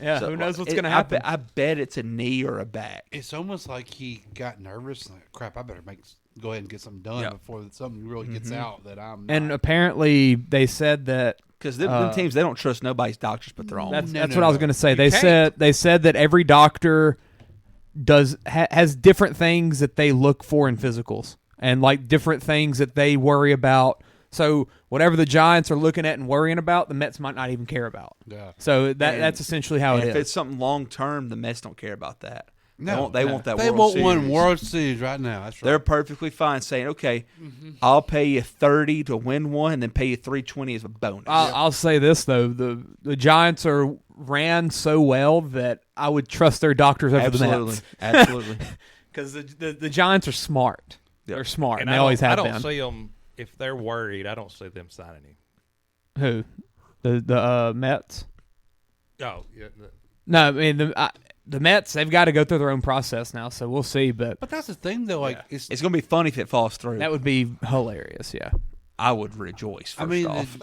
Yeah, So, who knows what's going to happen? I bet it's a knee or a back. It's almost like he got nervous. Like, crap, I better go ahead and get something done before something really gets out that I'm not. And apparently they said that Because them teams, they don't trust nobody's doctors but their own. That's what I was going to say. They said that every doctor has different things that they look for in physicals and like different things that they worry about. So whatever the Giants are looking at and worrying about, the Mets might not even care about. Yeah. So that's essentially how it is. If it's something long term, the Mets don't care about that. No, they want that. They World want Series. one World Series right now. That's right. They're perfectly fine saying, "Okay, I'll pay you $30 to win one, and then pay you $320 as a bonus." I'll say this though: the Giants are ran so well that I would trust their doctors over the Mets. Absolutely. Because the Giants are smart. Yep. They're smart, and I they always have I been. don't see them if they're worried. I don't see them signing him. Who? The Mets? Oh, yeah. No, I mean the Mets. They've got to go through their own process now, so we'll see. But that's the thing, though. Like it's going to be funny if it falls through. That would be hilarious. Yeah, I would rejoice. First off.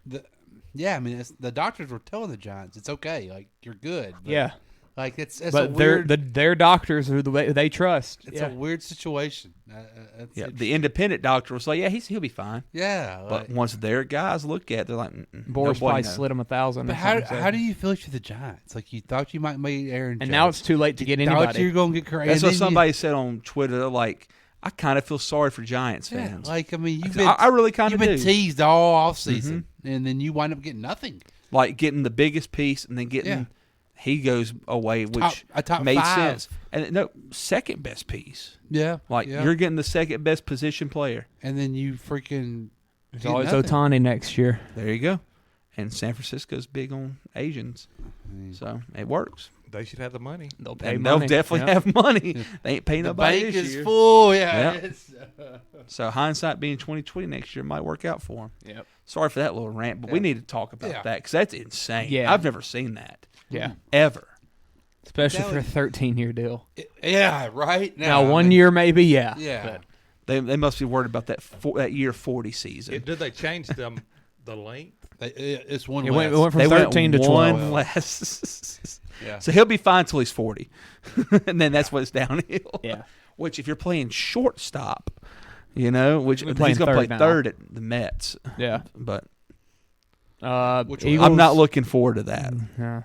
The doctors were telling the Giants it's okay. Like you're good. But, yeah. Like it's but a weird. Their doctors are the way they trust. It's a weird situation. The independent doctor was like, "Yeah, he'll be fine." Yeah, but once their guys look at it, they're like, Boris probably slid him $1,000. But how do you feel to the Giants? Like you thought you might make Aaron, and now it's too late to get anybody. Thought you're going to get crazy. That's what somebody said on Twitter. They're like, I kind of feel sorry for Giants fans. Like I mean, I really kind of do. You've been teased all off season, and then you wind up getting nothing. Like getting the biggest piece, and then getting he goes away, which top made 5. sense. And no, second best piece. Yeah, like you're getting the second best position player, and then you freaking. There's always Ohtani next year. There you go. And San Francisco's big on Asians, so it works. They should have the money. They'll pay They'll money. definitely have money. They ain't paying nobody. The bank this is year. full. Yeah. So hindsight being 2020 next year might work out for them. Yep. Sorry for that little rant, but we need to talk about that because that's insane. Yeah. I've never seen that. Yeah. Ever. Especially for a 13-year deal. Yeah. Right. Now 1 year maybe. Yeah. Yeah. They must be worried about that year 40 season. Did they change the length? It's one. It less. went from They 13 to went 12. one less. Yeah. So he'll be fine till he's 40, and then that's when it's downhill. Yeah. Which if you're playing shortstop, which He's he's playing going to play third now. third at the Mets. Yeah. But Eagles, I'm not looking forward to that. Yeah.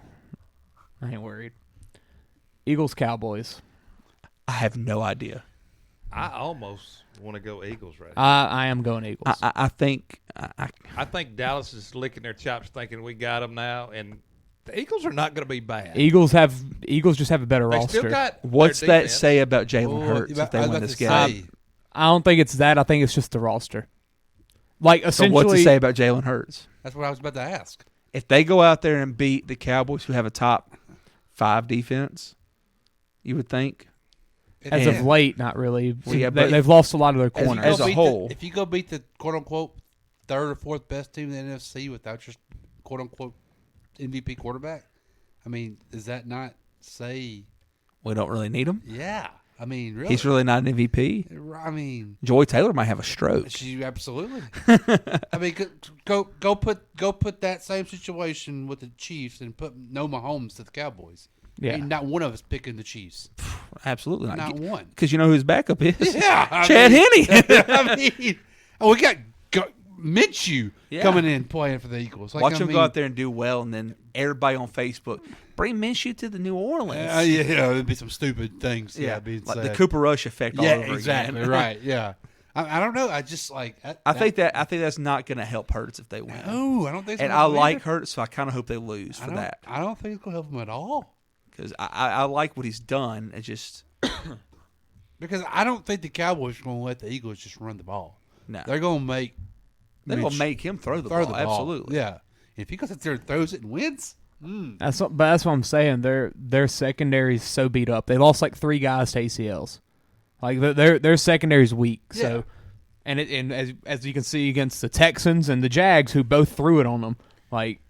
I ain't worried. Eagles, Cowboys. I have no idea. I almost want to go Eagles right now. I am going Eagles. I think I think Dallas is licking their chops thinking we got them now, and the Eagles are not going to be bad. Eagles just have a better They roster. still got what's their that defense. say about Jalen Hurts if they win this game? I don't think it's that. I think it's just the roster. Like, So essentially, what's it say about Jalen Hurts? That's what I was about to ask. If they go out there and beat the Cowboys, who have a top 5 defense, you would think. As of late, not really. Well, yeah, but they've lost a lot of their corners. as a whole. If you go beat the quote-unquote third or fourth best team in the NFC without your quote-unquote MVP quarterback, I mean, does that not say We don't really need him. Yeah, I mean, really, He's really not an MVP. I mean, Joy Taylor might have a stroke. She absolutely. I mean, go put that same situation with the Chiefs and put no Mahomes to the Cowboys. Yeah, Ain't not one of us picking the Chiefs. Absolutely not. Not one. Because you know who his backup is? Yeah, Chad Henne. I mean, we got Minshew coming in playing for the Eagles. Watch him go out there and do well, and then everybody on Facebook bring Minshew to the New Orleans. Yeah, it'd be some stupid things. Being like the Cooper Rush effect all over exactly, again. right. Yeah, I don't know. I just like. I think that's not going to help Hurts if they win. No, I don't think so. And I like Hurts, so I kind of hope they lose for that. I don't think it's going to help him at all. Because I like what he's done. It's just because I don't think the Cowboys are going to let the Eagles just run the ball. No, they're going to make. They're going to make him throw the ball. Absolutely. Yeah. If he goes out there and throws it and wins. That's what I'm saying. Their secondary's so beat up. They lost like 3 guys to ACLs. Like their secondary's weak. Yeah. So, and as you can see against the Texans and the Jags, who both threw it on them. Like,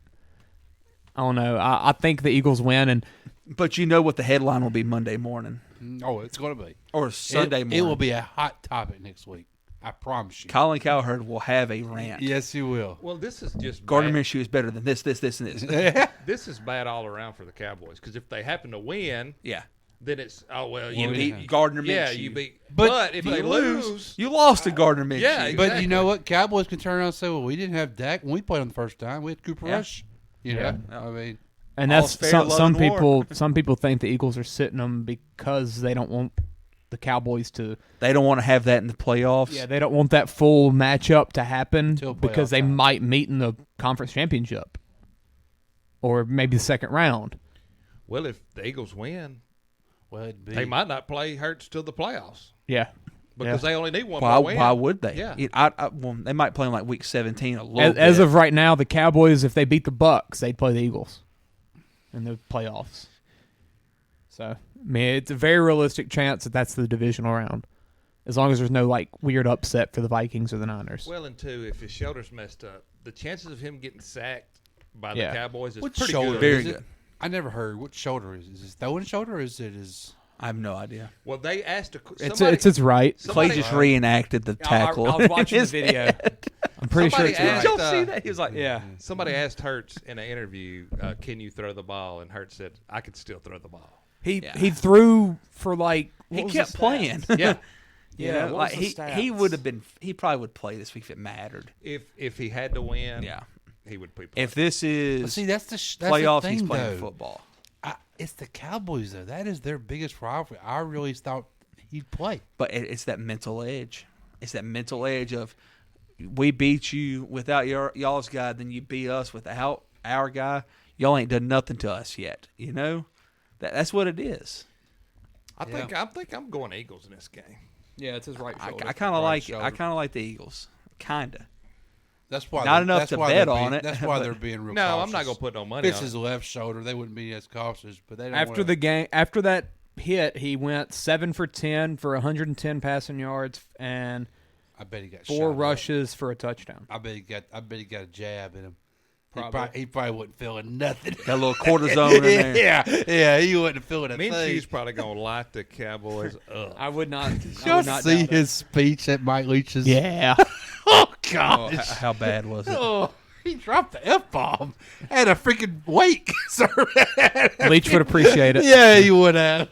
I don't know. I think the Eagles win, but you know what the headline will be Monday morning. Oh, it's going to be or Sunday morning. It will be a hot topic next week. I promise you. Colin Cowherd will have a rant. Yes, he will. Well, this is just Gardner bad. Minshew is better than this, and this. This is bad all around for the Cowboys because if they happen to win, then it's you beat Gardner Minshew. Yeah, you beat. But if they lose, you lost to Gardner Minshew. Yeah, exactly. But you know what? Cowboys can turn around and say, "Well, we didn't have Dak when we played on the first time. We had Cooper Rush." You know, I mean, and that's some people. Some people think the Eagles are sitting them because they don't want the Cowboys to. They don't want to have that in the playoffs. Yeah, they don't want that full matchup to happen because they time. might meet in the conference championship or maybe the second round. well, if the Eagles win, well, they might not play Hurts till the playoffs. Yeah. Because they only need one why, more win. Why would they? Yeah. Well, they might play in like week 17 a little As bit. of right now, the Cowboys, if they beat the Bucks, they'd play the Eagles in the playoffs. So, I mean, it's a very realistic chance that that's the divisional round, as long as there's no like weird upset for the Vikings or the Niners. Well, and two, if his shoulder's messed up, the chances of him getting sacked by the Yeah. Cowboys is What pretty shoulder good. Very is good. it? I never heard what shoulder is. Is it his throwing shoulder or is it his? I have no idea. Well, they asked It's its right. Clay just reenacted the tackle. I was watching the video. I'm pretty sure it's right. Did y'all see that? He was like, Yeah. Somebody asked Hurts in an interview, "Can you throw the ball?" And Hurts said, "I can still throw the ball." He threw for like he what was kept the stats? playing. Yeah. You Yeah, know, what like was the he stats? would have been. He probably would play this week if it mattered. If he had to win, Yeah. he would be. If this is See, that's the playoffs, thing, he's playing though. football. It's the Cowboys though. That is their biggest rivalry. I really thought he'd play. But it's that mental edge. It's that mental edge of we beat you without y'all's guy, then you beat us without our guy. Y'all ain't done nothing to us yet. You know, that's what it is. I think I'm going Eagles in this game. Yeah, it's his right shoulder. I kind of Right like shoulder. I kind of like the Eagles. Kinda. That's why Not they're- enough that's to why bet they're on being- it, That's why but- they're being real. No, cautious. I'm not going to put no money It's on his it. left shoulder. They wouldn't be as cautious, but they don't After wanna, the game, after that hit, he went 7 for 10 for 110 passing yards and I bet he got 4 shot up. rushes for a touchdown. I bet he got a jab in him. Probably. He probably wasn't feeling nothing. Got a little cortisone in there. Yeah, he wasn't feeling a Minshew's thing. probably going to light the Cowboys up. I would not. Y'all see his speech at Mike Leach's? Yeah. Oh Oh, God! how bad was it? Oh, he dropped the F-bomb at a freaking wake. Leach would appreciate it. Yeah, he would have.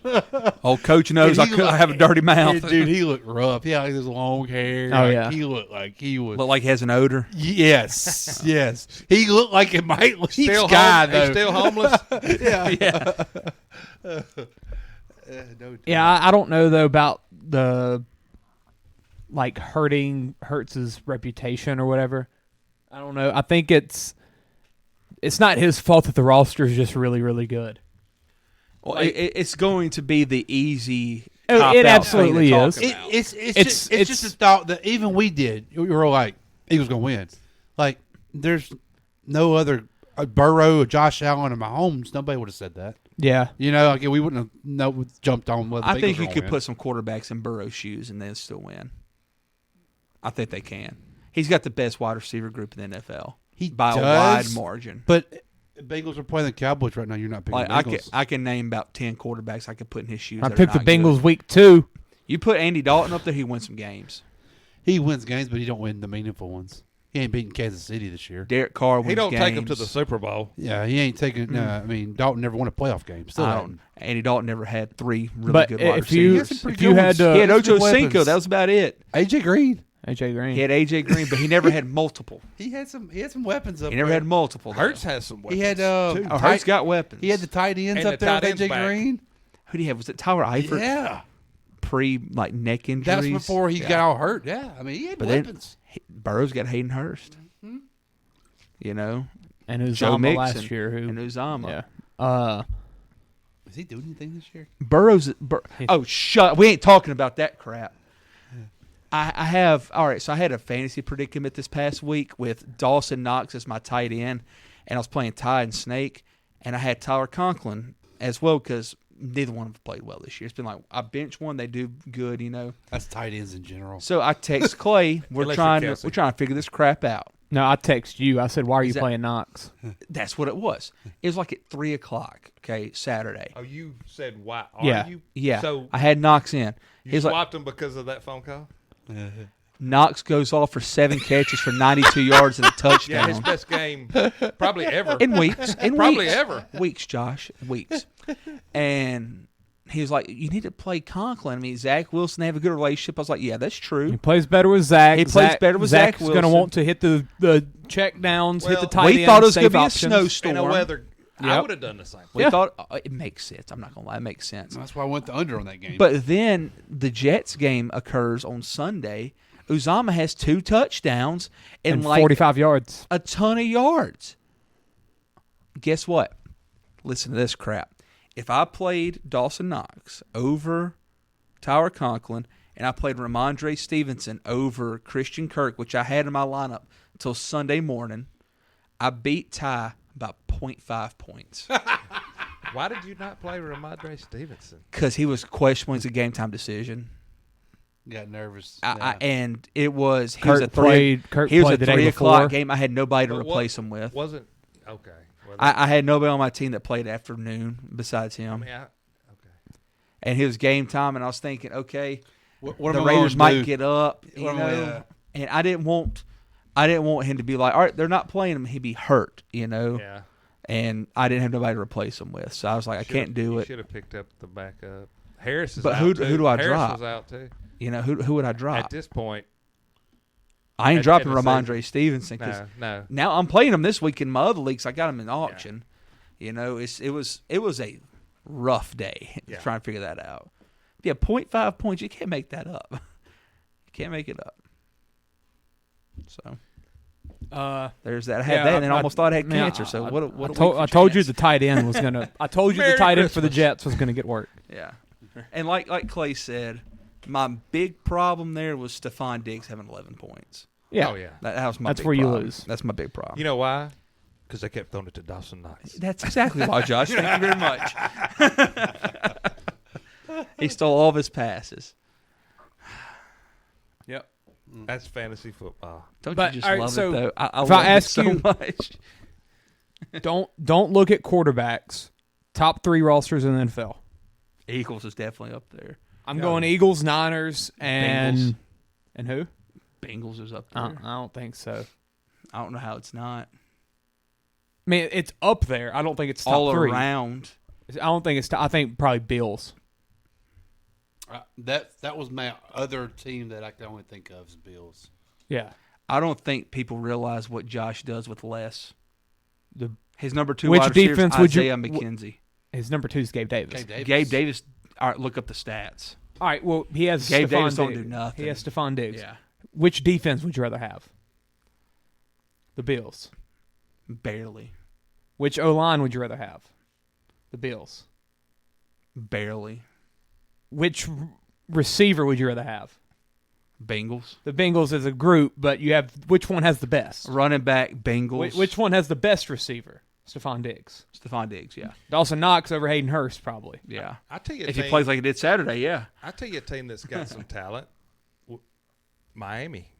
Old coach knows Dude, I have a dirty mouth. Dude, he looked rough. He had his long hair. Oh, Like, yeah. He looked like he was. Look like he has an odor. Yes, yes. He looked like it might Leach Still guy, home, though. he's still homeless. Yeah. Yeah, I don't know though about the like Hurts' reputation or whatever. I don't know. I think it's not his fault that the roster is just really, really good. Well, it's going to be the easy. It absolutely is. It's just a thought that even we did. We were like, Eagles going to win. Like, there's no other Burrow or Josh Allen or Mahomes. Nobody would have said that. Yeah. You know, like we wouldn't have jumped on whether I think you could put some quarterbacks in Burrow's shoes and they'll still win. I think they can. He's got the best wide receiver group in the NFL. By a wide margin. But Bengals are playing the Cowboys right now. You're not picking Bengals. I can name about 10 quarterbacks I could put in his shoes. I picked the Bengals good. week 2. You put Andy Dalton up there, he wins some games. He wins games, but he don't win the meaningful ones. He ain't beating Kansas City this year. Derek Carr wins games. He don't take him to the Super Bowl. Yeah, he ain't taking. I mean, Dalton never won a playoff game. Still, Andy Dalton never had 3 really good wide receivers. He had Ocho Cinco. That was about it. AJ Green. He had AJ Green, but he never had multiple. He had some weapons up. He never had multiple. Hurts has some weapons. He had Hurts got weapons. He had the tight ends And up there with AJ Green. Who do you have? Was it Tyler Eifert? Yeah. Neck injuries. That's before he got all hurt. Yeah, I mean he had weapons. Burrow's got Hayden Hurst. You know, and Uzama Joe Mixon last year. And Uzama. Yeah. Is he doing anything this year? Shut! We ain't talking about that crap. I have so I had a fantasy predicament this past week with Dawson Knox as my tight end, and I was playing Ty and Snake, and I had Tyler Conklin as well because neither one of them played well this year. It's been like I bench one, they do good, you know. That's tight ends in general. So I text Clay, we're trying to figure this crap out. No, I text you. I said, "Why are you playing Knox?" That's what it was. It was like at 3:00. Okay, Saturday. Oh, you said why? Yeah. So I had Knox in. You swapped him because of that phone call. Knox goes off for 7 catches for 92 yards and a touchdown. Yeah, his best game probably ever. In weeks. Probably ever. Weeks, Josh. Weeks. And he was like, you need to play Conklin. I mean, Zach Wilson, they have a good relationship. I was like, yeah, that's true. He plays better with Zach. He plays better with Zach Wilson. Zach's going to want to hit the check downs, hit the tight end. We thought it was going to be a options. snowstorm. And a weather. I would have done the same. We thought it makes sense. I'm not going to lie. It makes sense. That's why I went the under on that game. But then the Jets game occurs on Sunday. Uzama has 2 touchdowns and like 45 yards. A ton of yards. Guess what? Listen to this crap. If I played Dawson Knox over Tyler Conklin and I played Ramondre Stevenson over Christian Kirk, which I had in my lineup until Sunday morning, I beat Ty by 0.5 points. Why did you not play Ramondre Stevenson? Because he was questionable. It's a game time decision. Got nervous. And it was he Kirk was a played 3 o'clock before. game. I had nobody to replace him with. Wasn't okay. I had nobody on my team that played afternoon besides him. Okay. And it was game time, and I was thinking, okay, what the Raiders might get up, you know. And I didn't want him to be like, all right, they're not playing him. He'd be hurt, you know. Yeah. And I didn't have nobody to replace him with, so I was like, I can't do it. Should have picked up the backup. Harris is but out who too. who do I Harris drop? was out too. You know, who would I drop? At this point, I ain't dropping in the Ramondre Stevenson because no. now I'm playing him this week in my other leagues. I got him in auction. Yeah. You know, it was a rough day trying to figure that out. Yeah, 0.5 points. You can't make that up. You can't make it up. So there's that. I had that, and then almost thought I had cancer. So I told you the tight end was gonna. I told you the tight end for the Jets was gonna get work. Yeah, and like Clay said, my big problem there was Stephon Diggs having 11 points. Yeah, oh yeah, that was my. That's big where problem. you lose. That's my big problem. You know why? Because they kept throwing it to Dawson Knox. That's exactly why, Josh. Thank you very much. He stole all of his passes. Yep. That's fantasy football. Don't you just love it though? I if love I ask it so you, much. don't look at quarterbacks. Top 3 rosters in the NFL. Eagles is definitely up there. I'm going Eagles, Niners, and Bengals. And who? Bengals is up there. I don't think so. I don't know how it's not. I mean, it's up there. I don't think it's top all 3. around. I don't think it's. I think probably Bills. That was my other team that I can only think of is Bills. Yeah. I don't think people realize what Josh does with less. His number 2 Which wide receiver is defense would you- Isaiah McKenzie. His number 2 is Gabe Davis. Gabe Davis. All right, look up the stats. All right. Well, he has Gabe Stephon Davis don't Diggs. do nothing. He has Stephon Diggs. Yeah. Which defense would you rather have? The Bills. Barely. Which O-line would you rather have? The Bills. Barely. Which receiver would you rather have? Bengals. The Bengals as a group, but you have which one has the best? Running back, Bengals. Which one has the best receiver? Stephon Diggs. Stephon Diggs, yeah. Dawson Knox over Hayden Hurst, probably. Yeah. I tell you, if he plays like he did Saturday, yeah. I tell you, a team that's got some talent. Miami.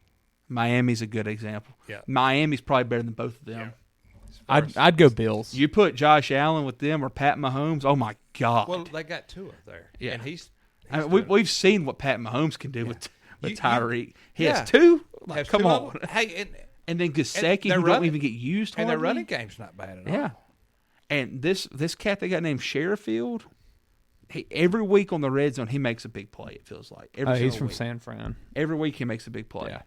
Miami's a good example. Yeah. Miami's probably better than both of them. Yeah. I'd go Bills. You put Josh Allen with them or Pat Mahomes, oh my God. Well, they got Tua there. Yeah. And he's I mean, we've seen what Pat Mahomes can do with Tyreek. He yeah. has two? Like, Has come two on. of them. Hey, and then Gesicki, their who don't even get used and their hardly. running game's not bad at all. Yeah. And this cat they got named Sherifield, every week on the red zone, he makes a big play, it feels like. He's from week. San Fran. Every week he makes a big play. Yeah.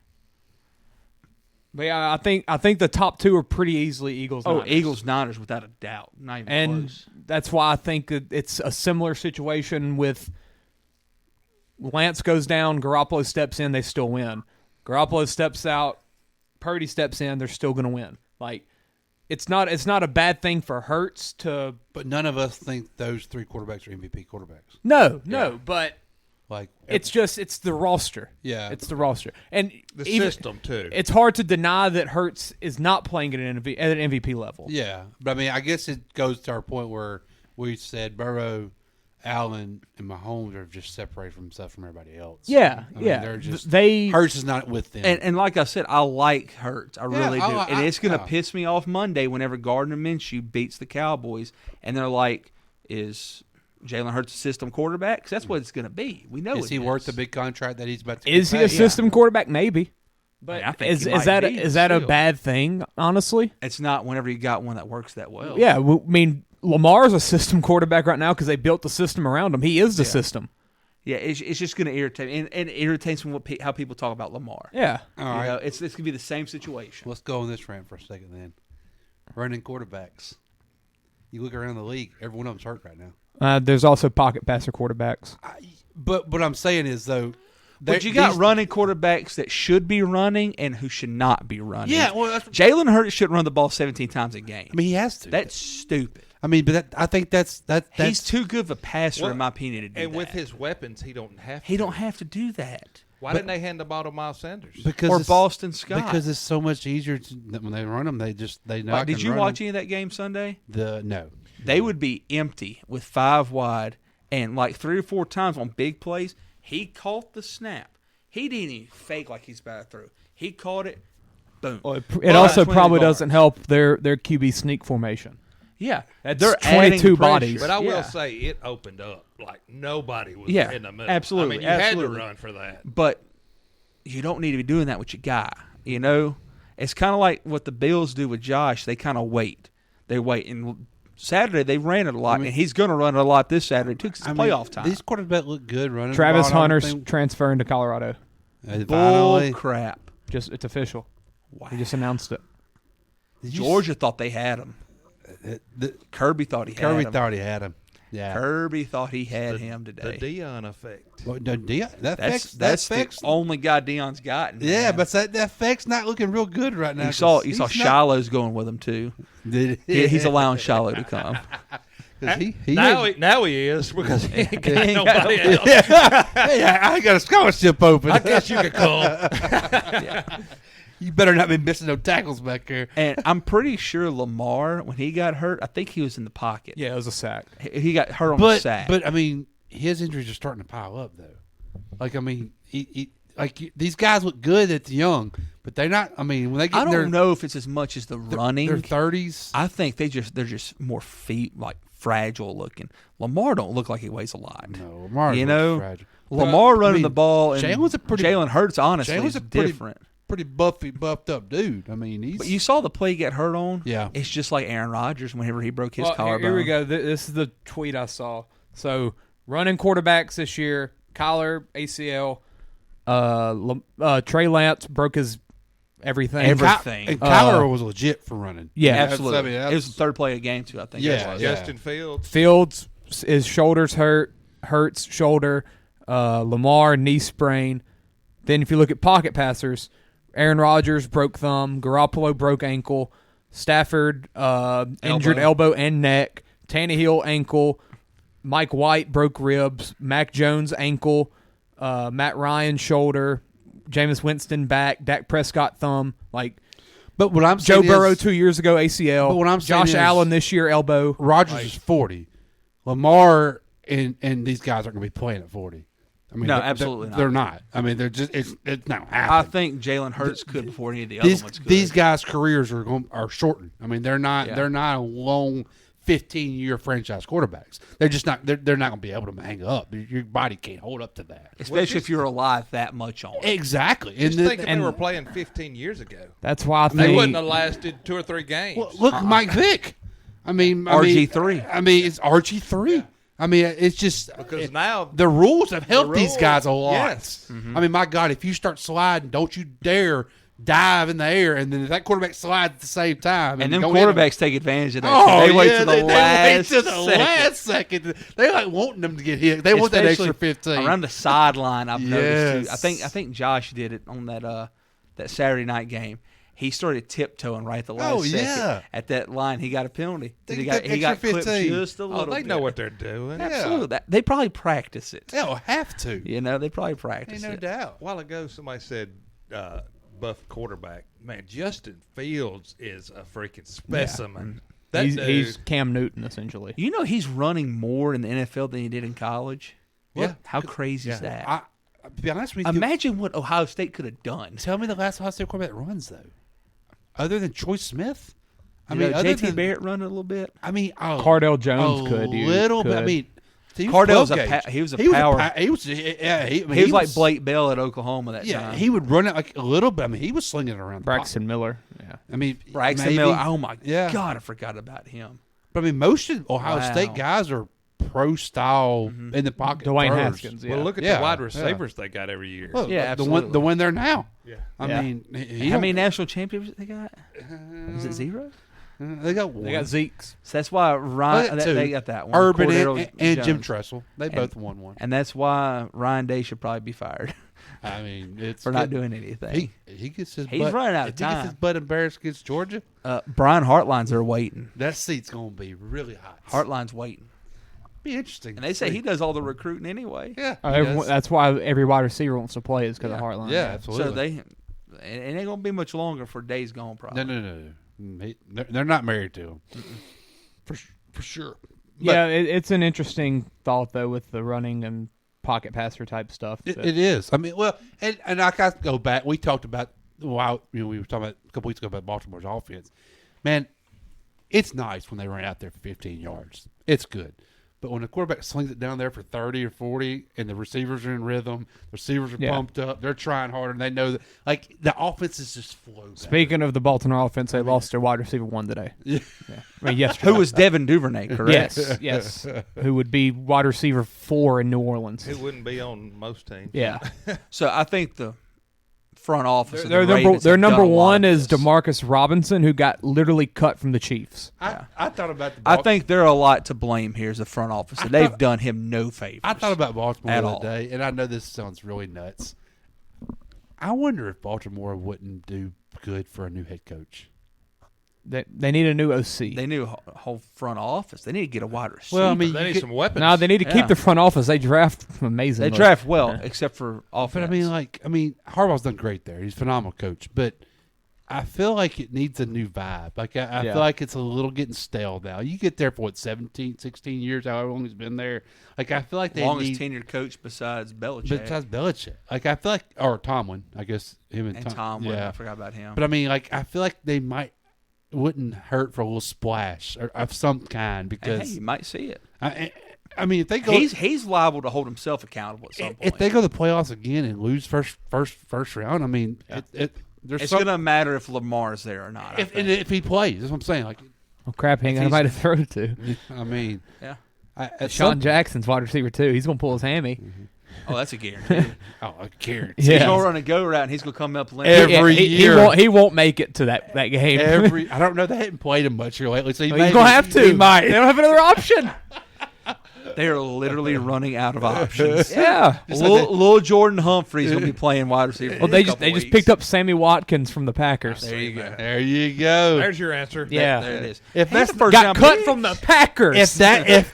But yeah, I think the top two are pretty easily Eagles. Oh, Niners. Eagles Niners without a doubt. Not even And close. that's why I think that it's a similar situation with Lance goes down, Garoppolo steps in, they still win. Garoppolo steps out, Purdy steps in, they're still going to win. Like it's not a bad thing for Hurts to. But none of us think those three quarterbacks are MVP quarterbacks. No, but like it's the roster. Yeah, it's the roster and the system too. It's hard to deny that Hurts is not playing at an MVP level. Yeah, but I mean, I guess it goes to our point where we said Burrow, Allen, and Mahomes are just separated from stuff from everybody else. Yeah, I mean, yeah. They're just Hurts is not with them. And like I said, I like Hurts. I really do. And it's going to yeah. piss me off Monday whenever Gardner Minshew beats the Cowboys. And they're like, is Jalen Hurts a system quarterback? Because that's what it's going to be. We know is he worth the big contract that he's about to Is he a system quarterback? Maybe. But I think is he might that be is that a still. bad thing, honestly? It's not whenever you got one that works that well. Yeah, I mean, Lamar's a system quarterback right now because they built the system around him. He is the system. Yeah, it's just going to irritate me. And it irritates me how people talk about Lamar. Yeah. All right. Know, it's going to be the same situation. Let's go on this rant for a second then. Running quarterbacks. You look around the league, every one of them's hurt right now. There's also pocket passer quarterbacks. But what I'm saying is, though, but you got running quarterbacks that should be running and who should not be running. Yeah, well, Jalen Hurts shouldn't run the ball 17 times a game. I mean, he has to. That's stupid. I mean, but I think that's he's too good of a passer, in my opinion, to do and that. with his weapons, he don't have to. He don't have to do that. Why didn't they hand the ball to Miles Sanders? Or Boston Scott? Because it's so much easier when they run them. They know. Did you watch any of that game Sunday? No. They would be empty with 5 wide, and like 3 or 4 times on big plays, he caught the snap. He didn't even fake like he's about to throw. He caught it. Boom. Well, it also probably doesn't help their QB sneak formation. Yeah, they're 22 bodies. But I will say it opened up like nobody was in the middle. Absolutely, I mean, you absolutely. had to run for that. But you don't need to be doing that with your guy. You know, it's kind of like what the Bills do with Josh. They kind of wait. They wait. And Saturday they ran it a lot, and he's going to run it a lot this Saturday too because it's playoff time. These quarterbacks look good running. Travis Hunter's transferring to Colorado. Bull crap. It's official. Wow. He just announced it. Georgia thought they had him. Kirby thought he had him. Kirby thought he had him. Yeah. Kirby thought he had him today. The Deion effect. Well, that's the only guy Deion's gotten. Yeah, man. but that effect's not looking real good right now. You saw Shiloh's going with him too. He's allowing Shiloh to come. Now he is because he ain't got nobody else. Hey, I got a scholarship open. I guess you could come. Yeah. You better not be missing no tackles back there. And I'm pretty sure Lamar, when he got hurt, I think he was in the pocket. Yeah, it was a sack. He got hurt on the sack. But I mean, his injuries are starting to pile up though. Like I mean, these guys look good at the young, but they're not. I mean, when they get, I don't know if it's as much as the running. Their 30s. I think they're just more fragile looking. Lamar don't look like he weighs a lot. No, Lamar. Fragile. Lamar running the ball and Jalen Hurts honestly is different. Pretty buffed up dude. I mean, but you saw the play he got hurt on. Yeah, it's just like Aaron Rodgers whenever he broke his collarbone. Here we go. This is the tweet I saw. So running quarterbacks this year: Kyler ACL, Trey Lance broke his everything. And Kyler was legit for running. Yeah, absolutely. It was the third play of the game too. I think. Yeah, Justin Fields. Fields, his shoulders hurt. Hurts shoulder. Lamar, knee sprain. Then if you look at pocket passers, Aaron Rodgers broke thumb, Garoppolo broke ankle, Stafford injured elbow and neck, Tannehill ankle, Mike White broke ribs, Mac Jones ankle, Matt Ryan shoulder, Jameis Winston back, Dak Prescott thumb. But what I'm Joe saying Burrow is, 2 years ago ACL. But what I'm saying Josh is, Allen this year elbow. Rodgers is 40. Lamar and these guys aren't going to be playing at 40. I mean, No, absolutely not. They're not. I mean, they're just it's not happening. I think Jalen Hurts could before any of the other ones could. These guys' careers are shortened. I mean, they're not a long 15-year franchise quarterbacks. They're just not. They're not going to be able to hang up. Your body can't hold up to that, especially if you're alive that much on it. Exactly. Just think if they were playing 15 years ago. That's why they wouldn't have lasted 2 or 3 games. Well, look, Mike Vick. I mean, RG3. I mean, it's RG3. Yeah. I mean, it's just because now the rules have helped these guys a lot. Yes. I mean, my God, if you start sliding, don't you dare dive in the air, and then if that quarterback slides at the same time, and them quarterbacks take advantage of that. They wait to the last second. They like wanting them to get hit. They want that extra 15 around the sideline. I've noticed too. I think Josh did it on that Saturday night game. He started tiptoeing right at the last second. At that line, he got a penalty. He got clipped just a little bit. They know what they're doing. Absolutely. They probably practice it. They'll have to. You know, they probably practice no it. doubt. A while ago, somebody said buff quarterback. Man, Justin Fields is a freaking specimen. Yeah. He's Cam Newton, essentially. You know he's running more in the NFL than he did in college? Yeah. How crazy is that? To be honest with you, imagine what Ohio State could have done. Tell me the last Ohio State quarterback runs, though. Other than Troy Smith? I mean, JT Barrett run a little bit. I mean, Cardell Jones could. A little bit. I mean, Cardell's he was a power. He was like Blake Bell at Oklahoma that time. Yeah, he would run it like a little bit. I mean, he was slinging it around. Braxton Miller. Yeah. I mean, Braxton Miller. Oh, my God. I forgot about him. But, I mean, most of Ohio State guys are pro style in the pocket. Dwayne Haskins. Well, look at the wide receivers they got every year. Well, absolutely. The one there now. Yeah. I mean, how many national championships they got? Is it 0? They got one. They got Zeke's. So that's why Ryan. They got that one. Urban and Jim Tressel. They both won one. And that's why Ryan Day should probably be fired. I mean, it's for not doing anything. He gets his. He's running out of time. He gets his butt embarrassed against Georgia. Brian Hartline's there waiting. That seat's going to be really hot. Hartline's waiting. Be interesting. And they say he does all the recruiting anyway. Yeah, that's why every wide receiver wants to play is because of Hartline. Yeah, absolutely. So it ain't going to be much longer for Days Gone. Probably. No. They're not married to him. For sure. Yeah, it's an interesting thought though with the running and pocket passer type stuff. It is. I mean, well, and I got to go back. We talked about we were talking about a couple weeks ago about Baltimore's offense. Man, it's nice when they run out there for 15 yards. It's good. But when the quarterback slings it down there for 30 or 40 and the receivers are in rhythm, the receivers are pumped up, they're trying harder, and they know that, like, the offense is just flowing. Speaking of the Baltimore offense, they lost their wide receiver 1 today. Yeah. I mean, yesterday. Who was Devin Duvernay, correct? Yes. Who would be wide receiver 4 in New Orleans. Who wouldn't be on most teams. Yeah. So I think the front office. Their number 1 is DeMarcus Robinson, who got literally cut from the Chiefs. I thought about I think they're a lot to blame here as the front office. They've done him no favors. I thought about Baltimore the other day, and I know this sounds really nuts. I wonder if Baltimore wouldn't do good for a new head coach. They need a new OC. They need a whole front office. They need to get a wide receiver. Well, I mean, they need some weapons. No, they need to keep the front office. They draft amazingly. They draft well, except for offense. But I mean, Harbaugh's done great there. He's a phenomenal coach. But I feel like it needs a new vibe. Like I feel like it's a little getting stale now. You get there for 17, 16 years, however long he's been there. Like I feel like they longest tenured coach besides Belichick. Like I feel like, or Tomlin. I guess him and Tomlin. Yeah, I forgot about him. But I mean, like I feel like they wouldn't hurt for a little splash or of some kind because you might see it. I mean, if they go, he's liable to hold himself accountable at some point. If they go to the playoffs again and lose first round, I mean, it's going to matter if Lamar's there or not. If he plays, that's what I'm saying. Like, well, crap, he ain't got nobody to throw to. I mean, Sean Jackson's wide receiver too. He's going to pull his hammy. Mm-hmm. Oh, that's a guarantee. A guarantee. Yeah. He's gonna run a go route, and he's gonna come up every year. He won't make it to that game. I don't know. They haven't played him much here lately, so he's gonna have to. He might. They don't have another option. They are literally running out of options. Yeah. Little Jordan Humphrey's going to be playing wide receiver. Well, they just picked up Sammy Watkins from the Packers. There you go. There you go. There's your answer. Yeah. There it is. If that's the first got down cut pick. from the Packers. If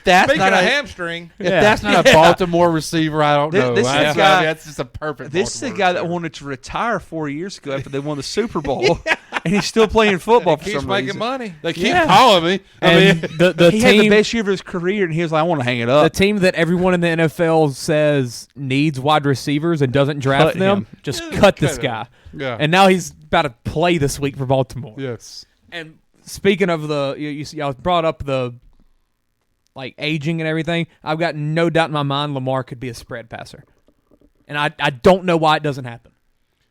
that's Speaking not of a hamstring, if that's not a Baltimore receiver, I don't know. This is That's the guy- that's just a perfect. This is the Baltimore guy that receiver. wanted to retire 4 years ago after they won the Super Bowl, and he's still playing football for keeps some making reason. money. They keep calling me. And the He had the team, best year of his career, and he was like, "I want to hang it the up." team that everyone in the NFL says needs wide receivers and doesn't draft Cut them, him. just cut this Cut him. guy. Yeah. And now he's about to play this week for Baltimore. Yes. And speaking of y'all brought up the aging and everything. I've got no doubt in my mind Lamar could be a spread passer, and I don't know why it doesn't happen.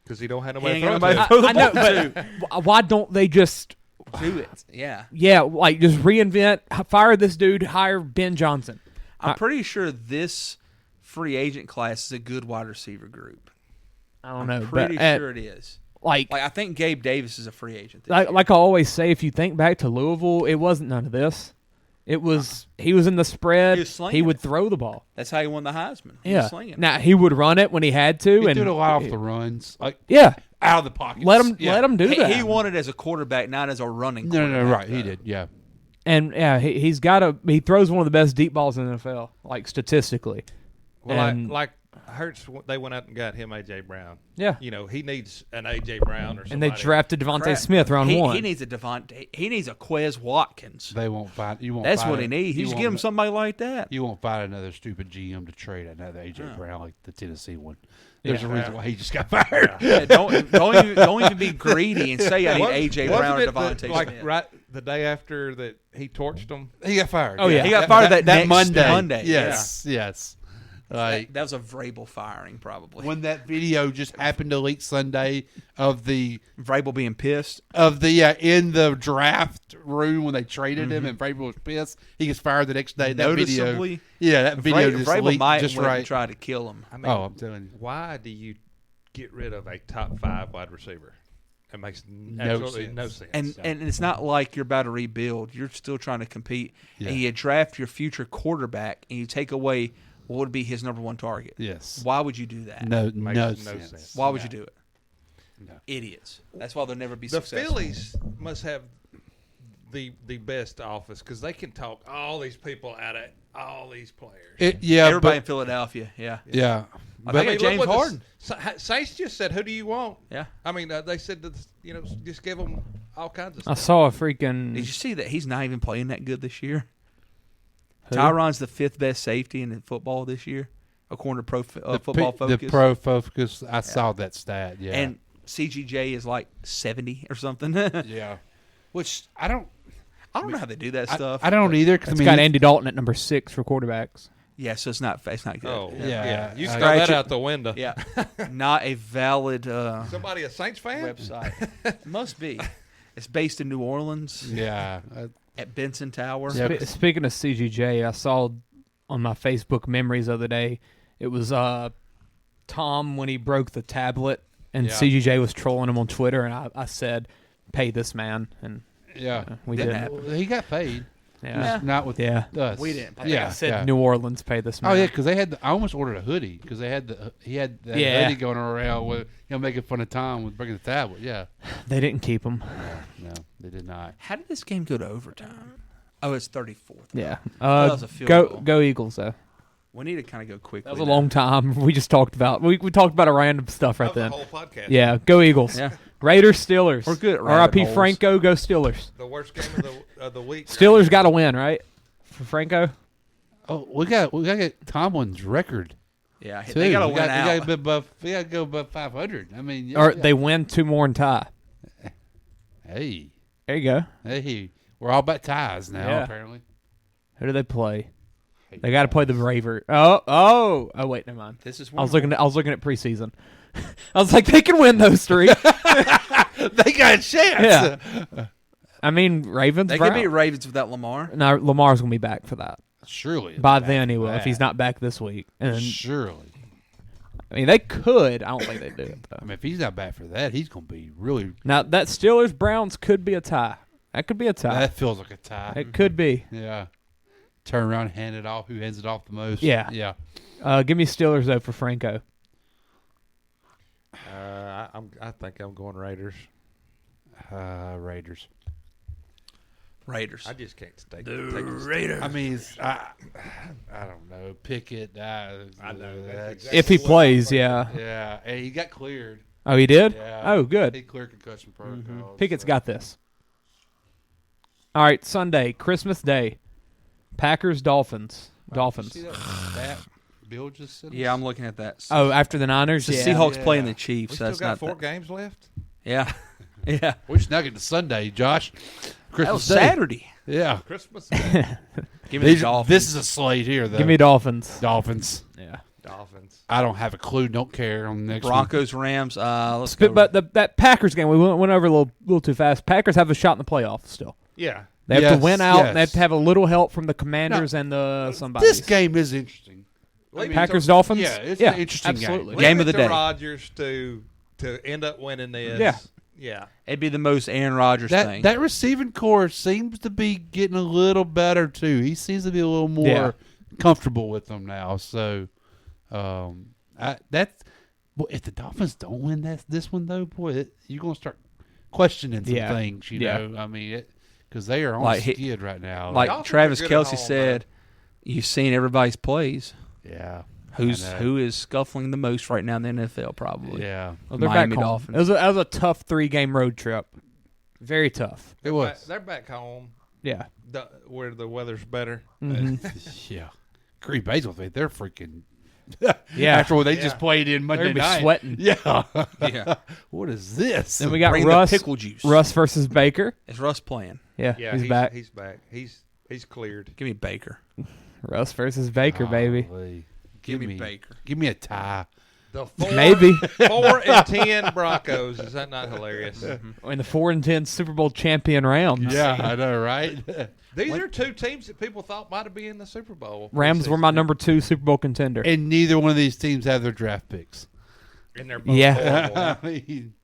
Because he don't have He nobody ain't to got throw nobody to. to throw the I know, ball to. but why don't they just Do it. Yeah. just reinvent, fire this dude, hire Ben Johnson? I'm pretty sure this free agent class is a good wide receiver group. I don't know, I'm pretty but sure it is. like I think Gabe Davis is a free agent. This like, year. like I always say, if you think back to Louisville, it wasn't none of this. It was he was in the spread. He was slinging He would it. throw the ball. That's how he won the Heisman. He Yeah. was slinging. Now he would run it when he had to, He and did a lot off the runs, like yeah, out of the pocket. let him do that. He won it as a quarterback, not as a running. No, quarterback. right. He did. Yeah. And yeah, he's got he throws one of the best deep balls in the NFL, like statistically. Well, And- like Hurts, they went out and got him A.J. Brown. Yeah. You know, he needs an A.J. Brown or something. And they drafted Devontae Crap. Smith round he, one. He needs a Devontae. He needs a Quez Watkins. They won't find. You won't. That's find what he it. needs. You just give him somebody like that. You won't find another stupid GM to trade another AJ Brown like the Tennessee one. There's a reason why he just got fired. Yeah, don't even be greedy and say I need A.J. Brown or Devontae Smith. Like right the day after that he torched them. He got fired. Oh, yeah. He got fired that next Monday. Yes, yes. Like that was a Vrabel firing, probably. when that video just happened to leak Sunday of the Vrabel being pissed. In the draft room when they traded him and Vrabel was pissed, he gets fired the next day. That Noticeably, video, that video just Vrabel leaked might just went right. and try to kill him. I mean, I'm telling you, why do you get rid of a top 5 wide receiver? It makes absolutely no sense. And it's not like you're about to rebuild. You're still trying to compete. Yeah. And you draft your future quarterback and you take away what would be his number one target. yes, Why would you do that? no Makes sense. sense. Why would you do it? No. Idiots. That's why they'll never be the successful. Phillies must have the best office because they can talk all these people out of all these players. Everybody in Philadelphia, yeah. Yeah. I But think James look what Harden. Saints just said, "Who do you want?" Yeah. I mean, they said that just give them all kinds of I stuff. saw a freaking. Did you see that he's not even playing that good this year? Who? Tyron's the 5th best safety in football this year, according to Football Focus. The Pro Focus. I saw that stat. Yeah. And CGJ is like 70 or something. yeah. Which I don't know how they do that stuff. I don't either. Cause It's got Andy Dalton at number 6 for quarterbacks. Yeah, so it's not good. Oh, Yeah. You I throw scratch that it. out the window. Yeah. Not a valid Somebody a Saints fan? website. Must be. It's based in New Orleans Yeah. at Benson Tower. Yep. Speaking of CGJ, I saw on my Facebook memories the other day, it was Tom when he broke the tablet, and Yeah. CGJ was trolling him on Twitter, and I said, "Pay this man," and Yeah. we Didn't didn't. happen. Well, he got paid. Yeah. Just not with Yeah. us. We didn't. I think Yeah. I said yeah. New Orleans, pay this man. Oh yeah, because they had. I almost ordered a hoodie because he had that Yeah. hoodie going around with making fun of Tom with bringing the tablet. Yeah. They didn't keep him. No, they did not. How did this game go to overtime? Oh, it's 34th. Yeah. That was a field goal. Go Eagles though. We need to kind of go quickly. That was a long time. We just talked about we talked about a random stuff right That then. was the whole podcast. Yeah, go Eagles. Yeah. Raiders, Steelers. We're good at R.I.P. rabbit holes. Franco, go Steelers. The worst game of the week. Steelers got to win, right? For Franco. Oh, we got to get Tomlin's record. Yeah, Too. they got to we win out. We got to go above 500. I mean, yeah, Or yeah. they win 2 more and tie. Hey, There you go. hey, we're all about ties now. Yeah. Apparently, Who do they play? They got to play the Raver. Oh, wait, never mind. This is I was looking at preseason. I was like, they can win those 3. they got a chance. Yeah. I mean, Ravens. They could beat Ravens without Lamar. No, Lamar's gonna be back for that. Surely. By then he will, if he's not back this week. And Surely. I mean, they could. I don't think they do it though. I mean, if he's not back for that, he's going to be really. Now that Steelers Browns could be a tie. That could be a tie. That feels like a tie. It could be. Yeah. turn around, hand it off. Who hands it off the most? Yeah. Yeah. Give me Steelers though for Franco. I think I'm going Raiders. Raiders. Raiders. I just can't take the Raiders. I mean, I don't know. Pickett. I know. If he plays, yeah. Yeah. Hey, he got cleared. Oh, he did? Yeah. Oh, good. He cleared concussion protocol. Pickett's got this. All right, Sunday, Christmas Day. Packers, Dolphins. Dolphins. See that Bill just said. Yeah, I'm looking at that. Oh, after the Niners? The Yeah. Seahawks playing the Chiefs. We So that's still got not 4 that. games left? Yeah. Yeah. We should now get to Sunday, Josh. That was Christmas Day. Saturday. Yeah. Christmas. Give me the Dolphins. This is a slate here, though. Give me Dolphins. Dolphins. Yeah. Dolphins. I don't have a clue. Don't care on the next Broncos, Rams. Let's go. But that Packers game, we went over a little too fast. Packers have a shot in the playoffs still. Yeah. They have to win out. yes. And they have to have a little help from the Commanders and the somebody. This game is interesting. Packers, Dolphins? Yeah, it's an interesting absolutely. Game of the day. Rodgers to end up winning this. Yeah. Yeah. It'd be the most Aaron Rodgers thing. That receiving core seems to be getting a little better too. He seems to be a little more comfortable with them now. So, that's if the Dolphins don't win this one though, boy, you're gonna start questioning some things. You know, I mean, because they are on skid right now. Like Travis Kelce said, you've seen everybody's plays. Yeah. Who is scuffling the most right now in the NFL? Probably. Yeah. Well, they're Miami back home. Dolphins. That was a tough 3-game road trip. Very tough. It was. They're back home. Yeah. Where the weather's better. Yeah. Green Bay's with me. They're freaking. Yeah. After what they just played in Monday They're gonna be night. sweating. Yeah. Yeah. What is this? Then we got Bring Russ. the pickle juice. Russ versus Baker. Is Russ playing? Yeah, Yeah, he's back. He's back. He's cleared. Give me Baker. Russ versus Baker, baby. Golly. Give me Baker. Give me a tie. The Maybe 4-10 Broncos. Is that not hilarious? In the 4-10 Super Bowl champion round. Yeah, I know, right? These are 2 teams that people thought might have been in the Super Bowl. Rams were my number 2 Super Bowl contender. And neither one of these teams have their draft picks. And they're both horrible. I mean,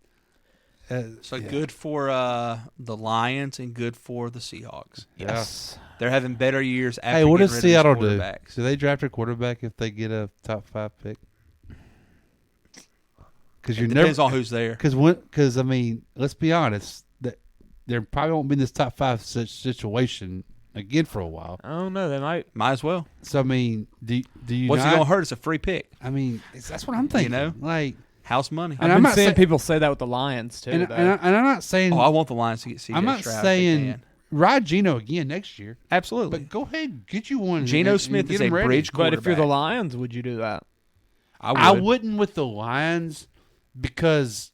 So good for the Lions and good for the Seahawks. Yes. They're having better years after hey, what getting does rid Seattle of do? these quarterbacks. Do they draft a quarterback if they get a top 5 pick? Because It depends on who's there. Because I mean, let's be honest, that there probably won't be in this top 5 situation again for a while. I don't know. They might. Might as well. So I mean, do you? What's it not? going to hurt? It's a free pick. I mean, that's what I'm thinking. You know? Like House money. And I've I'm been not seeing say- people say that with the Lions too. and, though. and I'm not saying. Oh, I want the Lions to get CJ I'm not Stroud if they saying can. ride Geno again next year. Absolutely. But go ahead, and get you one. Geno and Smith get is a him ready. bridge But if you're the quarterback. Lions, would you do that? I wouldn't with the Lions because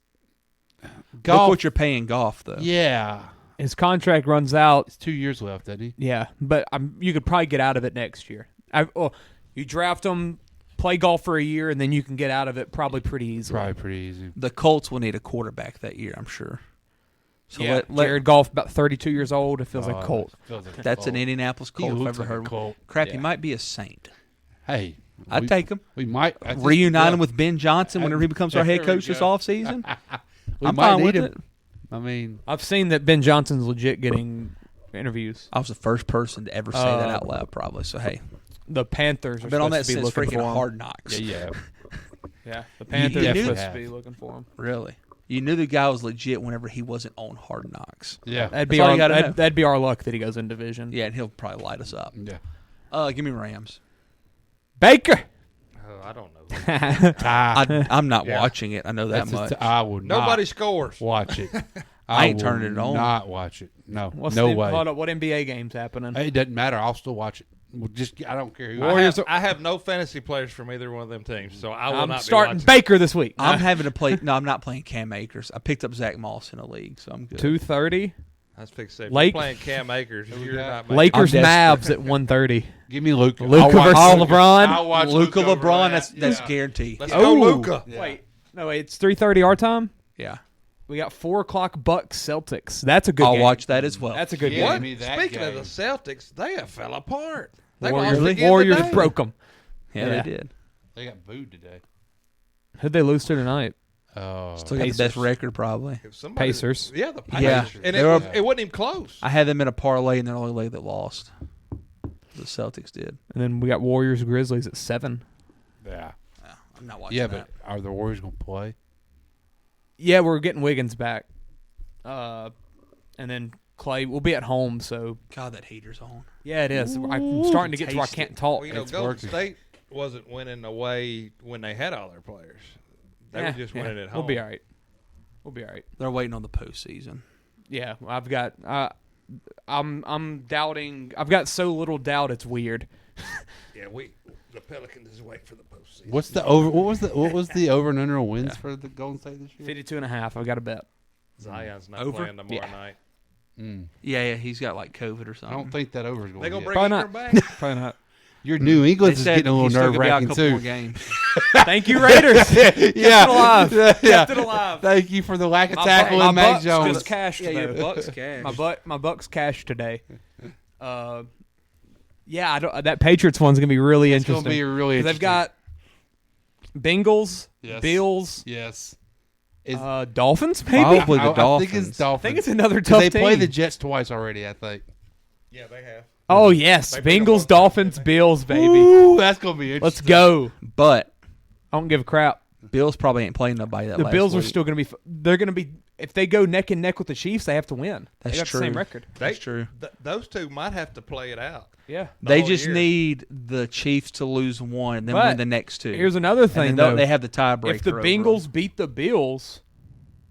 Look golf. what you're paying Goff, though. Yeah, His contract runs out. it's 2 years left, doesn't he? Yeah, but you could probably get out of it next year. You draft him, play golf for a year, and then you can get out of it probably pretty easily. Probably pretty easy. The Colts will need a quarterback that year, I'm sure. So Yeah, let Jared Goff, about 32 years old. It feels like Colt. Feels like a that's an Colt. Indianapolis He Colt if I've looks ever like a heard. Colt. Crap, Yeah. he might be a Saint. Hey, I'd take him. We might Reunite him with Ben Johnson whenever he becomes our head There we coach this go. offseason. We I'm might fine need with him. it. I mean, I've seen that Ben Johnson's legit getting interviews. I was the first person to ever say that out loud, probably. So, hey, The Panthers are I've been on that supposed to be since looking freaking for him. Hard Knocks. yeah. Yeah, the Panthers You are knew supposed that. to be looking for him. Really? You knew the guy was legit whenever he wasn't on Hard Knocks. Yeah. That'd That's be all our you gotta know. that'd be our luck that he goes in division. Yeah, and he'll probably light us up. Yeah. Give me Rams. Baker. Oh, I don't know. I'm not Yeah. watching it. I know that much. I would not Nobody scores. watch it. I ain't will turning it on. Not watch it. No, What's no the, way. Hold up, what NBA game's happening? Hey, it doesn't matter. I'll still watch it. We'll just I don't care who. I have no fantasy players from either one of them teams, so I will I'm not starting be watching. Baker this week. I'm having to play. No, I'm not playing Cam Akers. I picked up Zach Moss in a league, so I'm good. 2:30. I was fixing to say, if Lake- you're playing Cam Akers, you're not making Lakers I'm Mavs at 1:30. Give me Luka. Luka versus LeBron. I'll watch Luka Luka LeBron. over That's that. guaranteed. Let's go, Luka. Wait, it's 3:30 our time. Yeah, We got 4:00 Bucks Celtics. That's a good I'll game. watch that as well. That's a good Yeah. What? Give me that Speaking of game. the Celtics, they have fell apart. They Warriors, lost again Warriors today. broke them. yeah, Yeah. they did. They got booed today. Who'd they lose to tonight? Oh, Still got the best record, probably. If somebody- Pacers. Yeah, the Pacers. Yeah. And They it were- wasn't even close. I had them in a parlay, and they're the only league that lost. The Celtics did. And then we got Warriors Grizzlies at 7. Yeah. I'm not watching Yeah, that. but are the Warriors going to play? Yeah, we're getting Wiggins back. And then Clay will be at home, so. God, that heater's on. Yeah, it is. I'm starting to get to where I can't talk. Well, Golden State wasn't winning away when they had all their players. They were just winning at home. We'll be all right. We'll be all right. They're waiting on the postseason. Yeah, I've got. I'm doubting. I've got so little doubt. It's weird. Yeah, the Pelicans is waiting for the postseason. What's the over? What was the over and under wins for the Golden State this year? 52.5. I've got a bet. Zion's not Over? playing tomorrow night. Yeah, he's got like COVID or I something. don't think that over is going They to gonna be. bring Ingram back? Probably not. Your New England is said getting a little he's still nerve gonna be out a wracking couple too. more games. Thank you, Raiders. Kept it alive. Kept it alive. Thank you for the lack of My tackling, Mac Bucks Jones. just cashed. Yeah, your though. Bucks cash. My Bucks cashed today. Yeah, I don't. That Patriots one's gonna be really It's interesting. going to be really 'Cause interesting. They've got Bengals, Yes. Bills, Yes. Dolphins. Maybe Probably the I think Dolphins. it's Dolphins. I think it's another 'Cause tough they team. play the Jets twice already, I think. Yeah, they have. Oh yes, They beat them Bengals, both Dolphins, times, Bills, baby. Ooh, that's going to be interesting. Let's go. But I don't give a crap. Bills probably ain't playing nobody that The last Bills are week. still going to be. They're going to be. If they go neck and neck with the Chiefs, they have to win. That's they got true. the same record. That's true. Those two might have to play it out. Yeah. They whole just year. need the Chiefs to lose one and then But win the next two. Here's another thing, and though. they have the tiebreaker. If the over Bengals beat the Bills,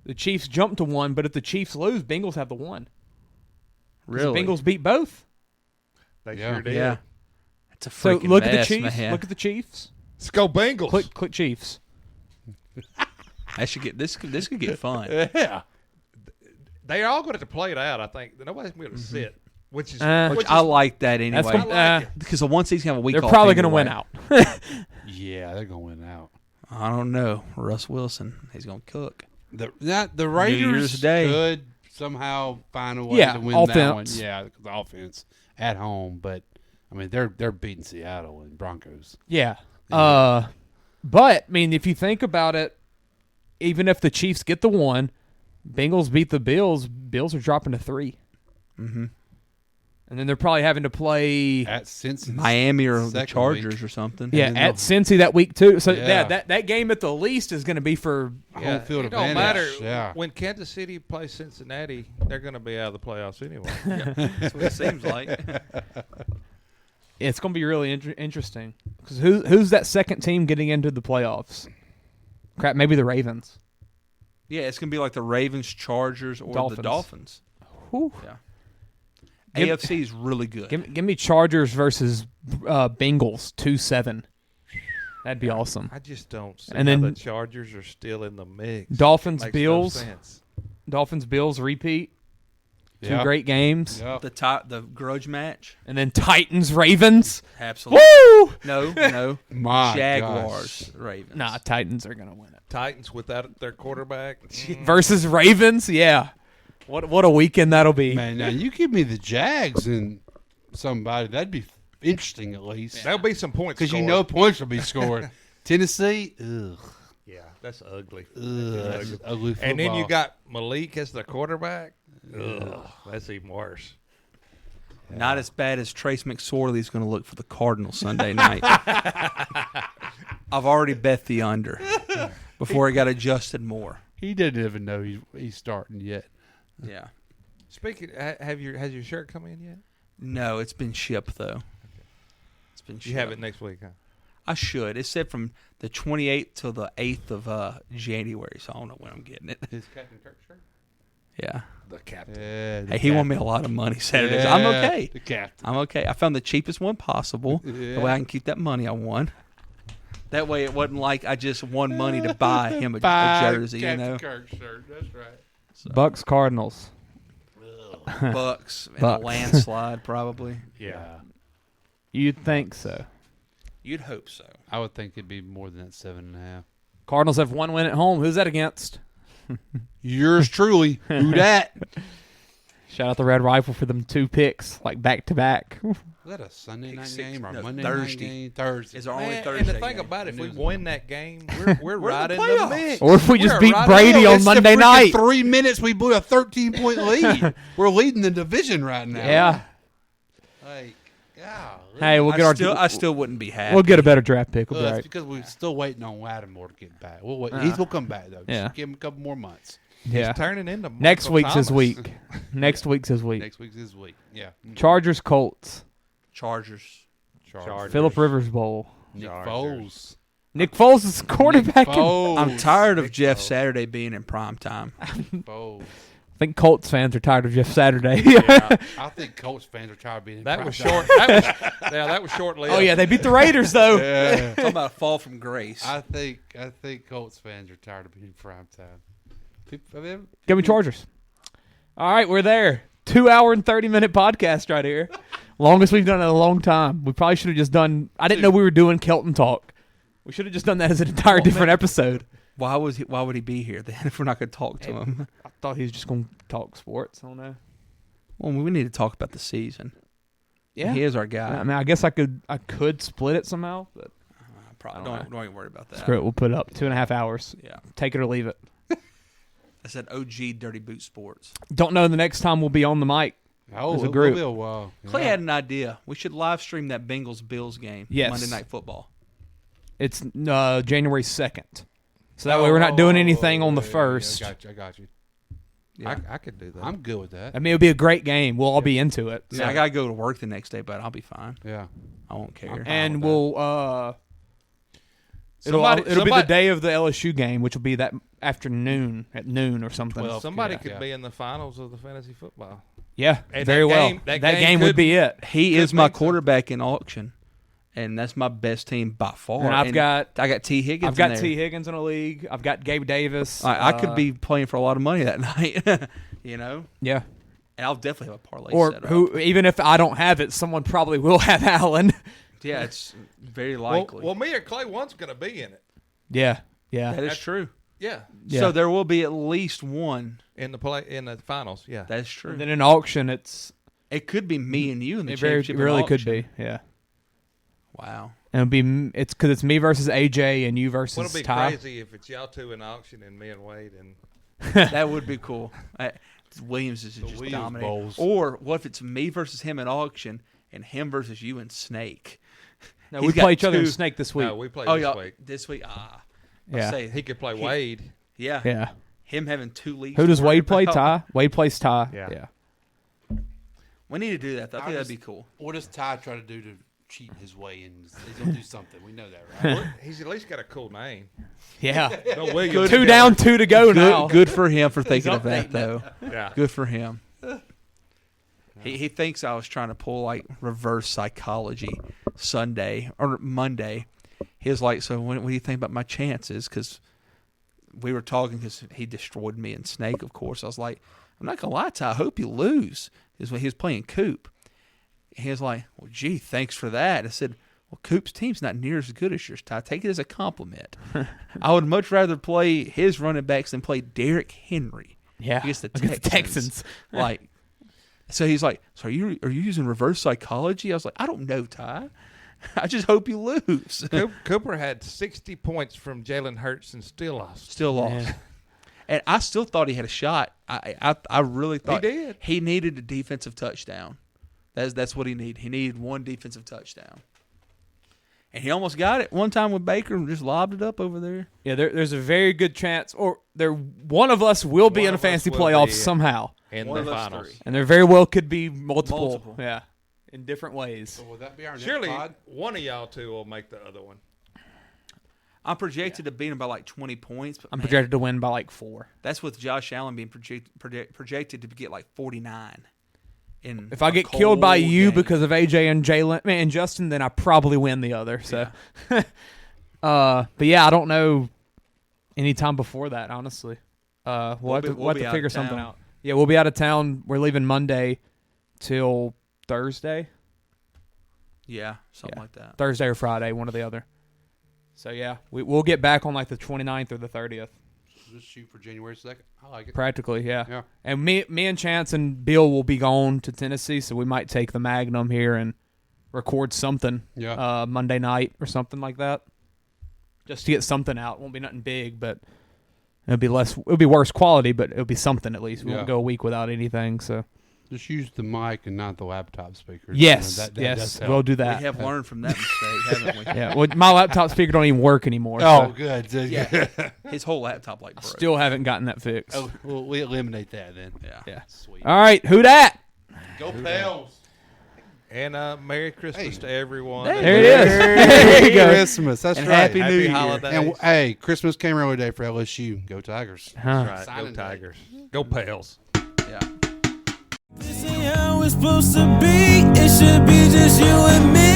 the Chiefs jump to 1. But if the Chiefs lose, Bengals have the 1. 'Cause really, The Bengals beat both. They Yeah. sure did. yeah, it's a So freaking look at the mess, Chiefs. man. Look at the Chiefs. Let's go Bengals. Click Chiefs. That should get this could get fun. Yeah. They are all going to have to play it out. I think nobody's going to sit, which is Which I like that anyway. That's gonna, because the one seed's gonna have a week they're off probably going to anyway. win out. Yeah, they're going to win out. I don't know. Russ Wilson, he's gonna cook. The Raiders Year's Day. could somehow find a way Yeah, to win that one. offense. Yeah, the offense at home, but I mean they're beating Seattle and Broncos. Yeah. But I mean, if you think about it, even if the Chiefs get the 1, Bengals beat the Bills. Bills are dropping to 3. Mm-hmm. And then they're probably having to play At Cincinnati, Miami or the second Chargers week. or something. yeah, and then at they'll- Cincy that week too. So Yeah. that game at the least is going to be for home field it don't advantage. matter. Yeah. When Kansas City plays Cincinnati, they're going to be out of the playoffs anyway. That's what it seems like. it's going to be really interesting because who's that second team getting into the playoffs? Crap, maybe the Ravens. Yeah, it's gonna be like the Ravens, Chargers, or Dolphins. the Dolphins. Whew. Yeah. Give- AFC is really good. Give me Chargers versus Bengals 2-7. That'd be awesome. I just don't see And how then the Chargers are still in the mix. Dolphins, Makes Bills. No sense. Dolphins Bills repeat. Two Yeah. great games. Yep. The grudge match. And then Titans Ravens. Absolutely. Woo! No. My Jaguars, Ravens. Nah, Titans are going to win it. Titans without their quarterback. Versus Ravens, yeah. What a weekend that'll be. Man, now you give me the Jags and somebody that'd be interesting at least. There'll be some points Because you scored. know points will be scored. Tennessee, ugh. Yeah, that's ugly. That's ugly football. And then you got Malik as the quarterback. Ugh, that's even worse. Not as bad as Trace McSorley's going to look for the Cardinals Sunday night. I've already bet the under before it got adjusted more. He didn't even know he's starting yet. Yeah. Speaking, has your shirt come in yet? No, it's been shipped though. It's been shipped. You have it next week, huh? I should. It said from the 28th till the 8th of January, so I don't know when I'm getting it. His Captain Kirk shirt? Yeah. The captain. Yeah, Hey, he won me a lot of money Saturdays. I'm okay. The captain. I'm okay. I found the cheapest one possible. Yeah. The way I can keep that money I won. That way it wasn't like I just won money to buy him a jersey, Captain you know. Kirk shirt. That's right. So, Bucks Cardinals. Bucks and a Bucks. landslide probably. Yeah. You'd think so. You'd hope so. I would think it'd be more than that 7.5. Cardinals have 1 win at home. Who's that against? Yours truly. Who dat? Shout out the Red Rifle for them 2 picks, like back to back. Was that a Sunday night Six- game or no, Monday Thursday. night game? Thursday. It's our only Man, Thursday and the thing game. about it, if we News win that game, we're We're right in in the the playoffs. mix. Or if we just We're beat right Brady in on It's the Monday freaking night. 3 minutes we blew a 13-point lead. We're leading the division right now. Yeah. Like, Hey, we'll get I still wouldn't be happy. We'll get a better draft pick. We'll be It's right. because we're still waiting on Lattimore to get back. We'll wait. He'll come back though. Just give him a couple more months. Yeah. He's turning into next Michael week's his Thomas. week. Next week's his week. Next week's his week. Yeah. Chargers, Colts. Chargers. Phillip Rivers Bowl. Nick Foles. Nick Foles is quarterback. I'm tired of Jeff Saturday being in prime time. Foles. I think Colts fans are tired of Jeff Saturday. I think Colts fans are tired of being in That prime was time. short. That was short-lived. Oh yeah, they beat the Raiders though. Yeah. Talking about a fall from grace. I think Colts fans are tired of being in prime time. Give me Chargers. All right, we're there. 2 hour and 30-minute podcast right here. Longest we've done in a long time. We probably should have just done. I didn't know we were doing Kelton talk. We should have just done that as an entire different episode. Why would he be here then if we're not going to talk to him? I thought he was just going to talk sports. I don't know. Well, we need to talk about the season. Yeah, he is our guy. I mean, I guess I could split it somehow, but probably don't even worry about that. Screw it. We'll put it up 2.5 hours. Yeah, take it or leave it. I said OG Dirty Boot Sports. Don't know the next time we'll be on the mic. Oh, as a group. It'll be a while. Clay had an idea. We should live stream that Bengals-Bills game. Yes. Monday Night Football. It's January 2nd. So that way we're not doing anything on the 1st. I got you. Yeah. I could do that. I'm good with that. I mean, it would be a great game. We'll all be into it. See, I got to go to work the next day, but I'll be fine. Yeah. I won't care. And we'll it'll be the day of the LSU game, which will be that afternoon at noon or something. Somebody could be in the finals of the fantasy football. Yeah, And very well. That game would be it. He is my quarterback in auction, and that's my best team by far. And I got T. Higgins. I've got T. Higgins in a league. I've got Gabe Davis. I could be playing for a lot of money that night. Yeah. And I'll definitely have a parlay Or set up. even if I don't have it, someone probably will have Allen. Yeah, it's very likely. Well, me or Clay one's going to be in it. Yeah. Yeah. That is true. Yeah. So there will be at least one in the finals. Yeah, that's true. And then in auction, it could be me and you in the it championship. really auction. could be. Yeah. Wow. And it's because it's me versus AJ and you versus Well, it'll be Ty. crazy if it's y'all two in auction and me and Wade and. That would be cool. Williams is just Williams dominating. Bowls. Or what if it's me versus him in auction and him versus you in Snake? No, He's we got play each other in two- Snake this week. No, we play Oh, this y'all, week. this week. Yeah. Say, He could play Wade. Yeah. Yeah. Him having two leagues. Who to does worry Wade play? about. Ty. Wade plays Ty. Yeah. We need to do that. I think that'd be cool. What does Ty try to do to cheat his way in? He's gonna do something. We know that, right? Well, he's at least got a cool name. Yeah. No Williams. 2 down, 2 to go now. Good for him for thinking of that, updating though. Yeah. Good for him. He thinks I was trying to pull like reverse psychology Sunday or Monday. He was like, "So what do you think about my chances?" Because we were talking because he destroyed me in Snake, of course. I was like, "I'm not gonna lie, Ty. I hope you lose." Is when he was playing Coop. He was like, "Well, gee, thanks for that." I said, "Well, Coop's team's not near as good as yours, Ty. Take it as a compliment. I would much rather play his running backs than play Derrick Henry. Yeah. against the Against the Texans. Texans. Like." So he's like, "So are you using reverse psychology?" I was like, "I don't know, Ty. I just hope you lose." Cooper had 60 points from Jalen Hurts and still lost. Still lost. Yeah. And I still thought he had a shot. I really thought He did. He needed a defensive touchdown. That's what he needed. He needed one defensive touchdown. And he almost got it one time with Baker and just lobbed it up over there. Yeah, there's a very good chance, or one of us will be in a fantasy playoff somehow. In One the of us finals. three. And there very well could be multiple. Yeah, in different ways. So will that be our Surely next pod? one of y'all two will make the other one. I'm projected to beat him by like 20 points. But I'm man, projected to win by like 4. That's with Josh Allen being projected to get like 49. If I get killed by you because of AJ and Jalen and Justin, then I probably win the other. So, but yeah, I don't know any time before that. Honestly, we'll have to figure something out. Yeah, we'll be out of town. We're leaving Monday till Thursday. Yeah, something like that. Thursday or Friday, one or the other. So yeah, we'll get back on like the 29th or the 30th. Just shoot for January 2nd. I like it. Practically, yeah. Yeah. And me and Chance and Bill will be gone to Tennessee, so we might take the Magnum here and record something. Yeah. Monday night or something like that, just to get something out. It won't be nothing big, but it'll be worse quality, but it'll be something at least. We won't go a week without anything. So Just use the mic and not the laptop speaker. Yes, that yes, does help. we'll do that. We have learned from that mistake, haven't we? Yeah, well, my laptop speaker don't even work anymore. Oh, so good. Yeah. His whole laptop broke. Still haven't gotten that fixed. Oh, well, we eliminate that then. Yeah. Sweet. All right, who dat? Go Pels. And Merry Christmas to everyone. There it is. There you go. Christmas. That's and right. Happy New Year. Holidays. And hey, Christmas came early day for LSU. Go Tigers. That's right. Go Tigers. Go Pels. Yeah. This ain't how it's supposed to be. It should be just you and me.